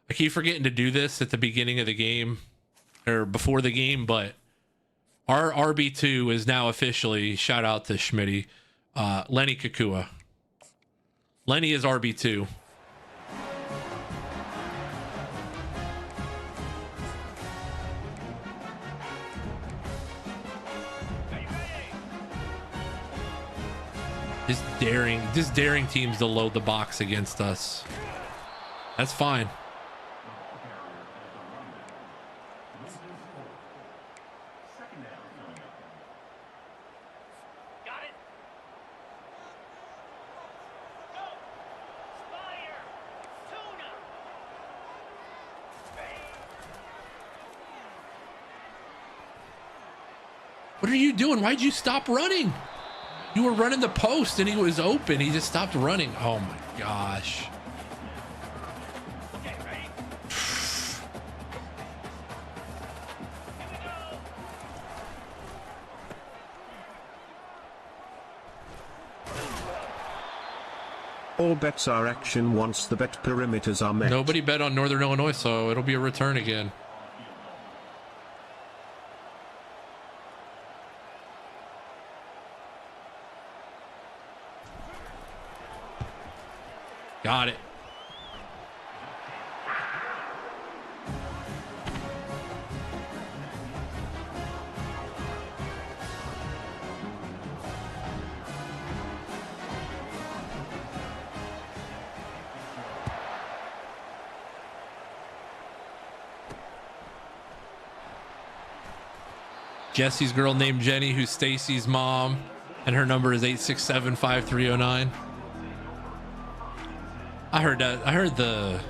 I keep forgetting to do this at the beginning of the game or before the game, but our RB2 is now officially, shout out to Schmitty, Lenny Kakua. Lenny is RB2. Just daring teams to load the box against us. That's fine. Got it. Go. Spire. Tuna. What are you doing? Why'd you stop running? You were running the post and he was open. He just stopped running. Oh my gosh. Okay, ready? All bets are action once the bet perimeters are met. Nobody bet on Northern Illinois, so it'll be a return again. Got it. Jesse's girl named Jenny, who's Stacy's mom, and her number is 867-5309. I heard the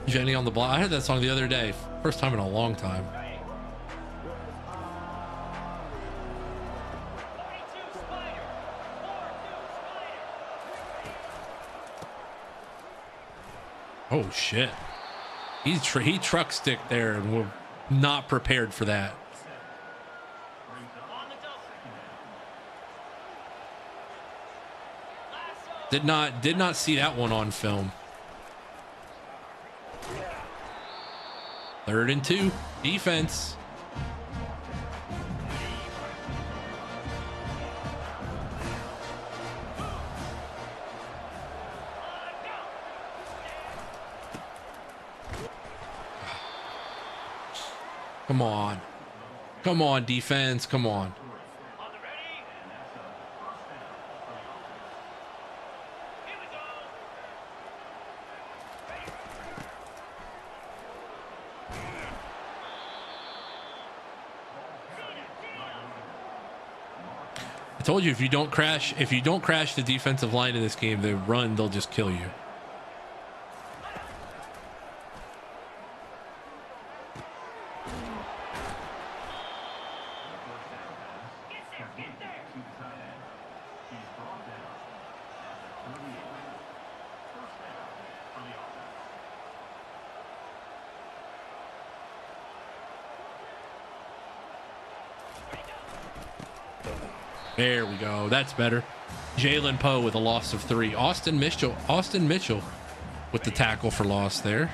Jenny on the Block. I heard that song the other day. First time in a long time. Oh shit. He truck stick there and we're not prepared for that. Did not see that one on film. 3rd and 2. Defense. Come on. Come on, defense. Come on. told you if you don't crash the defensive line in this game, they run, they'll just kill you. There we go. That's better. Jalen Poe with a loss of 3. Austin Mitchell with the tackle for loss there.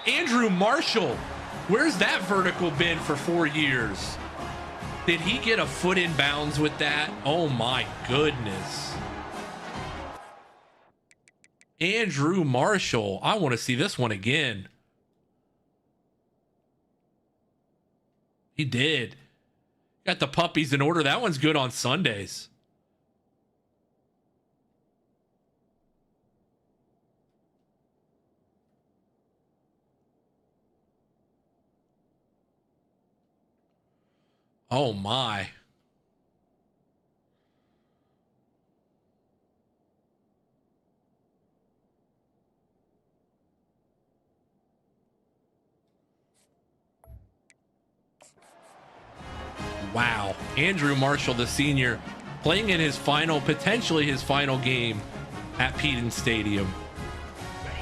Andrew Marshall, where's that vertical been for 4 years? Did he get a foot in bounds with that? Oh my goodness. Andrew Marshall, I want to see this one again. He did. Got the puppies in order. That one's good on Sundays. Oh my. Wow. Andrew Marshall, the senior, playing in his final, potentially his final game at Eaton Stadium,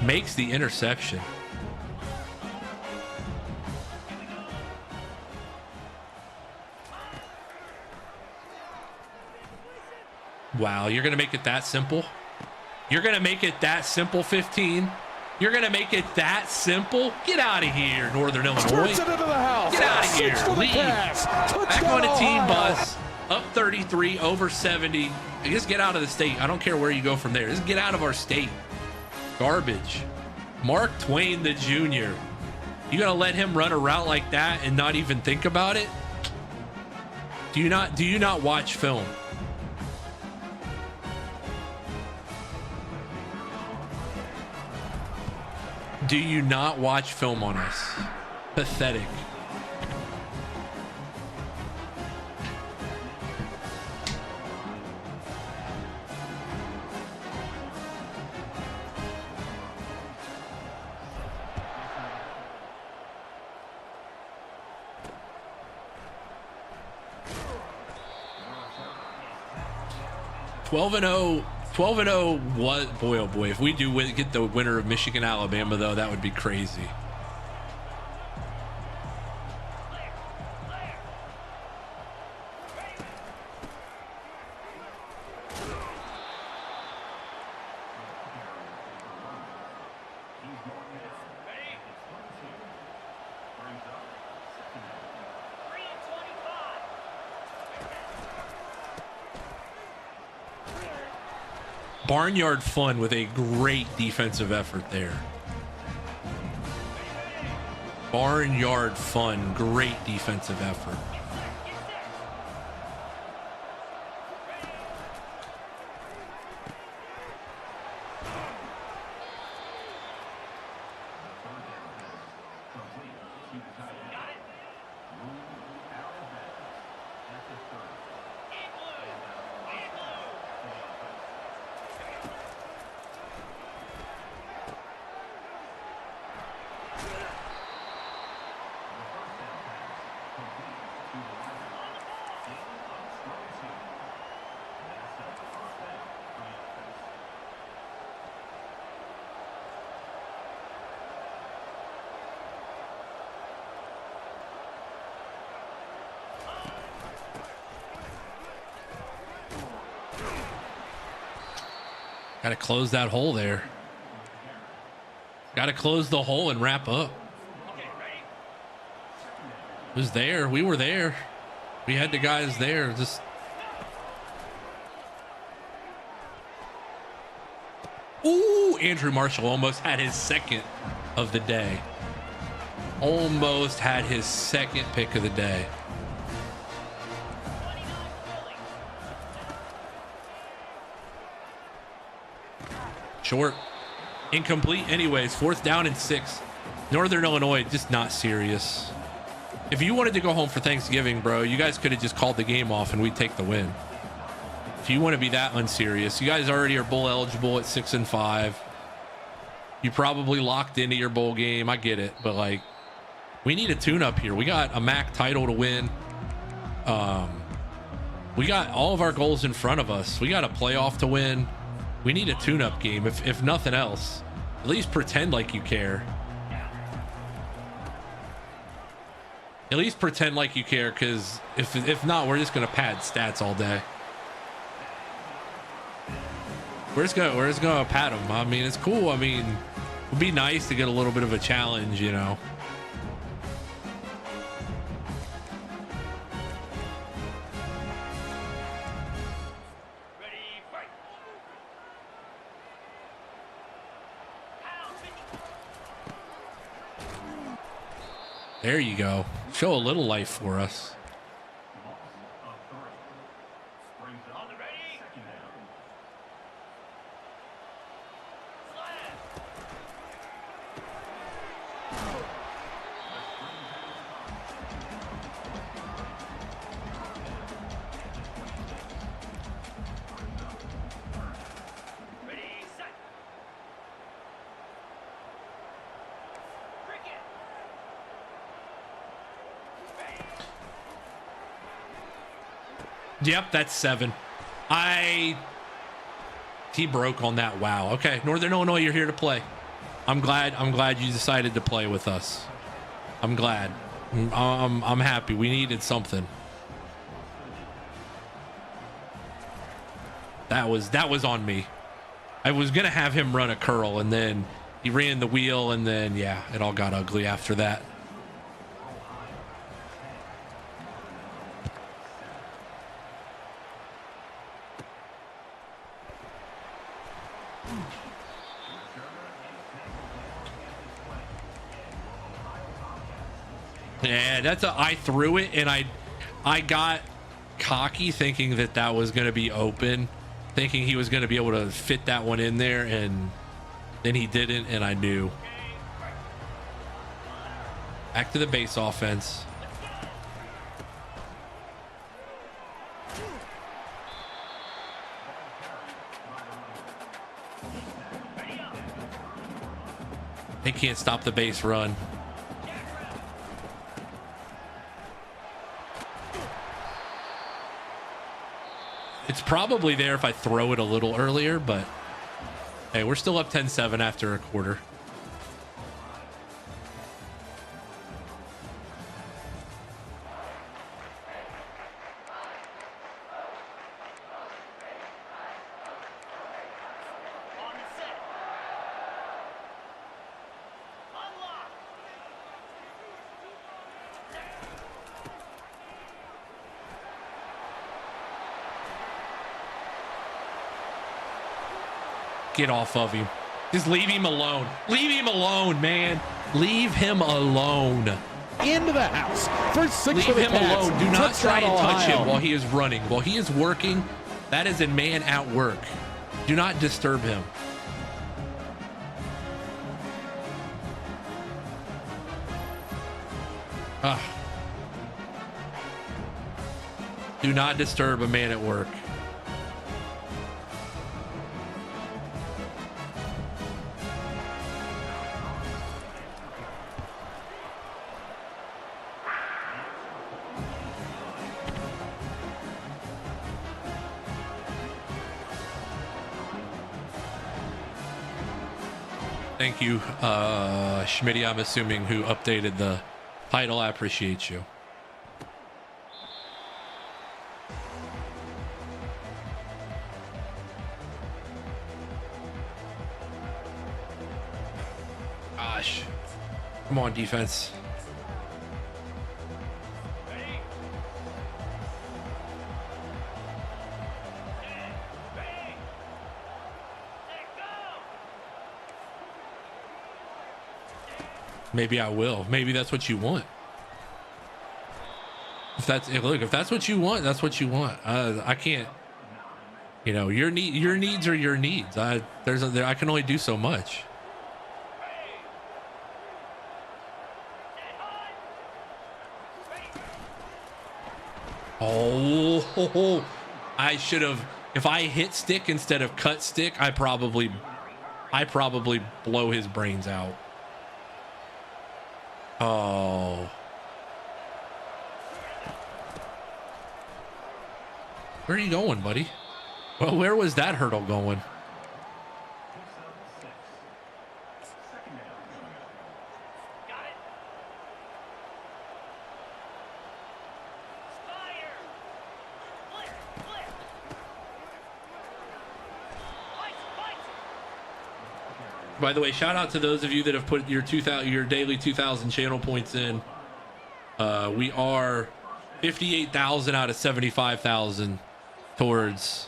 makes the interception. Wow, you're going to make it that simple? You're going to make it that simple, 15? You're going to make it that simple? Get out of here, Northern Illinois. Get out of here. Leave. Back on a team bus. Up 33, over 70. Just get out of the state. I don't care where you go from there. Just get out of our state. Garbage. Mark Twain, the junior. You going to let him run a route like that and not even think about it? Do you not watch film? Do you not watch film on us? Pathetic. Twelve and 0. What? Boy, oh boy! If we do get the winner of Michigan, Alabama, though, that would be crazy. Barnyard Fun with a great defensive effort there. Barnyard Fun, great defensive effort. Got to close that hole there. Got to close the hole and wrap up. It was there. We were there. We had the guys there. Just Ooh, Andrew Marshall almost had his second of the day. Almost had his second pick of the day. Short. Incomplete anyways. 4th down and 6. Northern Illinois, just not serious. If you wanted to go home for Thanksgiving, bro, you guys could have just called the game off and we'd take the win. If you want to be that unserious, you guys already are bowl eligible at 6-5. You probably locked into your bowl game. I get it, but like, we need a tune-up here. We got a MAC title to win. We got all of our goals in front of us. We got a playoff to win. We need a tune-up game. If nothing else, at least pretend like you care. At least pretend like you care, because if not, we're just gonna pad stats all day. We're just gonna pad them. I mean, it's cool. I mean, it would be nice to get a little bit of a challenge, you know. There you go. Show a little life for us. Yep, that's 7. He broke on that. Wow. Okay, Northern Illinois, you're here to play. I'm glad you decided to play with us. I'm glad. I'm happy. We needed something. That was on me. I was gonna have him run a curl, and then he ran the wheel, and then yeah, it all got ugly after that. Yeah, I threw it, and I got cocky thinking that was going to be open, thinking he was going to be able to fit that one in there, and then he didn't, and I knew. Back to the base offense. They can't stop the base run. It's probably there if I throw it a little earlier, but hey, we're still up 10-7 after a quarter. Get off of him. Just leave him alone. Leave him alone, man. Leave him alone. Into the house for 6 Leave for the him Cats. alone. Do not try Touchdown, and touch Ohio. him while he is running. While he is working, that is a man at work. Do not disturb him. Do not disturb a man at work. Thank you, Schmitty, I'm assuming, who updated the title. I appreciate you. Gosh. Come on, defense. Maybe I will. Maybe that's what you want. If that's what you want, that's what you want. I can't. You know, your needs are your needs. I can only do so much. Oh, I should have. If I hit stick instead of cut stick, I probably blow his brains out. Oh. Where are you going, buddy? Well, where was that hurdle going? By the way, shout out to those of you that have put your daily 2,000 channel points in. We are 58,000 out of 75,000 towards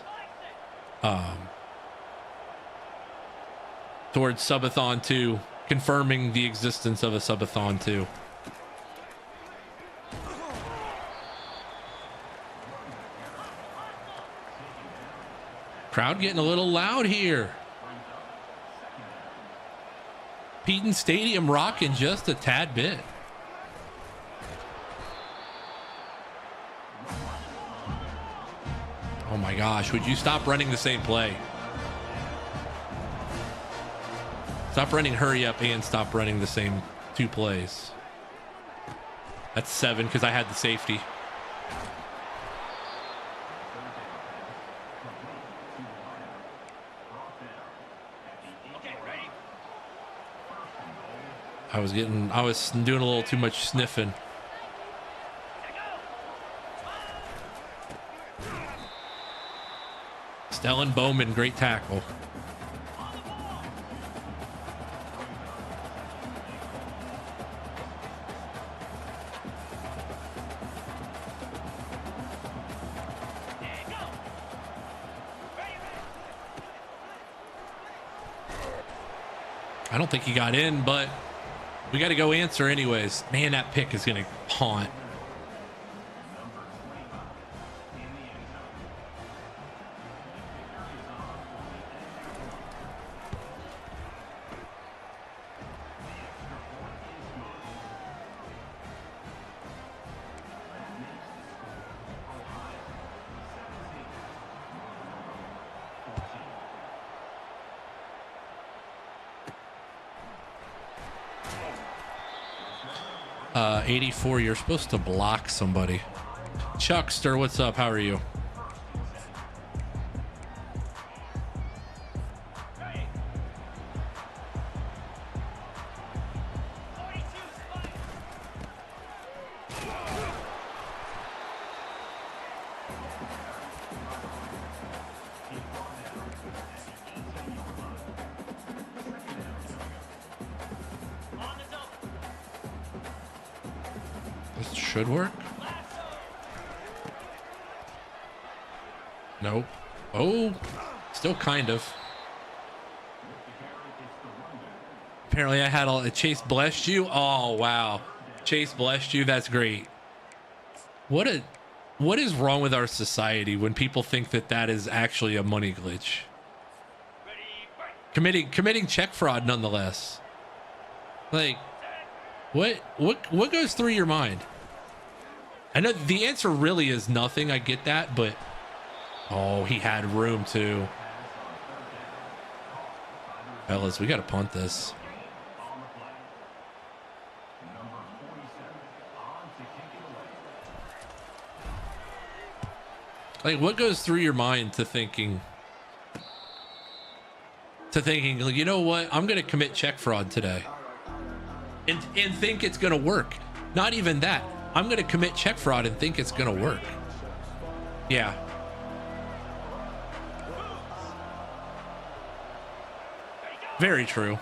Subathon 2, confirming the existence of a Subathon 2. Crowd getting a little loud here. Eaton Stadium rocking just a tad bit. Oh my gosh, would you stop running the same play? Stop running hurry up and stop running the same two plays. That's 7 because I had the safety. I was doing a little too much sniffing. Stellan Bowman, great tackle. I don't think he got in, but we got to go answer anyways. Man, that pick is going to haunt. Uh, 84, you're supposed to block somebody. Chuckster, what's up? How are you? Should work. Nope. Oh, still kind of. Apparently I had a Chase blessed you. Oh, wow. Chase blessed you. That's great. What is wrong with our society when people think that is actually a money glitch? Committing check fraud nonetheless. Like, what goes through your mind? I know the answer really is nothing. I get that, but oh, he had room too. Fellas, we got to punt this. Like, what goes through your mind to thinking, like, you know what? I'm going to commit check fraud today and think it's going to work. Not even that. I'm going to commit check fraud and think it's going to work. Yeah. Very true.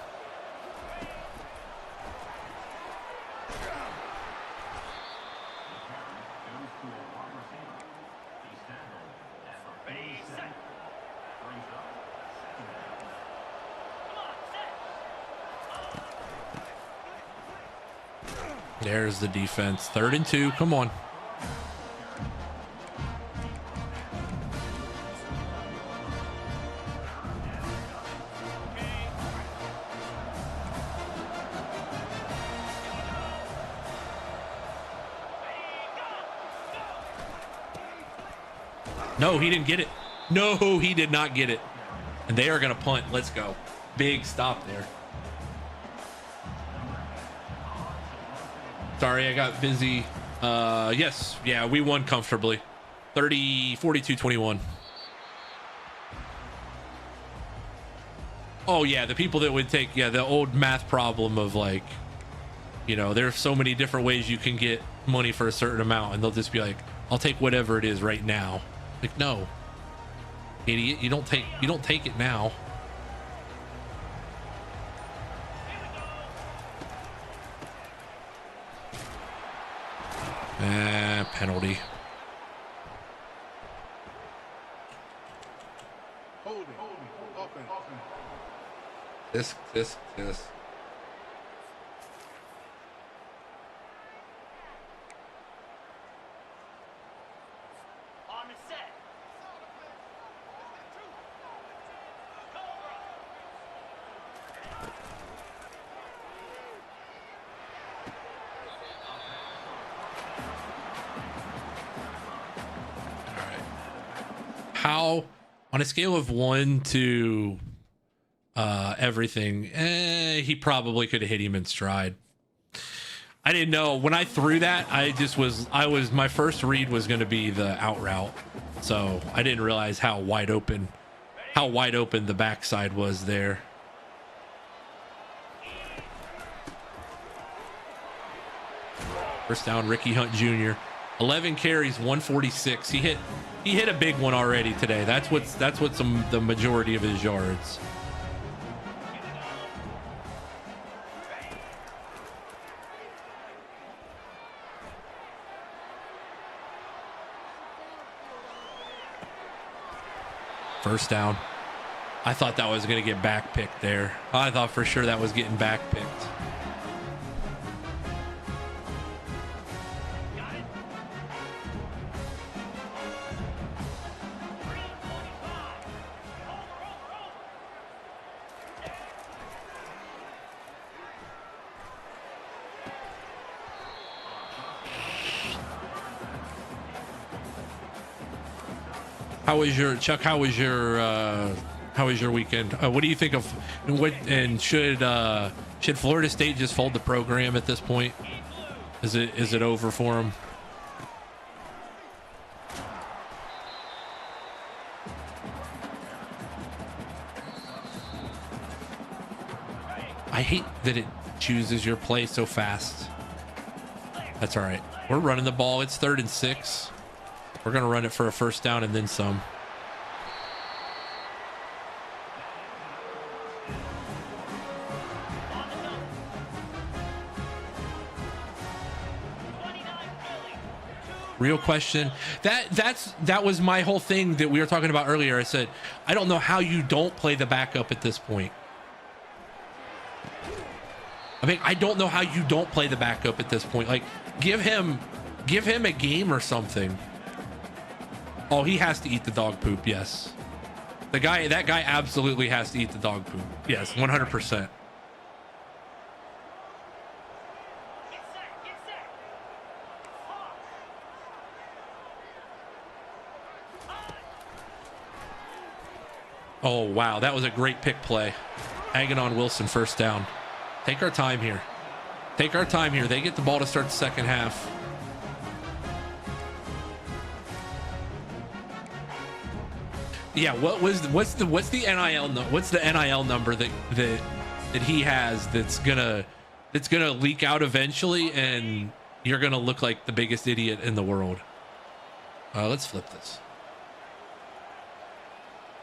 There's the defense. 3rd and 2. Come on. No, he didn't get it. No, he did not get it. And they are going to punt. Let's go. Big stop there. Sorry, I got busy. Yes. Yeah, we won comfortably. 42-21. Oh, yeah, the people that would take, the old math problem of like, you know, there's so many different ways you can get money for a certain amount, and they'll just be like, I'll take whatever it is right now. Like, no, idiot, you don't take it now. Penalty. This. On the set. How, on a scale of 1 to everything, he probably could have hit him in stride. I didn't know when I threw that. My first read was going to be the out route, so I didn't realize how wide open the backside was there. First down, Ricky Hunt Jr. 11 carries, 146. He hit a big one already today. That's what's the majority of his yards. First down. I thought that was going to get back picked there. I thought for sure that was getting back picked. How was your weekend? What do you think of should Florida State just fold the program at this point? Is it over for them? I hate that it chooses your play so fast. That's all right. We're running the ball. It's 3rd and 6. We're going to run it for a first down and then some. Real question. That was my whole thing that we were talking about earlier. I said, I don't know how you don't play the backup at this point. I mean, I don't know how you don't play the backup at this point. Like, give him a game or something. Oh, he has to eat the dog poop. Yes. That guy absolutely has to eat the dog poop. Yes, 100%. Oh, wow. That was a great pick play. Aganon Wilson, first down. Take our time here. They get the ball to start the second half. Yeah, what's the NIL number that he has that's gonna leak out eventually, and you're gonna look like the biggest idiot in the world. Let's flip this.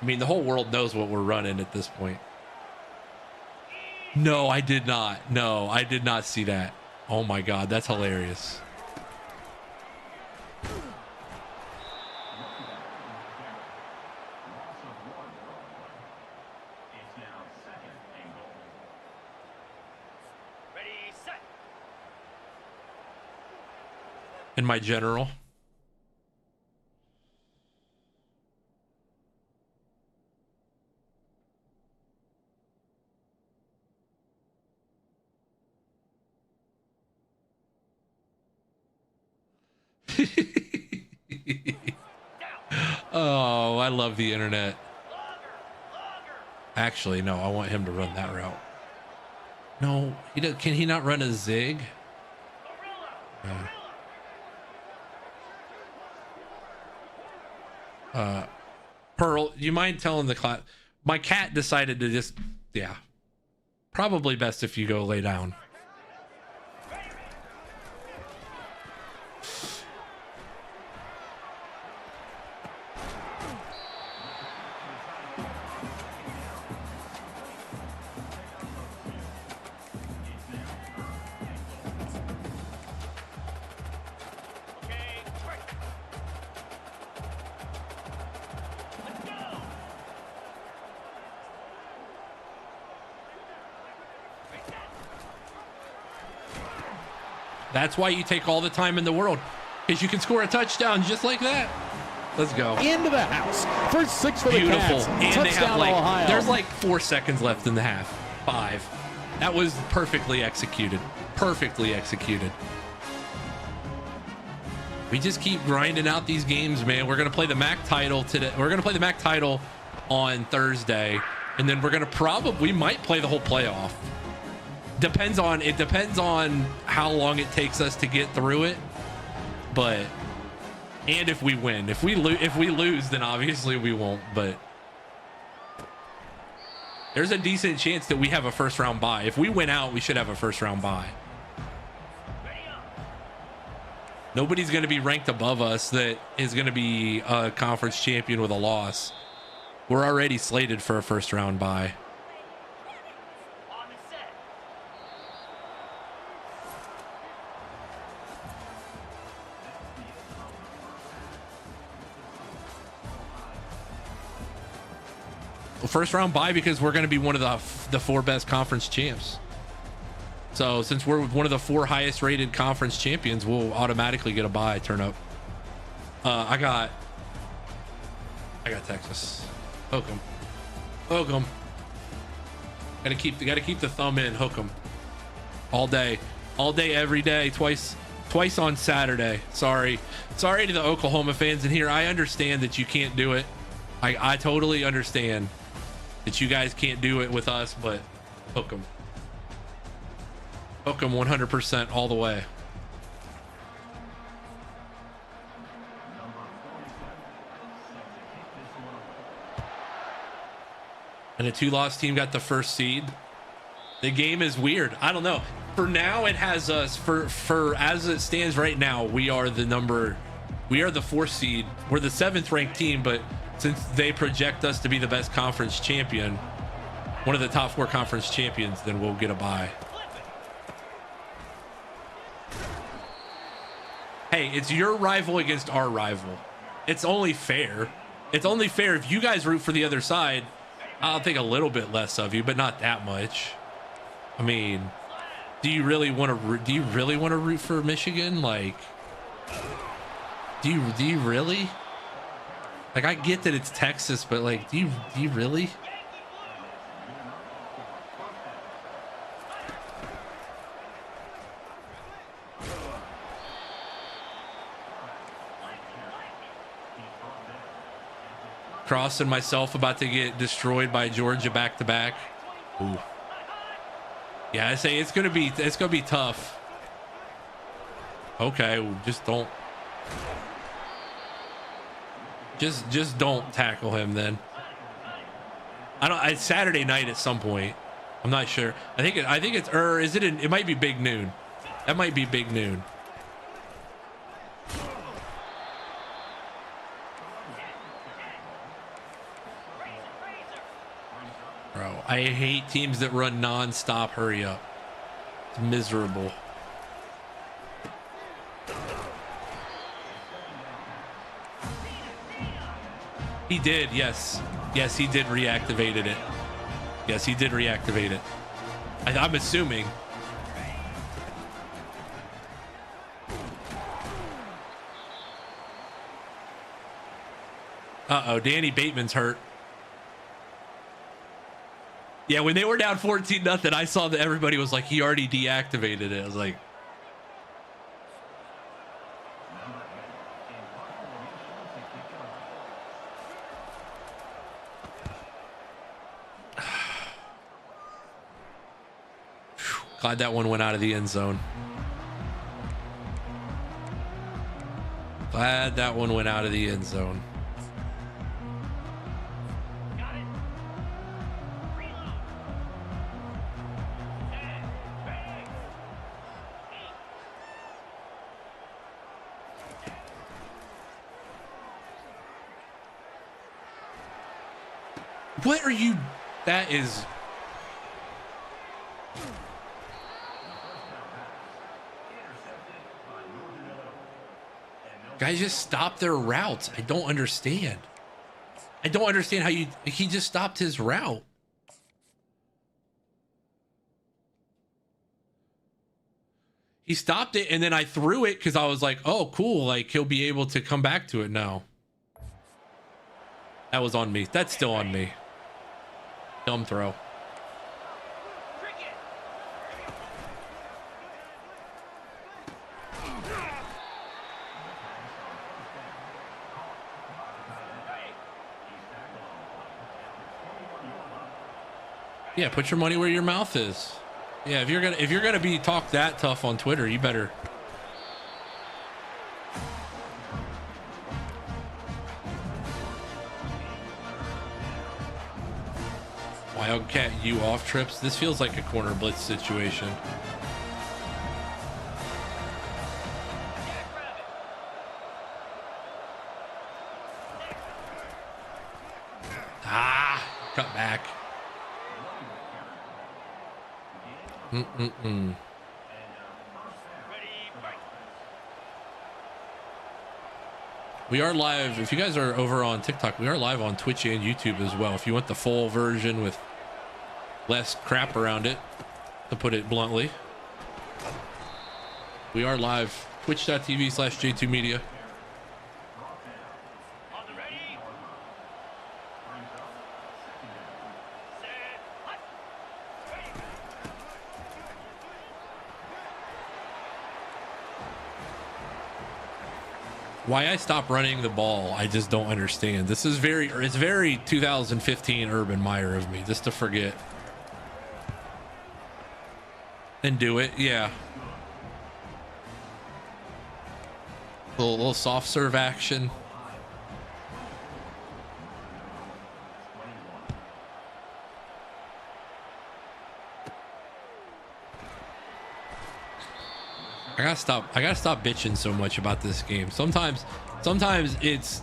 I mean, the whole world knows what we're running at this point. No, I did not. No, I did not see that. Oh my God, that's hilarious. in my general. Oh, I love the internet. Actually, no, I want him to run that route. No, he does, can he not run a zig? Pearl, do you mind telling the class? My cat decided to just, yeah. Probably best if you go lay down. That's why you take all the time in the world, because you can score a touchdown just like that. Let's go. Into the house. First 6 for the Cats. And Touchdown, they have like, Ohio. there's like 4 seconds left in the half. 5. That was perfectly executed. Perfectly executed. We just keep grinding out these games, man. We're going to play the MAC title today. We're going to play the MAC title on Thursday. And then we're going to we might play the whole playoff. It depends on how long it takes us to get through it. But, and if we win, if we lose, then obviously we won't, but there's a decent chance that we have a first round bye. If we win out, we should have a first round bye. Nobody's going to be ranked above us that is going to be a conference champion with a loss. We're already slated for a first round bye. First round bye because we're going to be one of the 4 best conference champs. So since we're one of the 4 highest rated conference champions, we'll automatically get a bye. Turn up. I got Texas. Hook 'em. Hook 'em. Gotta keep the thumb in. Hook 'em. All day, every day. Twice on Saturday. Sorry to the Oklahoma fans in here. I understand that you can't do it. I totally understand that you guys can't do it with us, but hook them. Hook them 100% all the way. And a 2-loss team got the first seed. The game is weird. I don't know. For now, it has us for as it stands right now, we are the 4th seed. We're the 7th ranked team, but since they project us to be the best conference champion, one of the top 4 conference champions, then we'll get a bye. Hey, it's your rival against our rival. It's only fair. It's only fair if you guys root for the other side. I'll think a little bit less of you, but not that much. I mean, do you really want to root for Michigan? Like, do you really? Like, I get that it's Texas, but like, do you really? Cross and myself about to get destroyed by Georgia back-to-back. Ooh. Yeah, I say it's gonna be tough. Okay, just don't. Just don't tackle him then. It's Saturday night at some point. I'm not sure. I think it's it might be big noon. That might be big noon. Bro, I hate teams that run non-stop hurry up. It's miserable. He did, yes. Yes, he did reactivated it. Yes, he did reactivate it. I'm assuming. Uh-oh, Danny Bateman's hurt. Yeah, when they were down 14-0, I saw that everybody was like, he already deactivated it. I was like, glad that one went out of the end zone. Glad that one went out of the end zone. Got it. Reload. And bang. What are you? That is. Guys just stop their routes. I don't understand. I don't understand how he just stopped his route. He stopped it and then I threw it because I was like, oh, cool. Like he'll be able to come back to it now. That was on me. That's still on me. Dumb throw. Yeah, put your money where your mouth is. Yeah, if you're gonna be talk that tough on Twitter, you better. Wildcat U off trips. This feels like a corner blitz situation. Ah, cut back. We are live. If you guys are over on TikTok, we are live on Twitch and YouTube as well. If you want the full version with less crap around it, to put it bluntly, we are live. Twitch.tv/J2 Media. Why I stopped running the ball, I just don't understand. This is it's very 2015 Urban Meyer of me, just to forget. And do it, yeah. Little soft serve action. I gotta stop bitching so much about this game. Sometimes it's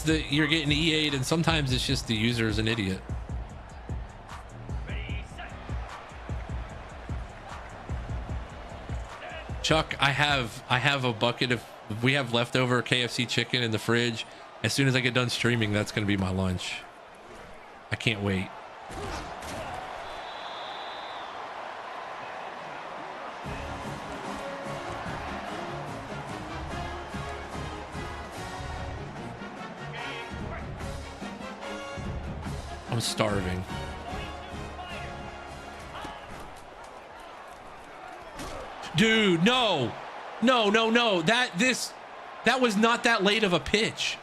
the you're getting EA'd, and sometimes it's just the user is an idiot. Chuck, I have a bucket of, we have leftover KFC chicken in the fridge. As soon as I get done streaming, that's gonna be my lunch. I can't wait. I'm starving. Dude, no. That was not that late of a pitch.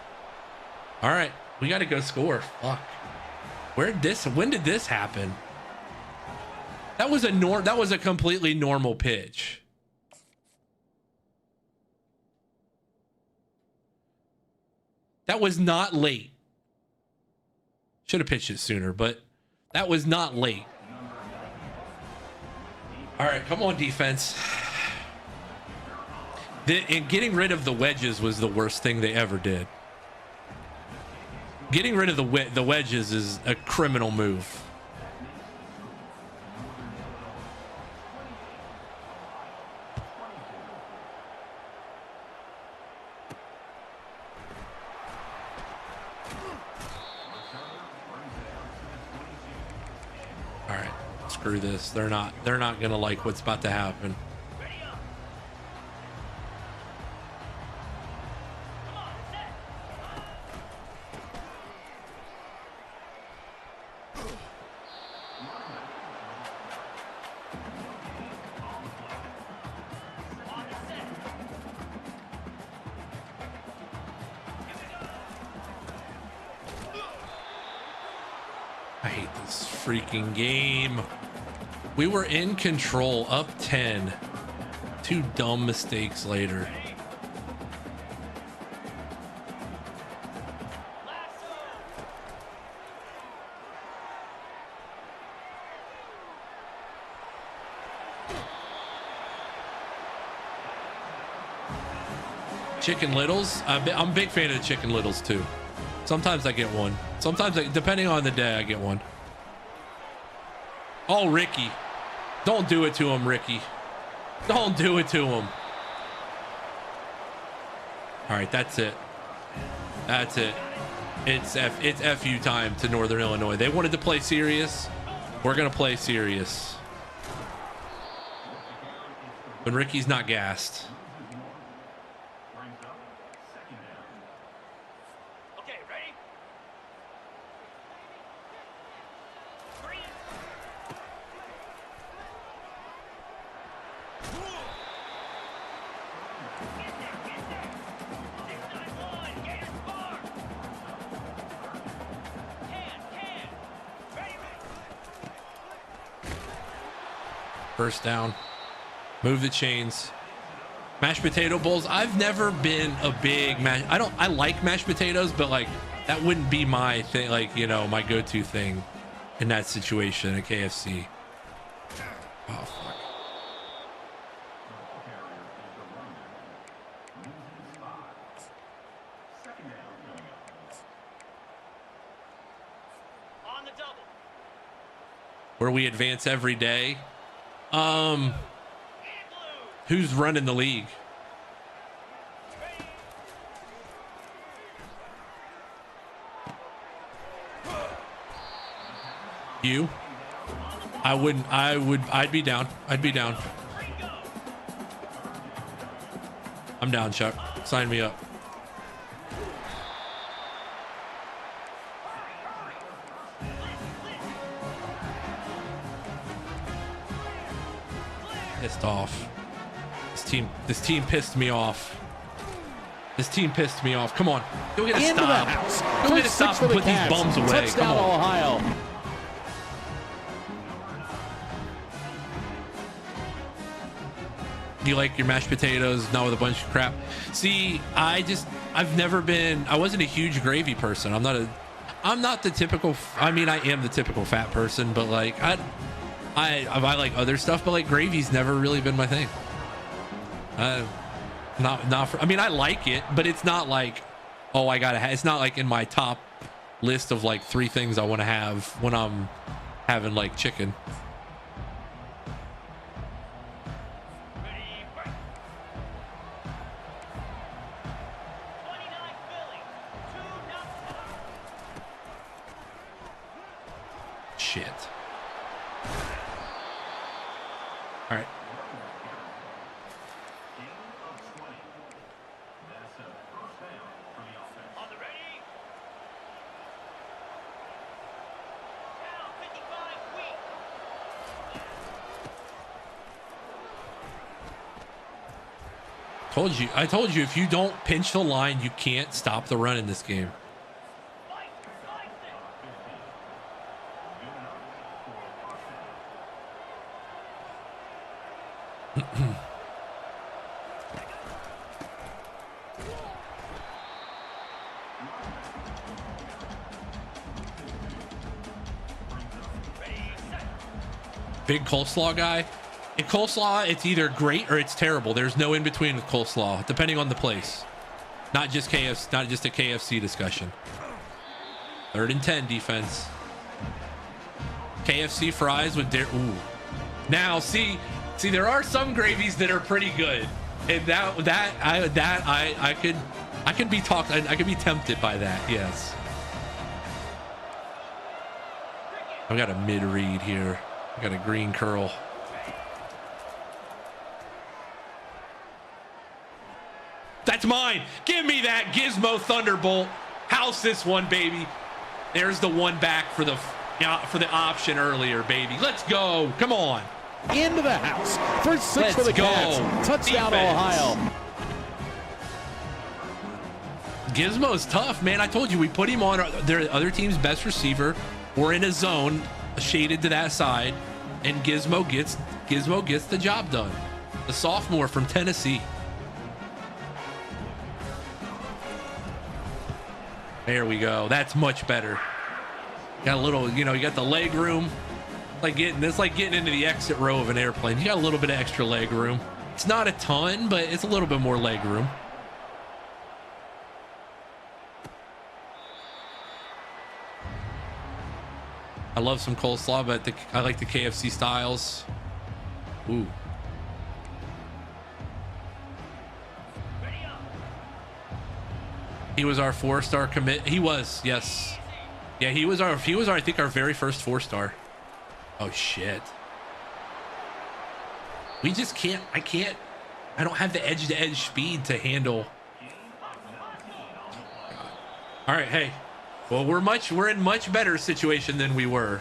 All right, we got to go score. Fuck. When did this happen? That was a completely normal pitch. That was not late. Should have pitched it sooner, but that was not late. All right, come on, defense. And getting rid of the wedges was the worst thing they ever did. Getting rid of the wedges is a criminal move. Screw this. They're not gonna like what's about to happen. hate this freaking game. We were in control, up 10. 2 dumb mistakes later. Chicken Littles. I'm a big fan of Chicken Littles too. Sometimes I get one. Sometimes, depending on the day, I get one. Oh, Ricky. Don't do it to him, Ricky. Don't do it to him. All right, that's it. That's it. It's FU time to Northern Illinois. They wanted to play serious. We're going to play serious. But Ricky's not gassed. First down. Move the chains. Mashed potato bowls. I've never been a big I like mashed potatoes, but like that wouldn't be my thing, like, you know, my go-to thing in that situation at KFC. Oh, fuck. On the double. Where we advance every day. Who's running the league? You? I'd be down. I'd be down. I'm down, Chuck. Sign me up. Pissed off. This team pissed me off. This team pissed me off. Come on. Go get a Into stop. the house. Go get a stop and put these bums away. Touchdown, Come on. Ohio. You like your mashed potatoes, not with a bunch of crap. See, I wasn't a huge gravy person. I'm not the typical, I mean, I am the typical fat person, but like, I like other stuff, but like gravy's never really been my thing. Not for, I mean, I like it, but it's not like, oh, I gotta have, it's not like in my top list of like 3 things I want to have when I'm having like chicken. Shit. All right. On the ready. Now 55 weak. I told you if you don't pinch the line, you can't stop the run in this game. Big coleslaw guy. In coleslaw, it's either great or it's terrible. There's no in between with coleslaw, depending on the place. Not just KFC, not just a KFC discussion. 3rd and 10 defense. KFC fries with ooh. Now see, there are some gravies that are pretty good, and I could be talked. I could be tempted by that. Yes. I've got a mid read here. I got a green curl. That's mine. Give me that Gizmo Thunderbolt. House this one, baby. There's the one back for the option earlier, baby. Let's go. Come on. Into the house. First 6 for the Cats. Touchdown, Defense. Ohio. Gizmo's tough, man. I told you we put him on their other team's best receiver. We're in a zone shaded to that side, and Gizmo gets the job done. The sophomore from Tennessee. There we go. That's much better. Got a little, you got the leg room. It's like getting into the exit row of an airplane. You got a little bit of extra leg room. It's not a ton, but it's a little bit more leg room. I love some coleslaw, but I like the KFC styles. Ooh. He was our 4-star commit. He was, yes. Yeah, he was our I think our very first 4-star. Oh shit. We just can't, I don't have the edge to edge speed to handle. All right, hey. Well, we're in much better situation than we were.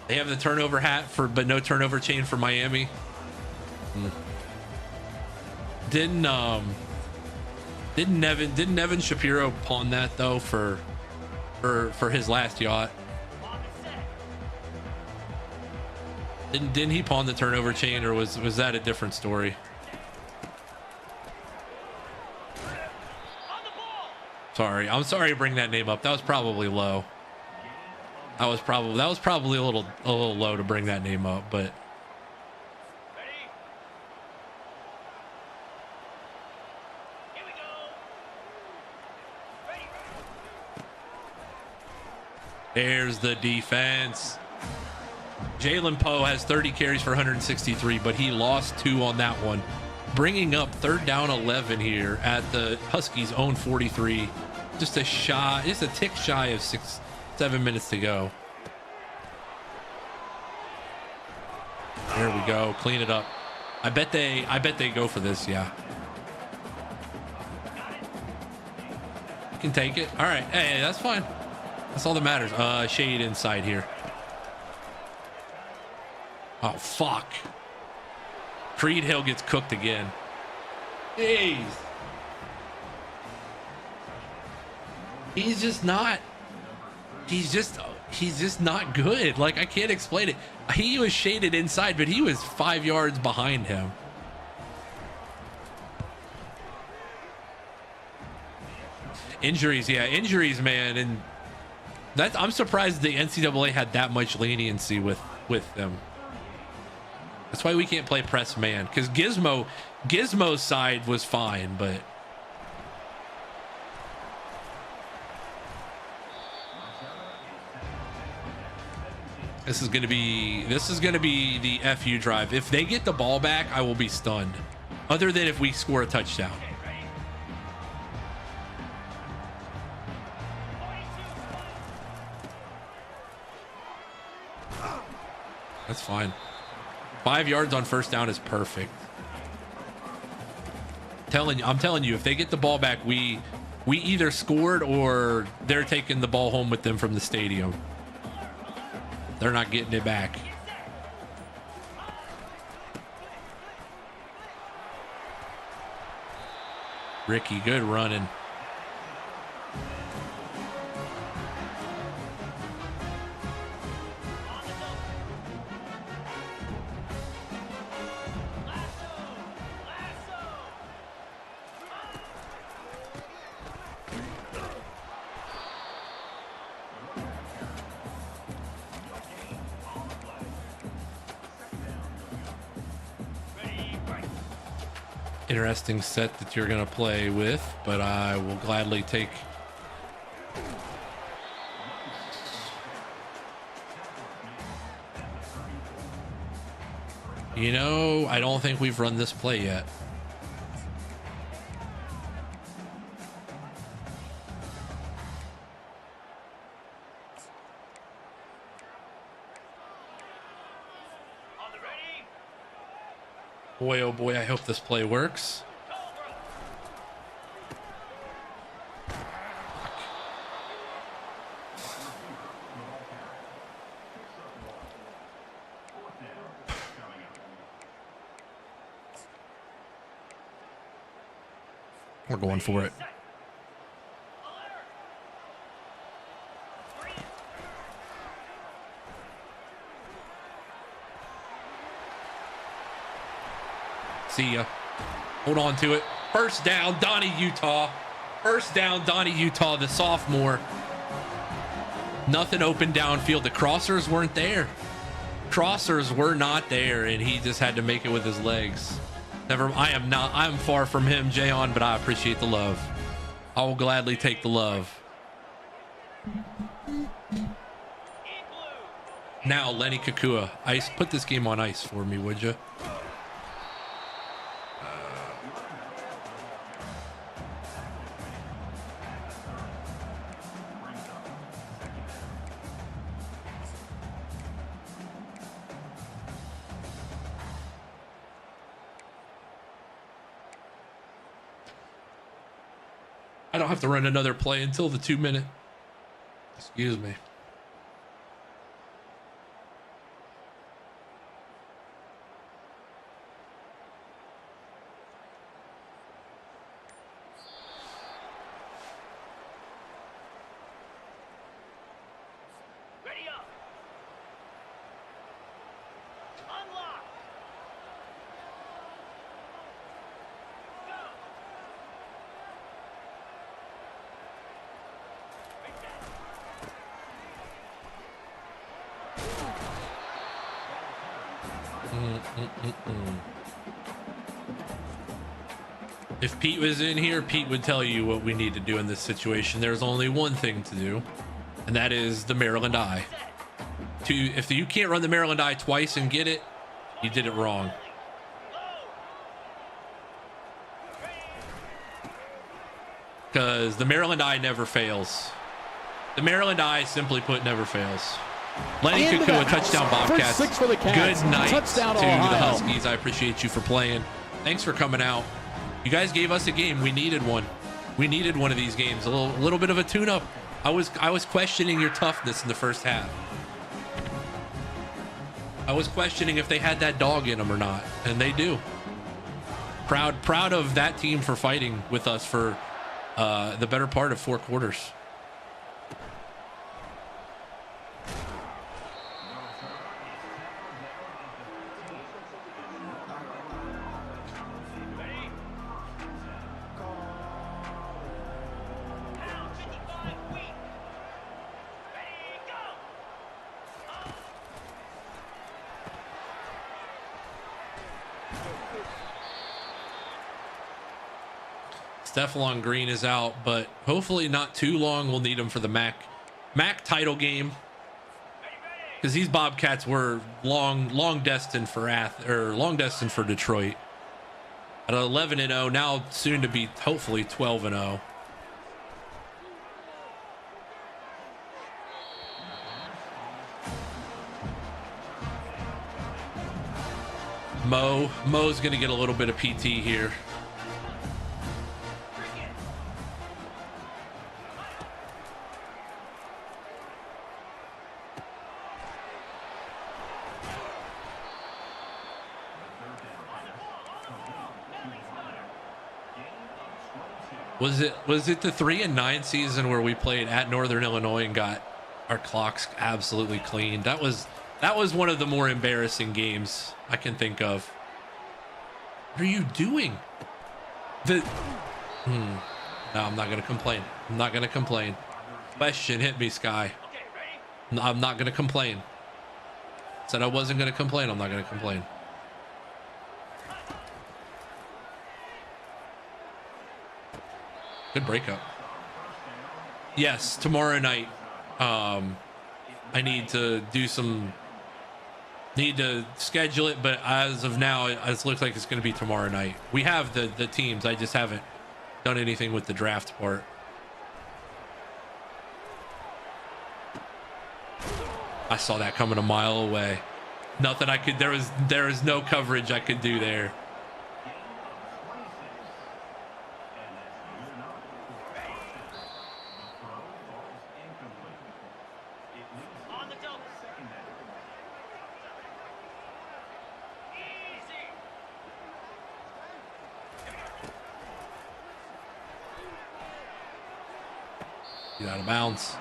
They have the turnover hat but no turnover chain for Miami. Didn't Nevin Shapiro pawn that though for his last yacht? Didn't he pawn the turnover chain, or was that a different story? Sorry, I'm sorry to bring that name up. That was probably low. That was probably a little low to bring that name up, but there's the defense. Jalen Poe has 30 carries for 163, but he lost 2 on that one, bringing up 3rd down 11 here at the Huskies' own 43. Just a tick shy of 7 minutes to go. There we go. Clean it up. I bet they go for this. Yeah. You can take it. All right. Hey, that's fine. That's all that matters. Shade inside here. Oh, fuck. Creed Hill gets cooked again. Jeez. He's just not good. Like, I can't explain it. He was shaded inside, but he was 5 yards behind him. Injuries, man. And I'm surprised the NCAA had that much leniency with them. That's why we can't play press man, because Gizmo's side was fine, but this is gonna be the FU drive. If they get the ball back, I will be stunned. Other than if we score a touchdown. That's fine. 5 yards on 1st down is perfect. I'm telling you, if they get the ball back, we either scored or they're taking the ball home with them from the stadium. They're not getting it back. Ricky, good running. Interesting set that you're going to play with, but I will gladly take. I don't think we've run this play yet. Boy, oh boy, I hope this play works. We're going for it. See ya. Hold on to it. First down, Donnie Utah. First down, Donnie Utah, the sophomore. Nothing open downfield. The crossers weren't there. Crossers were not there, and he just had to make it with his legs. I'm far from him, Jayon, but I appreciate the love. I will gladly take the love. Now, Lenny Kakua. Put this game on ice for me, would you? I don't have to run another play until the 2 minute. Excuse me. Ready up. Unlock. Go. If Pete was in here, Pete would tell you what we need to do in this situation. There's only one thing to do, and that is the Maryland Eye. If you can't run the Maryland Eye twice and get it, you did it wrong. Because the Maryland Eye never fails. The Maryland Eye, simply put, never fails. Lenny Kakua, touchdown Bobcats. Good night Touchdown to the Ohio. Huskies. I appreciate you for playing. Thanks for coming out. You guys gave us a game. We needed one. We needed one of these games. A little bit of a tune-up. I was questioning your toughness in the first half. I was questioning if they had that dog in them or not, and they do. Proud of that team for fighting with us for the better part of 4 quarters. Stephalon Green is out, but hopefully not too long. We'll need him for the MAC title game, because these Bobcats were long destined for Detroit. At 11-0, now soon to be hopefully 12-0. Mo's gonna get a little bit of PT here. Was it the 3-9 season where we played at Northern Illinois and got our clocks absolutely cleaned? That was one of the more embarrassing games I can think of. What are you doing? No, I'm not gonna complain. I'm not gonna complain. Question hit me, Sky. No, I'm not gonna complain. Said I wasn't gonna complain. I'm not gonna complain. Good breakup. Yes, tomorrow night. I need to schedule it, but as of now, it looks like it's going to be tomorrow night. We have the teams. I just haven't done anything with the draft part. I saw that coming a mile away. Nothing I could. There was no coverage I could do there. He's out of bounds.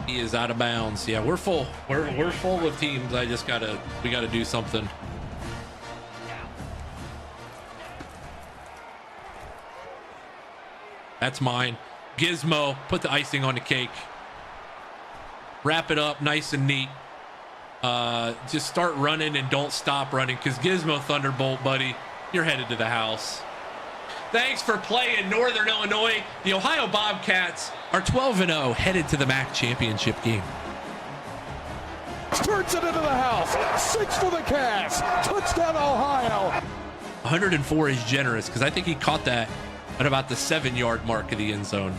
He is out of bounds. Yeah, we're full. We're full of teams. We gotta do something. That's mine. Gizmo, put the icing on the cake. Wrap it up nice and neat. Just start running and don't stop running, because Gizmo Thunderbolt, buddy, you're headed to the house. Thanks for playing, Northern Illinois. The Ohio Bobcats are 12-0, headed to the MAC championship game. Turns it into the house. 6 for the Cats. Touchdown, Ohio. 104 is generous, because I think he caught that at about the 7-yard mark of the end zone.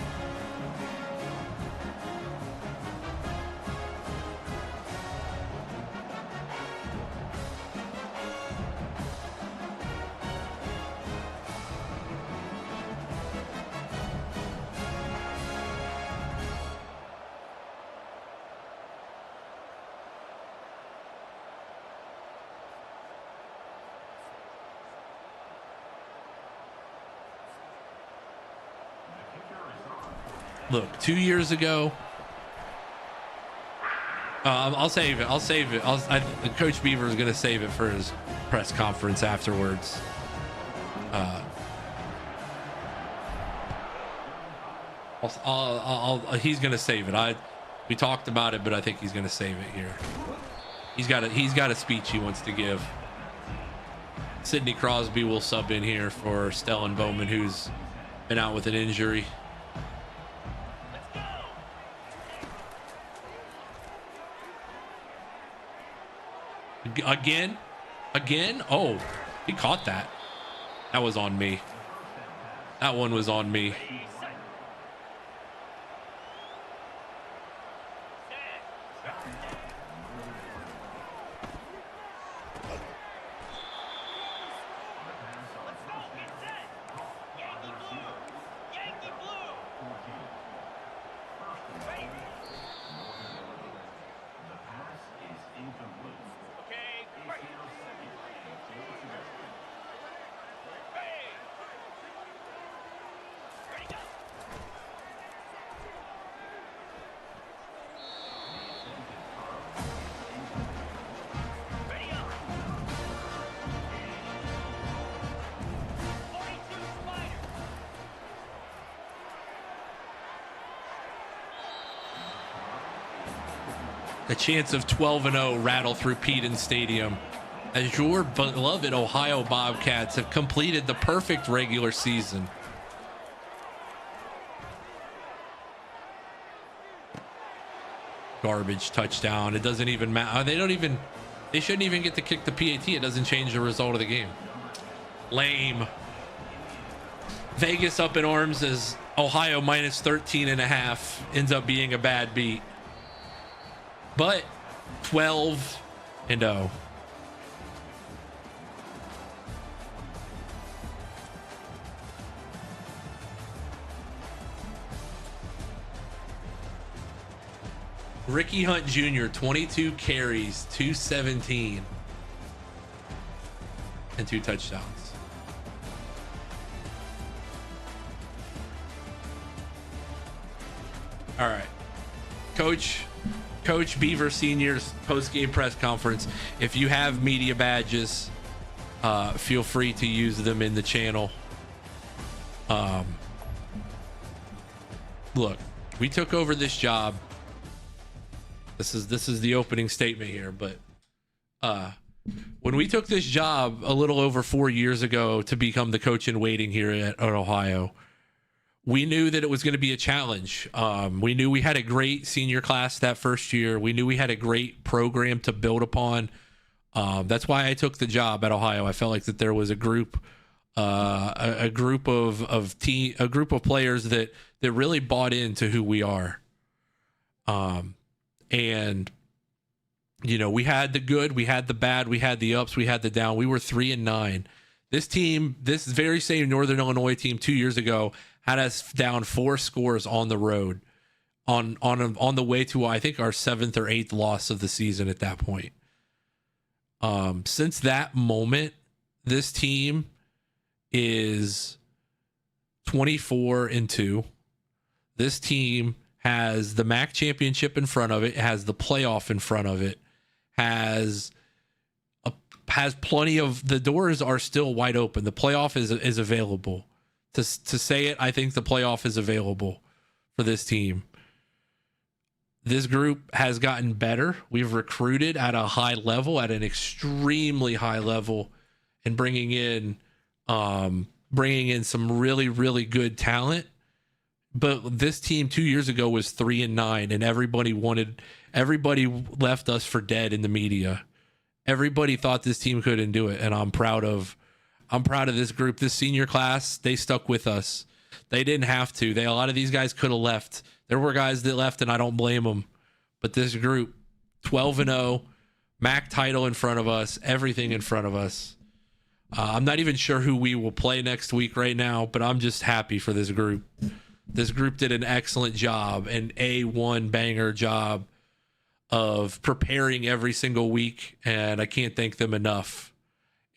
Look, 2 years ago, I'll save it. Coach Beaver is going to save it for his press conference afterwards. He's going to save it. We talked about it, but I think he's going to save it here. He's got a speech he wants to give. Sidney Crosby will sub in here for Stellan Bowman, who's been out with an injury. Again. Oh, he caught that. That was on me. That one was on me. The chance of 12-0 rattle through Eaton Stadium as your beloved Ohio Bobcats have completed the perfect regular season. Garbage touchdown. It doesn't even matter. They shouldn't even get to kick the PAT. It doesn't change the result of the game. Lame. Vegas up in arms as Ohio minus 13.5 ends up being a bad beat. But 12-0. Ricky Hunt Jr., 22 carries, 217, and 2 touchdowns. All right, Coach Beaver Sr.'s post-game press conference. If you have media badges, feel free to use them in the channel. Look, we took over this job. This is the opening statement here, but when we took this job a little over 4 years ago to become the coach in waiting here at Ohio, we knew that it was going to be a challenge. We knew we had a great senior class that first year. We knew we had a great program to build upon. That's why I took the job at Ohio. I felt like that there was a group of players that really bought into who we are. And you know, we had the good, we had the bad, we had the ups, we had the down. We were 3-9. This team, this very same Northern Illinois team 2 years ago, had us down 4 scores on the road on the way to, I think, our 7th or 8th loss of the season at that point. Since that moment, this team is 24-2. This team has the MAC championship in front of it, has the playoff in front of it, has plenty of, the doors are still wide open. The playoff is available to say it. I think the playoff is available for this team. This group has gotten better. We've recruited at a high level, at an extremely high level, and bringing in some really, really good talent. But this team 2 years ago was 3-9, and everybody left us for dead in the media. Everybody thought this team couldn't do it, and I'm proud of this group. This senior class, they stuck with us. They didn't have to. A lot of these guys could have left. There were guys that left, and I don't blame them. But this group, 12-0, MAC title in front of us, everything in front of us. I'm not even sure who we will play next week right now, but I'm just happy for this group. This group did an excellent job, an A1 banger job of preparing every single week, and I can't thank them enough.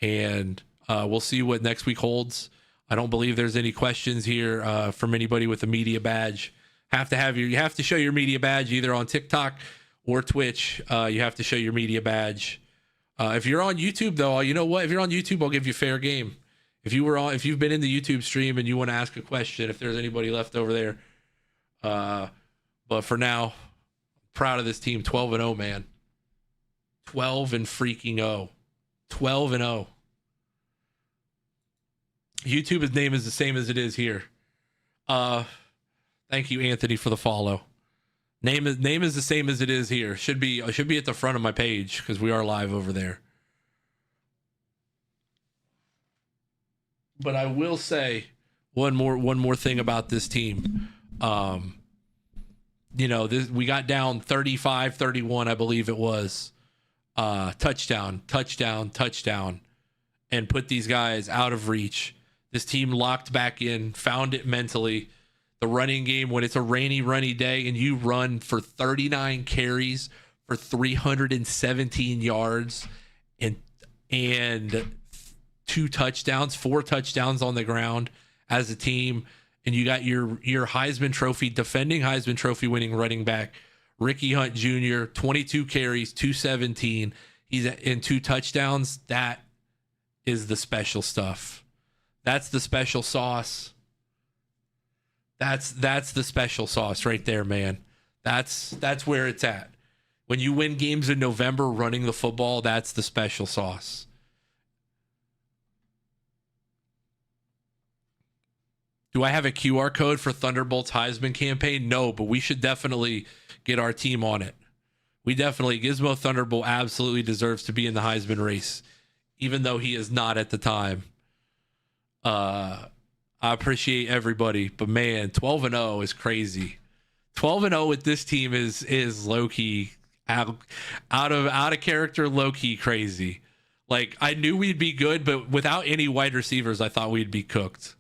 And we'll see what next week holds. I don't believe there's any questions here from anybody with a media badge. You have to show your media badge either on TikTok or Twitch. You have to show your media badge. If you're on YouTube, though, you know what? If you're on YouTube, I'll give you fair game. If you've been in the YouTube stream and you want to ask a question, if there's anybody left over there. But for now, proud of this team. 12-0, man. 12-0. 12-0. YouTube's name is the same as it is here. Thank you, Anthony, for the follow. Name is the same as it is here. Should be at the front of my page because we are live over there. But I will say one more thing about this team. We got down 35-31, I believe it was. Touchdown, and put these guys out of reach. This team locked back in, found it mentally. The running game, when it's a rainy day and you run for 39 carries for 317 yards and 4 touchdowns on the ground as a team, and you got your defending Heisman Trophy winning running back, Ricky Hunt Jr., 22 carries, 217. He's in 2 touchdowns. That is the special stuff. That's the special sauce. That's the special sauce right there, man. That's where it's at. When you win games in November running the football, that's the special sauce. Do I have a QR code for Thunderbolt's Heisman campaign? No, but we should definitely get our team on it. Gizmo Thunderbolt absolutely deserves to be in the Heisman race, even though he is not at the time. I appreciate everybody, but man, 12-0 is crazy. 12-0 with this team is low key out of character, low key crazy. Like, I knew we'd be good, but without any wide receivers, I thought we'd be cooked.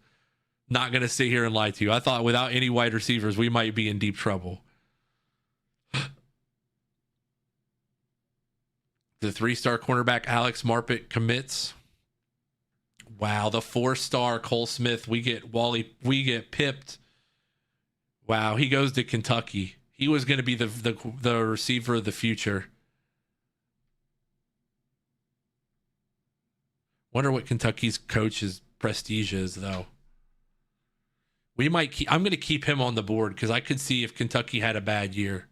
Not gonna sit here and lie to you. I thought without any wide receivers, we might be in deep trouble. The 3-star cornerback Alex Marpet commits. Wow, the 4-star Cole Smith, we get pipped. Wow, he goes to Kentucky. He was going to be the receiver of the future. Wonder what Kentucky's coach's prestige is, though. I'm going to keep him on the board because I could see if Kentucky had a bad year.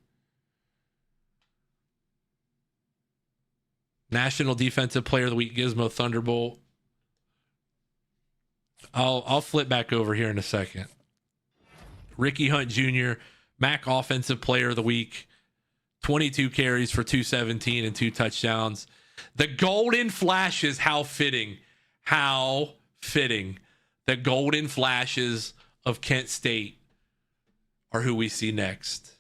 National Defensive Player of the Week, Gizmo Thunderbolt. I'll flip back over here in a second. Ricky Hunt Jr., MAC Offensive Player of the Week, 22 carries for 217 and 2 touchdowns. The Golden Flashes, how fitting. How fitting. The Golden Flashes of Kent State are who we see next.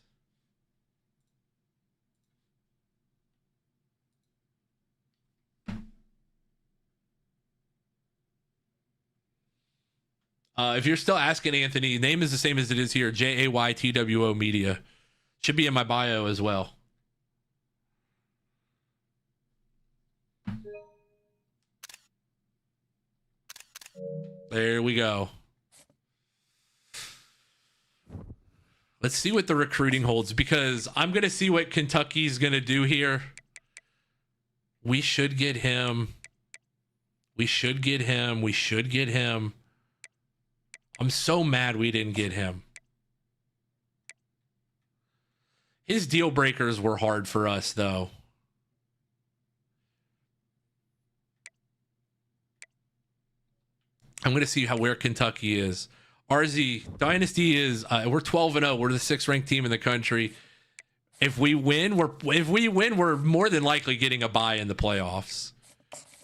If you're still asking, Anthony, name is the same as it is here. JayTwo Media. Should be in my bio as well. There we go. Let's see what the recruiting holds, because I'm going to see what Kentucky's going to do here. We should get him. We should get him I'm so mad we didn't get him. His deal breakers were hard for us, though. I'm going to see where Kentucky is. RZ, Dynasty is, we're 12-0. We're the 6th ranked team in the country. If we win, we're more than likely getting a bye in the playoffs.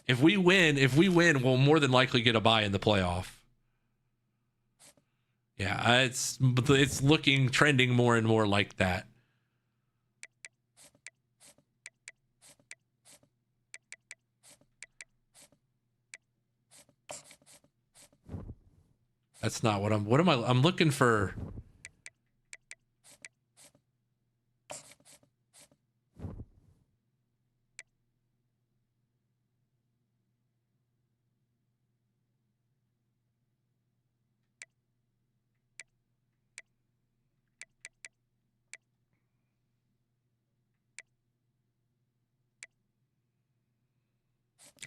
If we win, we'll more than likely get a bye in the playoff. Yeah, it's trending more and more like that. That's not what I'm looking for.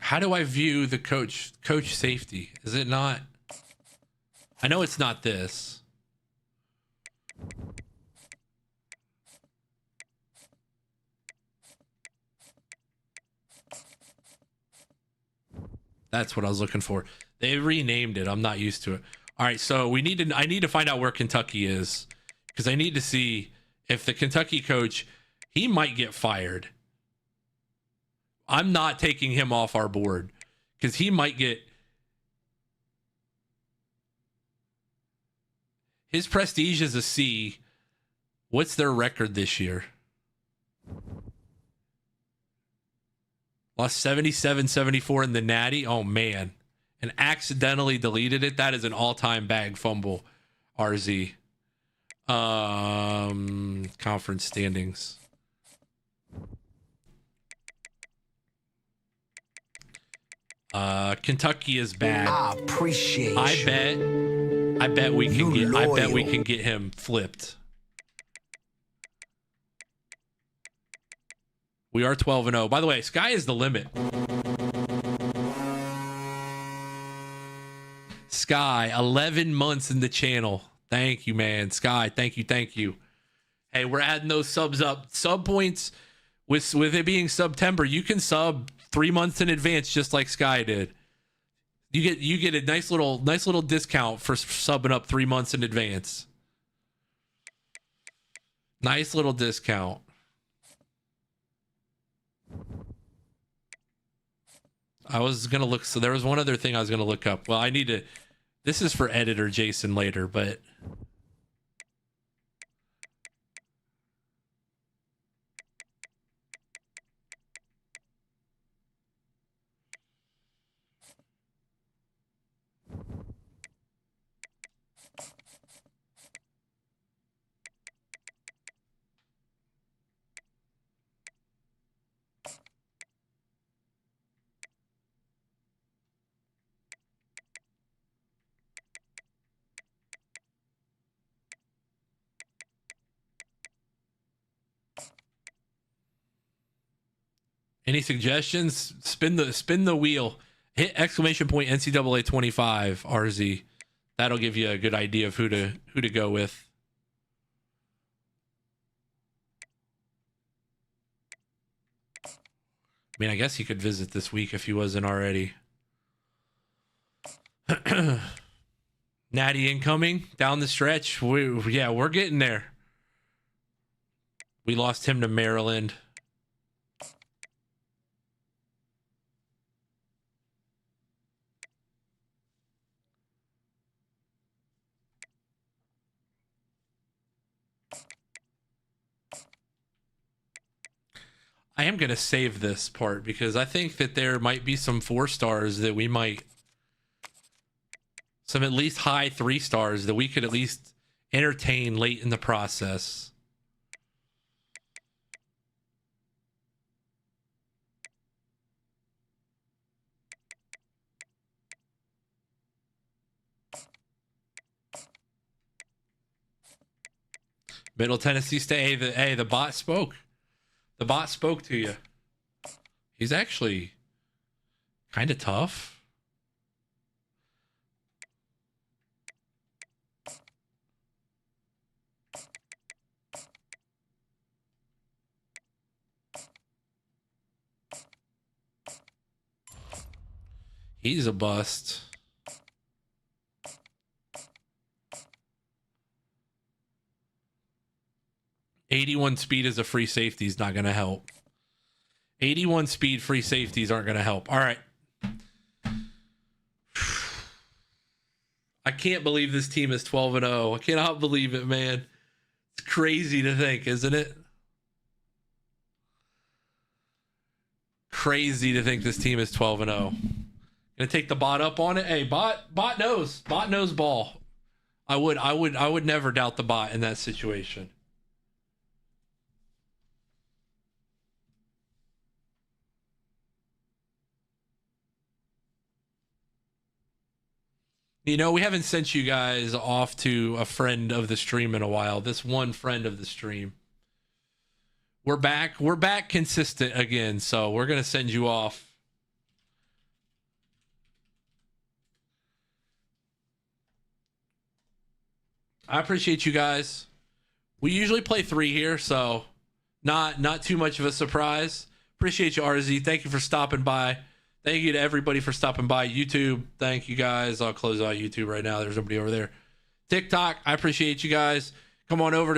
How do I view the coach safety? Is it not? I know it's not this. That's what I was looking for. They renamed it. I'm not used to it. All right, so I need to find out where Kentucky is, because I need to see if the Kentucky coach, he might get fired. I'm not taking him off our board because he might get. His prestige is a C. What's their record this year? Lost 77-74 in the Natty. Oh, man. And accidentally deleted it. That is an all-time bag fumble, RZ. Conference standings. Kentucky is bad. I appreciate you. I bet we can get him flipped. We are 12-0. By the way, sky is the limit. Sky, 11 months in the channel. Thank you, man. Sky, thank you. Hey, we're adding those subs up. Sub points with it being September, you can sub 3 months in advance, just like Sky did. You get a nice little discount for subbing up 3 months in advance. Nice little discount. I was gonna look. So there was one other thing I was gonna look up. Well, I need to. This is for editor Jason later, but. Any suggestions? Spin the wheel. Hit exclamation point NCAA 25 RZ. That'll give you a good idea of who to go with. I mean, I guess he could visit this week if he wasn't already. Natty incoming down the stretch. We're getting there. We lost him to Maryland. I am going to save this part because I think that there might be some 4 stars that we might, some at least high 3 stars that we could at least entertain late in the process. Middle Tennessee State. Hey, the bot spoke. The bot spoke to you. He's actually kind of tough. He's a bust. .81 speed as a free safety is not going to help. 81 speed free safeties aren't going to help. All right. I can't believe this team is 12-0. I cannot believe it, man. It's crazy to think, isn't it? Crazy to think this team is 12-0. Gonna take the bot up on it. Hey, bot knows ball. I would never doubt the bot in that situation. You know, we haven't sent you guys off to a friend of the stream in a while. This one friend of the stream. We're back consistent again, so we're going to send you off. I appreciate you guys. We usually play 3 here, so not too much of a surprise. Appreciate you, RZ. Thank you for stopping by. Thank you to everybody for stopping by. YouTube, thank you guys. I'll close out YouTube right now. There's nobody over there. TikTok, I appreciate you guys. Come on over to